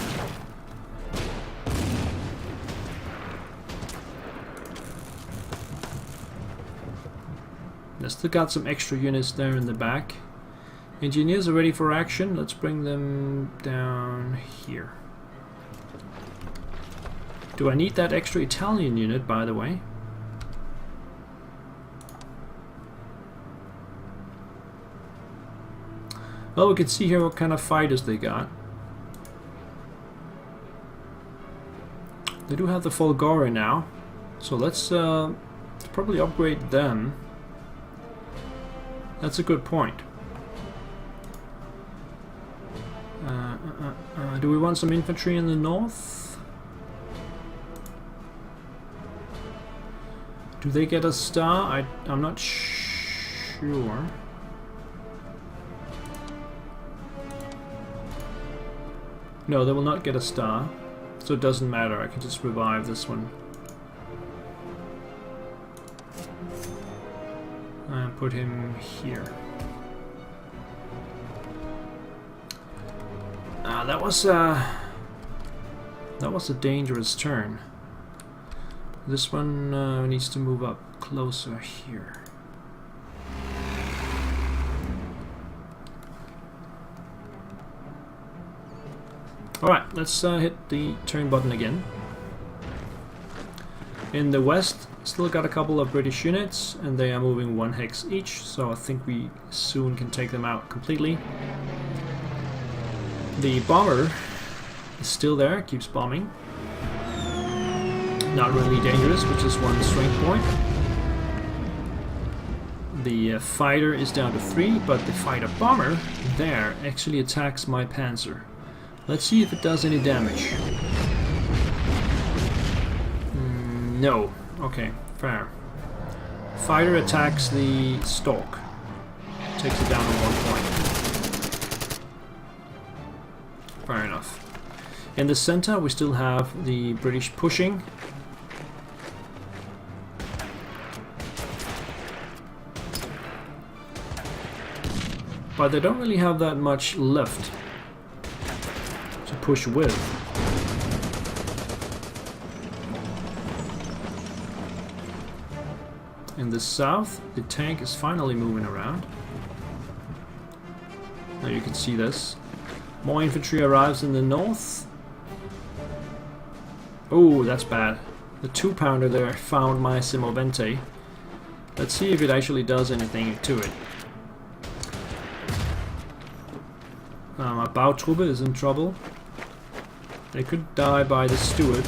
They still got some extra units there in the back. Engineers are ready for action. Let's bring them down here. Do I need that extra Italian unit, by the way? Well, we can see here what kind of fighters they got. They do have the Folgore now, so let's probably upgrade them. That's a good point. Do we want some infantry in the north? Do they get a star? I'm not sure. No, they will not get a star, so it doesn't matter. I can just revive this one. And put him here. That was a dangerous turn. This one needs to move up closer here. Alright, let's hit the turn button again. In the west, still got a couple of British units, and they are moving 1 hex each, so I think we soon can take them out completely. The bomber is still there, keeps bombing. Not really dangerous, which is 1 strength point. The fighter is down to 3, but the fighter bomber there actually attacks my panzer. Let's see if it does any damage. No. Okay, fair. Fighter attacks the stalk. Takes it down to 1 point. Fair enough. In the center we still have the British pushing. But they don't really have that much left to push with. In the south, the tank is finally moving around. Now you can see this. More infantry arrives in the north. Oh, that's bad. The 2-pounder there found my Simovente. Let's see if it actually does anything to it. My Bautruppe is in trouble. They could die by the Steward.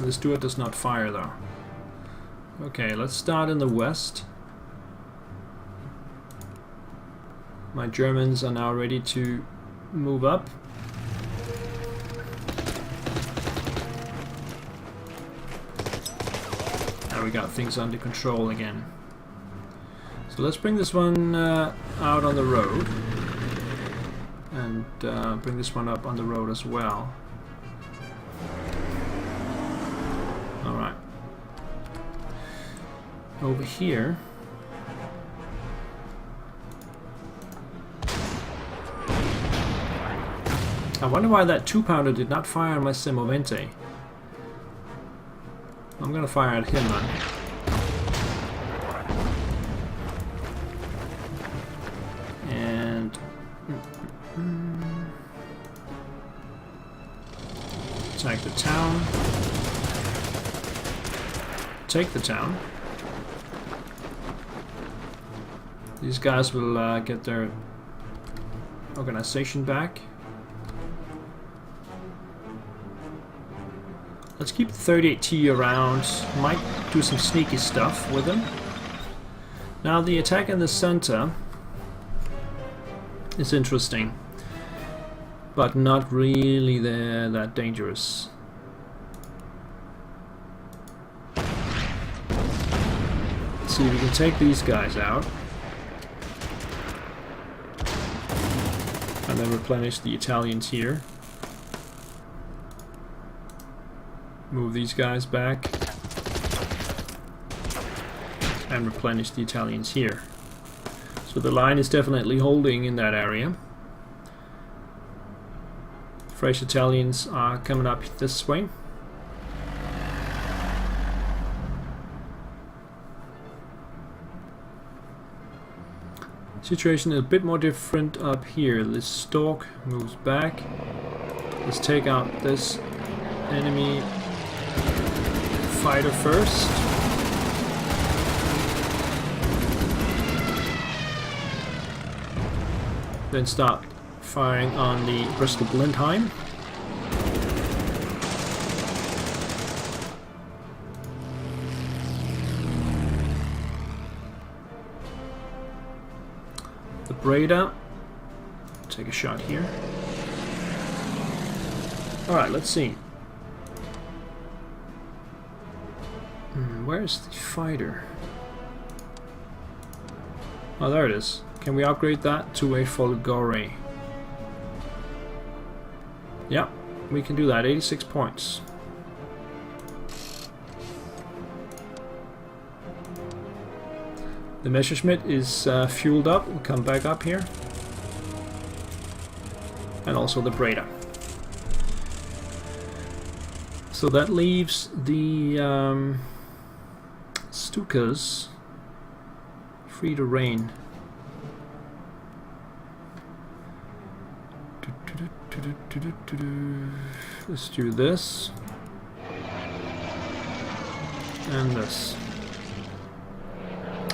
The Steward does not fire though. Okay, let's start in the west. My Germans are now ready to move up. we got things under control again. So let's bring this one out on the road. And bring this one up on the road as well. Alright. Over here. I wonder why that 2-pounder did not fire on my Semovente. I'm gonna fire at him then. And attack the town. Take the town. These guys will get their organization back. Let's keep the 38T around. Might do some sneaky stuff with them. Now the attack in the center is interesting, but not really that dangerous. Let's see if we can take these guys out. And then replenish the Italians here. Move these guys back. And replenish the Italians here. So the line is definitely holding in that area. Fresh Italians are coming up this way. Situation is a bit more different up here. This Stork moves back. Let's take out this enemy fighter first. Then start firing on the Bristol Blindheim. The Breda. Take a shot here. Alright, let's see. Where's the fighter? Oh, there it is. Can we upgrade that to a Folgore? Yeah, we can do that. 86 points. The Messerschmitt is fueled up. We'll come back up here. And also the Breda. So that leaves the Stukas free to reign. Let's do this and this.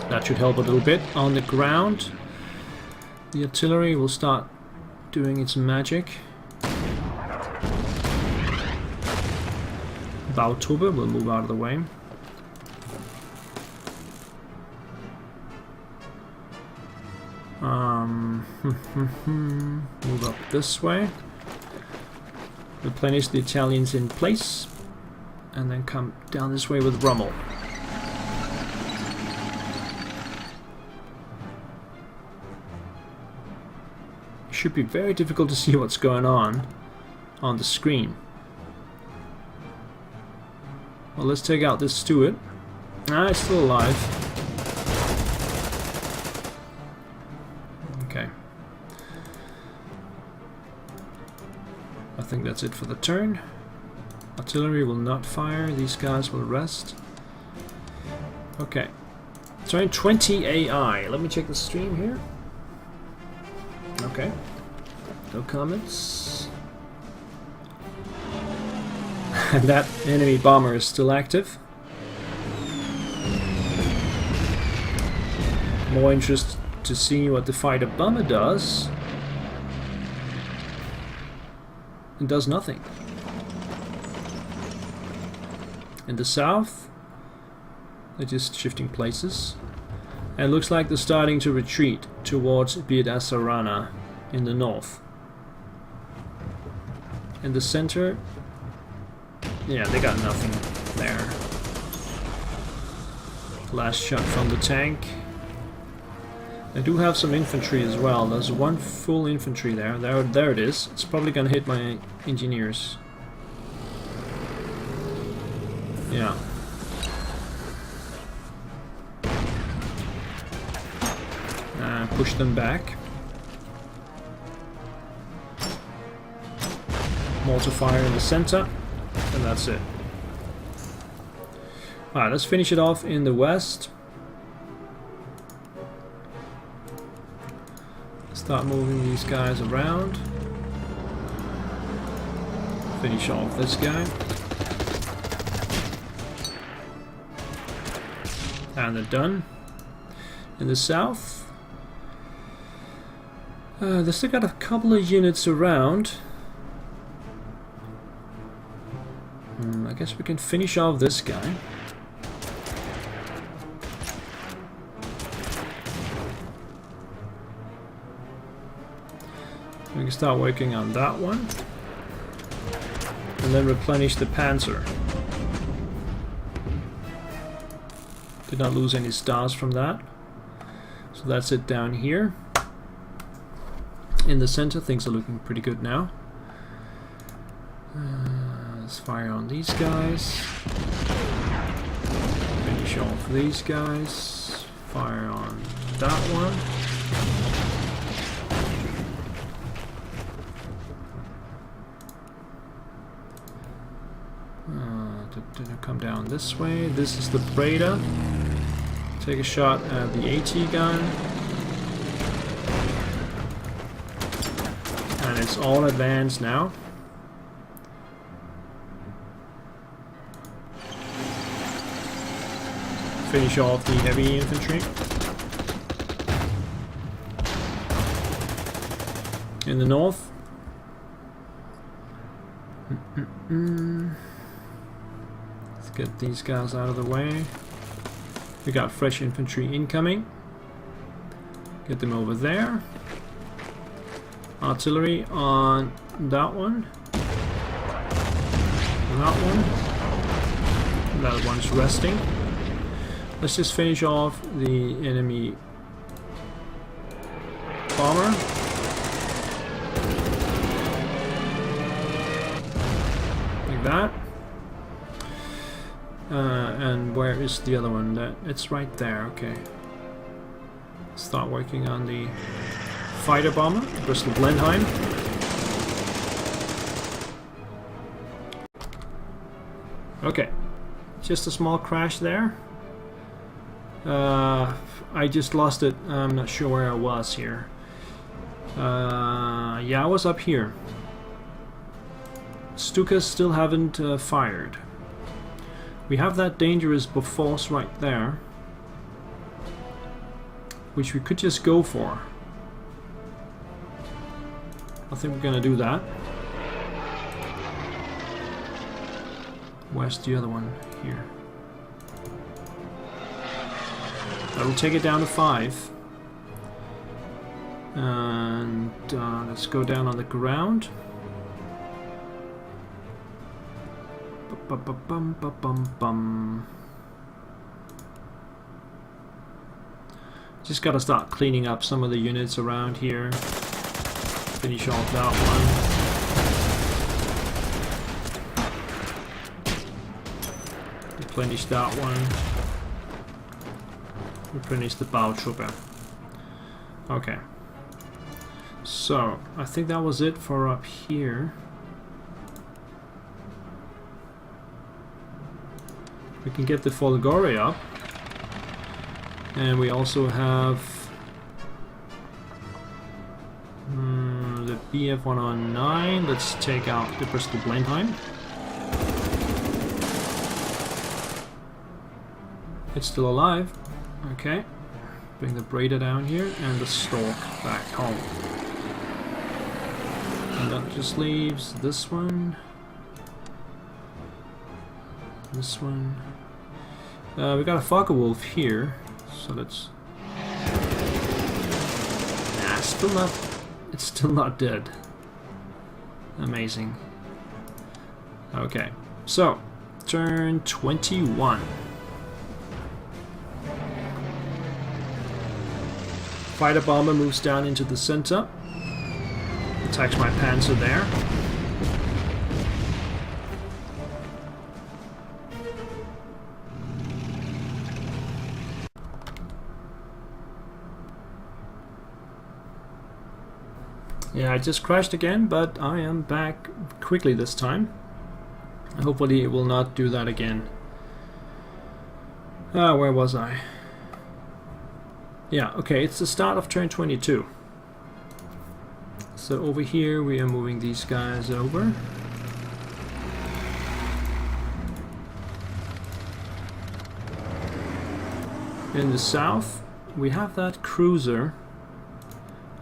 That should help a little bit. On the ground, the artillery will start doing its magic. Bautube will move out of the way. Move up this way. Replenish the Italians in place. And then come down this way with Rommel. It should be very difficult to see what's going on the screen. Well, let's take out this Stuart. Ah, it's still alive. Okay. I think that's it for the turn. Artillery will not fire. These guys will rest. Okay. Turn 20 AI. Let me check the stream here. Okay. No comments. And that enemy bomber is still active. More interest to see what the fighter bomber does. It does nothing. In the south, they're just shifting places. And it looks like they're starting to retreat towards Bir Asarana in the north. In the center, yeah, they got nothing there. Last shot from the tank. I do have some infantry as well. There's one full infantry there. There it is. It's probably gonna hit my engineers. Yeah. Push them back. Mortar fire in the center, and that's it. Alright, let's finish it off in the west. Start moving these guys around. Finish off this guy. And they're done. In the south, they still got a couple of units around. I guess we can finish off this guy. We can start working on that one. And then replenish the Panzer. Did not lose any stars from that. So that's it down here. In the center, things are looking pretty good now. Let's fire on these guys. Finish off these guys. Fire on that one. Come down this way. This is the Breda. Take a shot at the AT gun. And it's all advanced now. Finish off the heavy infantry. In the north. Let's get these guys out of the way. We got fresh infantry incoming. Get them over there. Artillery on that one. That one. That one's resting. Let's just finish off the enemy bomber. Like that. And where is the other one? It's right there, okay. Start working on the fighter bomber, Bristol Blenheim. Okay, just a small crash there. I just lost it. I'm not sure where I was here. Yeah, I was up here. Stukas still haven't fired. We have that dangerous Bofors right there, which we could just go for. I think we're gonna do that. Where's the other one? Here. I will take it down to 5. And let's go down on the ground. Just gotta start cleaning up some of the units around here. Finish off that one. Replenish that one. Replenish the Bautrooper. Okay. So, I think that was it for up here. We can get the Folgore up. And we also have the BF-109. Let's take out the Bristol Blenheim. It's still alive. Okay. Bring the Breda down here and the Stork back home. And that just leaves this one. This one. We got a Focke-Wulf here. So let's... Nah, it's still not dead. Amazing. Okay, so turn 21. fighter bomber moves down into the center. Attacks my panzer there. Yeah, I just crashed again, but I am back quickly this time. Hopefully it will not do that again. Where was I? Yeah, okay, it's the start of turn 22. So over here we are moving these guys over. In the south we have that cruiser.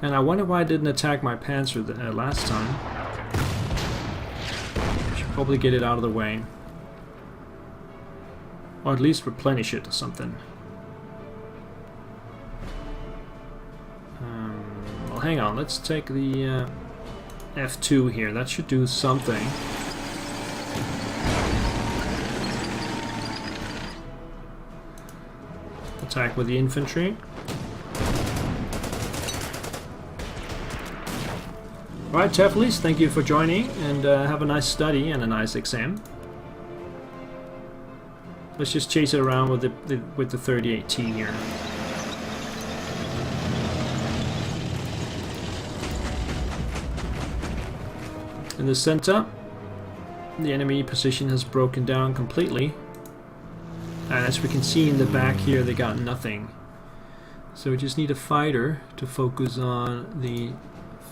And I wonder why I didn't attack my panzer last time. Should probably get it out of the way. Or at least replenish it or something. Well, hang on, let's take the F2 here. That should do something. Attack with the infantry. Alright, Teflis, thank you for joining, and have a nice study and a nice exam. Let's just chase it around with the 38T here. In the center, the enemy position has broken down completely. And as we can see in the back here, they got nothing. So we just need a fighter to focus on the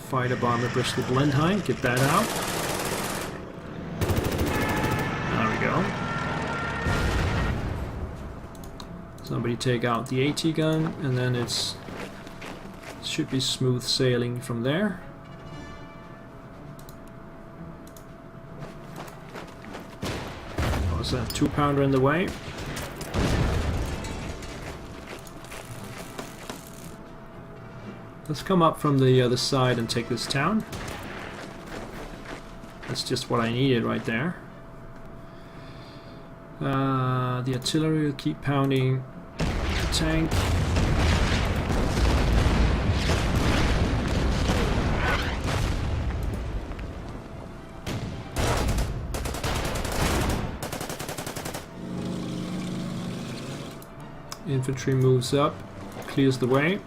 fighter bomber Bristol Blenheim. Get that out. There we go. Somebody take out the AT gun, and then it should be smooth sailing from there. There's a 2-pounder in the way. Let's come up from the other side and take this town. That's just what I needed right there. The artillery will keep pounding the tank. Infantry moves up, clears the way.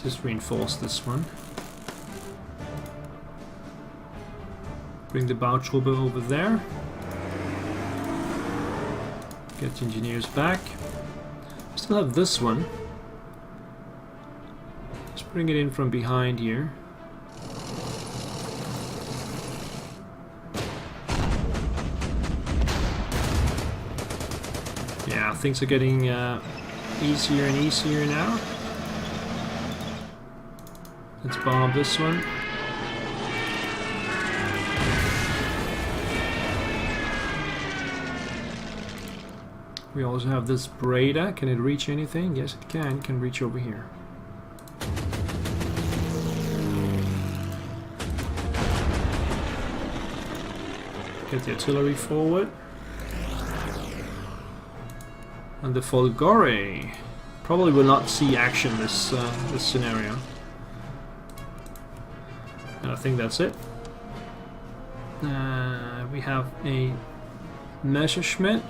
Just reinforce this one. Bring the Bautruppe over there. Get the engineers back. Still have this one. Let's bring it in from behind here. Yeah, things are getting easier and easier now. Let's bomb this one. We also have this Breda. Can it reach anything? Yes, it can. It can reach over here. Get the artillery forward. And the Folgore probably will not see action this scenario. And I think that's it. We have a Messerschmitt.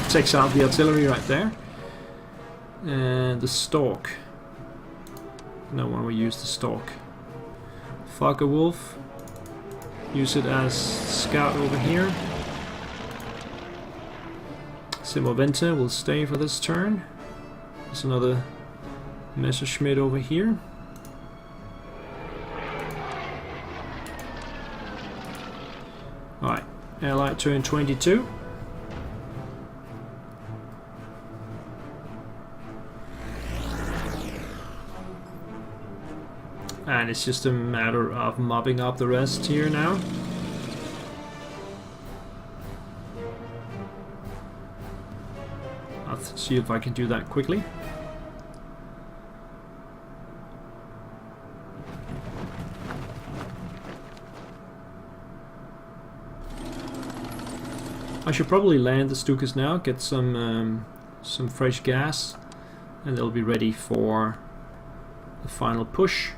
Takes out the artillery right there. And the Stork. No one will use the Stork. Focke-Wulf. Use it as scout over here. Simoventa will stay for this turn. There's another Messerschmitt over here. Alright, Allied turn 22. And it's just a matter of mopping up the rest here now. I'll see if I can do that quickly. I should probably land the Stukas now, get some fresh gas, and they'll be ready for the final push.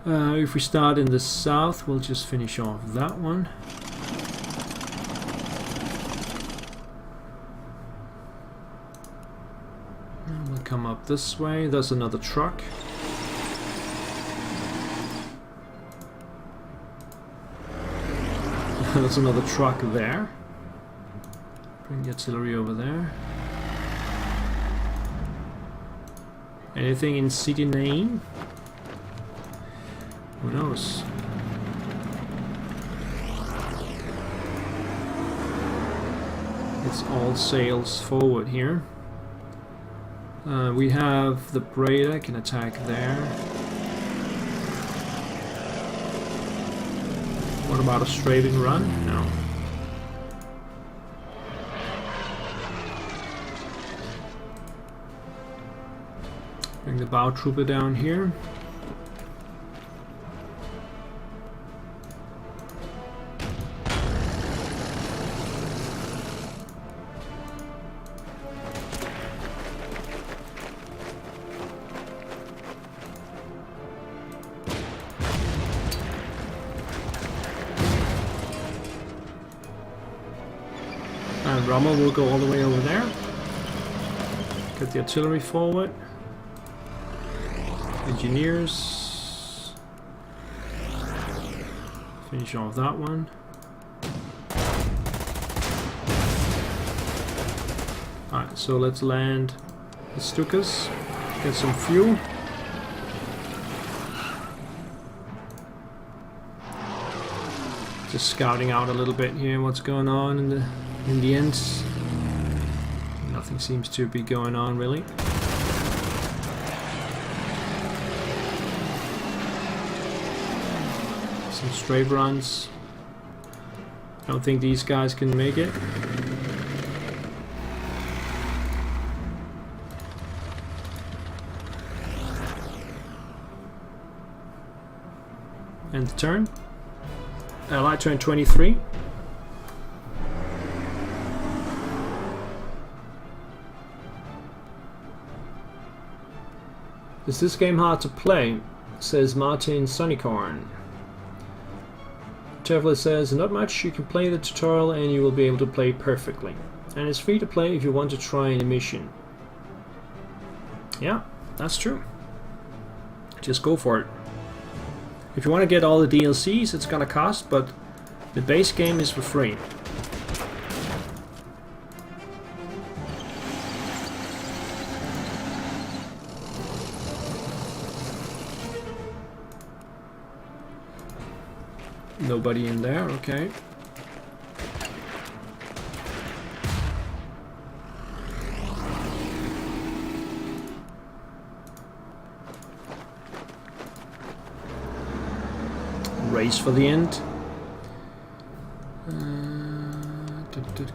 If we start in the south, we'll just finish off that one. And we'll come up this way. There's another truck. There's another truck there. Bring the artillery over there. Anything in city name? Who knows? It's all sails forward here. We have the Breda can attack there. What about a strafing run? No. Bring the bow trooper down here. And Rommel will go all the way over there. Get the artillery forward. Engineers. Finish off that one. Alright, so let's land the Stukas. Get some fuel. Just scouting out a little bit here what's going on in the ends. Nothing seems to be going on really. Some strafe runs. I don't think these guys can make it. End the turn. Allied turn 23. Is this game hard to play? Says Martin Sunnycorn. Traveler says, not much, you can play the tutorial and you will be able to play perfectly. And it's free to play if you want to try a mission. Yeah, that's true. Just go for it. If you want to get all the DLCs, it's gonna cost, but the base game is for free. Nobody in there, okay. Race for the end.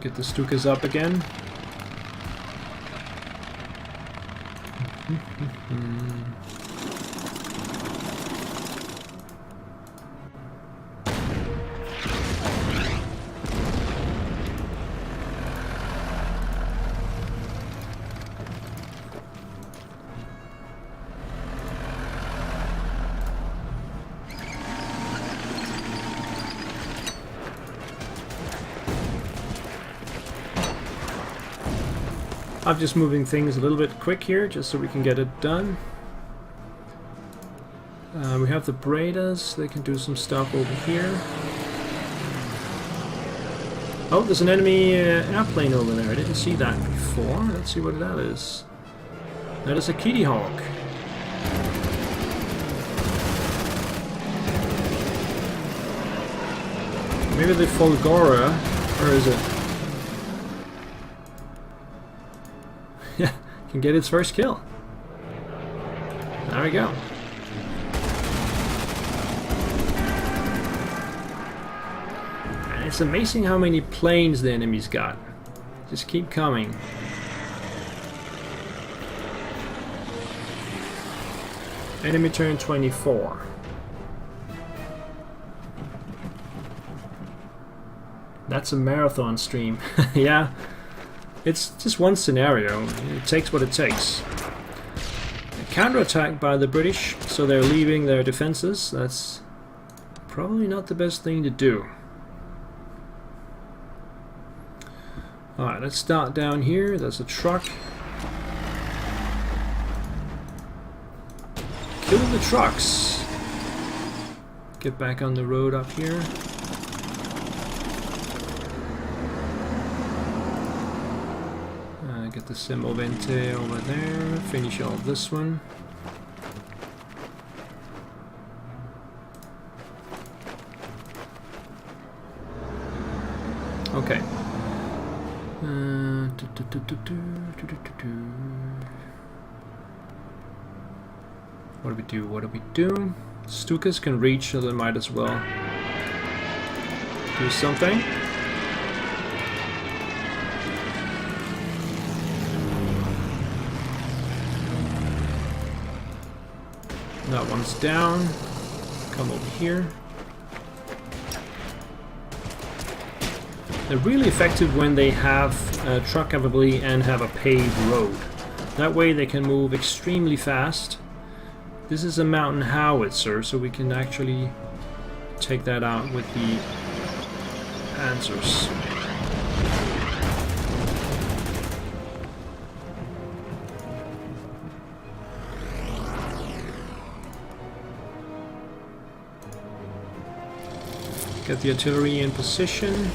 Get the Stukas up again. I'm just moving things a little bit quick here, just so we can get it done. We have the Bredas, they can do some stuff over here. Oh, there's an enemy airplane over there, I didn't see that before. Let's see what that is. That is a Kitty Hawk. Maybe the Folgora, or is it? Can get its first kill. There we go. And it's amazing how many planes the enemy's got. Just keep coming. Enemy turn 24. That's a marathon stream. Yeah, it's just one scenario. It takes what it takes. A counterattack by the British, so they're leaving their defenses. That's probably not the best thing to do. Alright, let's start down here. There's a truck. Kill the trucks. Get back on the road up here. Get the Semovente over there. Finish off this one. Okay. What do we do? What do we do? Stukas can reach, so they might as well do something. That one's down. Come over here. They're really effective when they have truck capability and have a paved road. That way they can move extremely fast. This is a mountain howitzer, so we can actually take that out with the Panzers. Get the artillery in position.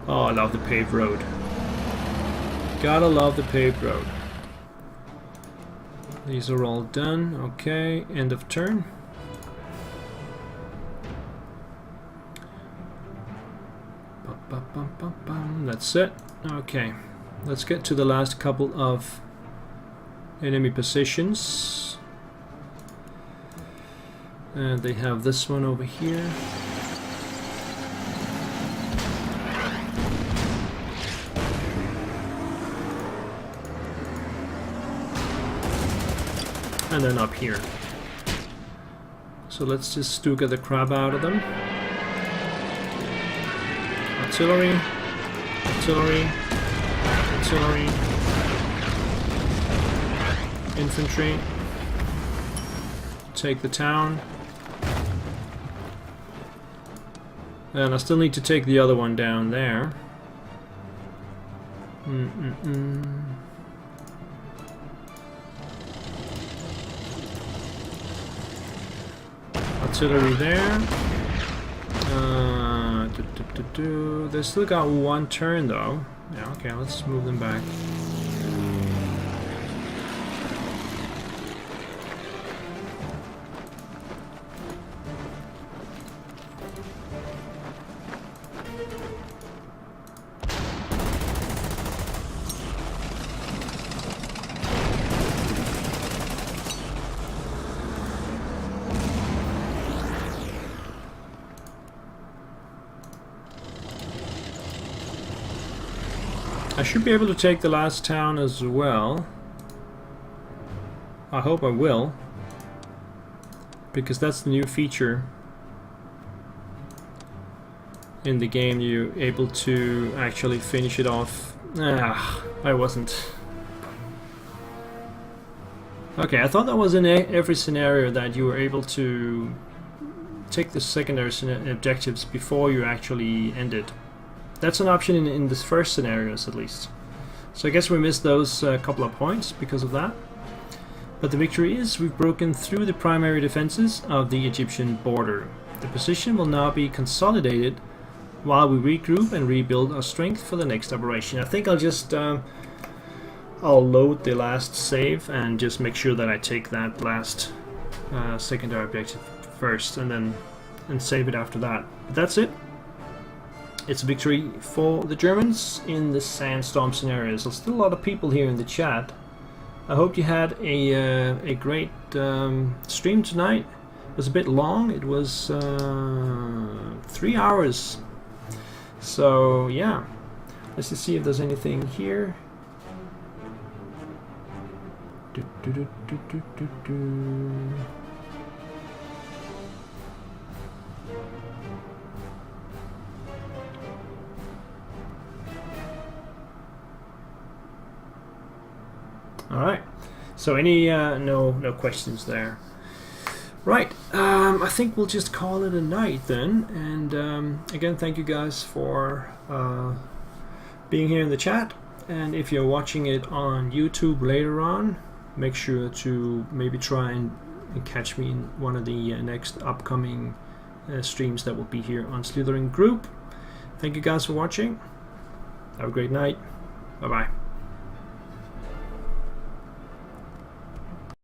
Oh, I love the paved road. Gotta love the paved road. These are all done. Okay, end of turn. That's it. Okay, let's get to the last couple of enemy positions. And they have this one over here. And then up here. So let's just Stuka the crap out of them. Artillery, artillery, artillery, infantry. Take the town. And I still need to take the other one down there. Artillery there. They still got one turn though. Yeah, okay, let's move them back. I should be able to take the last town as well. I hope I will, because that's the new feature in the game. You're able to actually finish it off. I wasn't. Okay, I thought that was in every scenario that you were able to take the secondary objectives before you actually ended. That's an option in the first scenarios at least. So I guess we missed those couple of points because of that. But the victory is we've broken through the primary defenses of the Egyptian border. The position will now be consolidated while we regroup and rebuild our strength for the next operation. I think I'll just I'll load the last save and just make sure that I take that last secondary objective first and save it after that. But that's it. It's a victory for the Germans in the Sandstorm scenario. So still a lot of people here in the chat. I hope you had a great stream tonight. It was a bit long. It was 3 hours. So yeah, let's just see if there's anything here. All right. So any no questions there. Right. I think we'll just call it a night then. And again, thank you guys for being here in the chat. And if you're watching it on YouTube later on, make sure to maybe try and catch me in one of the next upcoming streams that will be here on Slithering Group. Thank you guys for watching. Have a great night. Bye bye.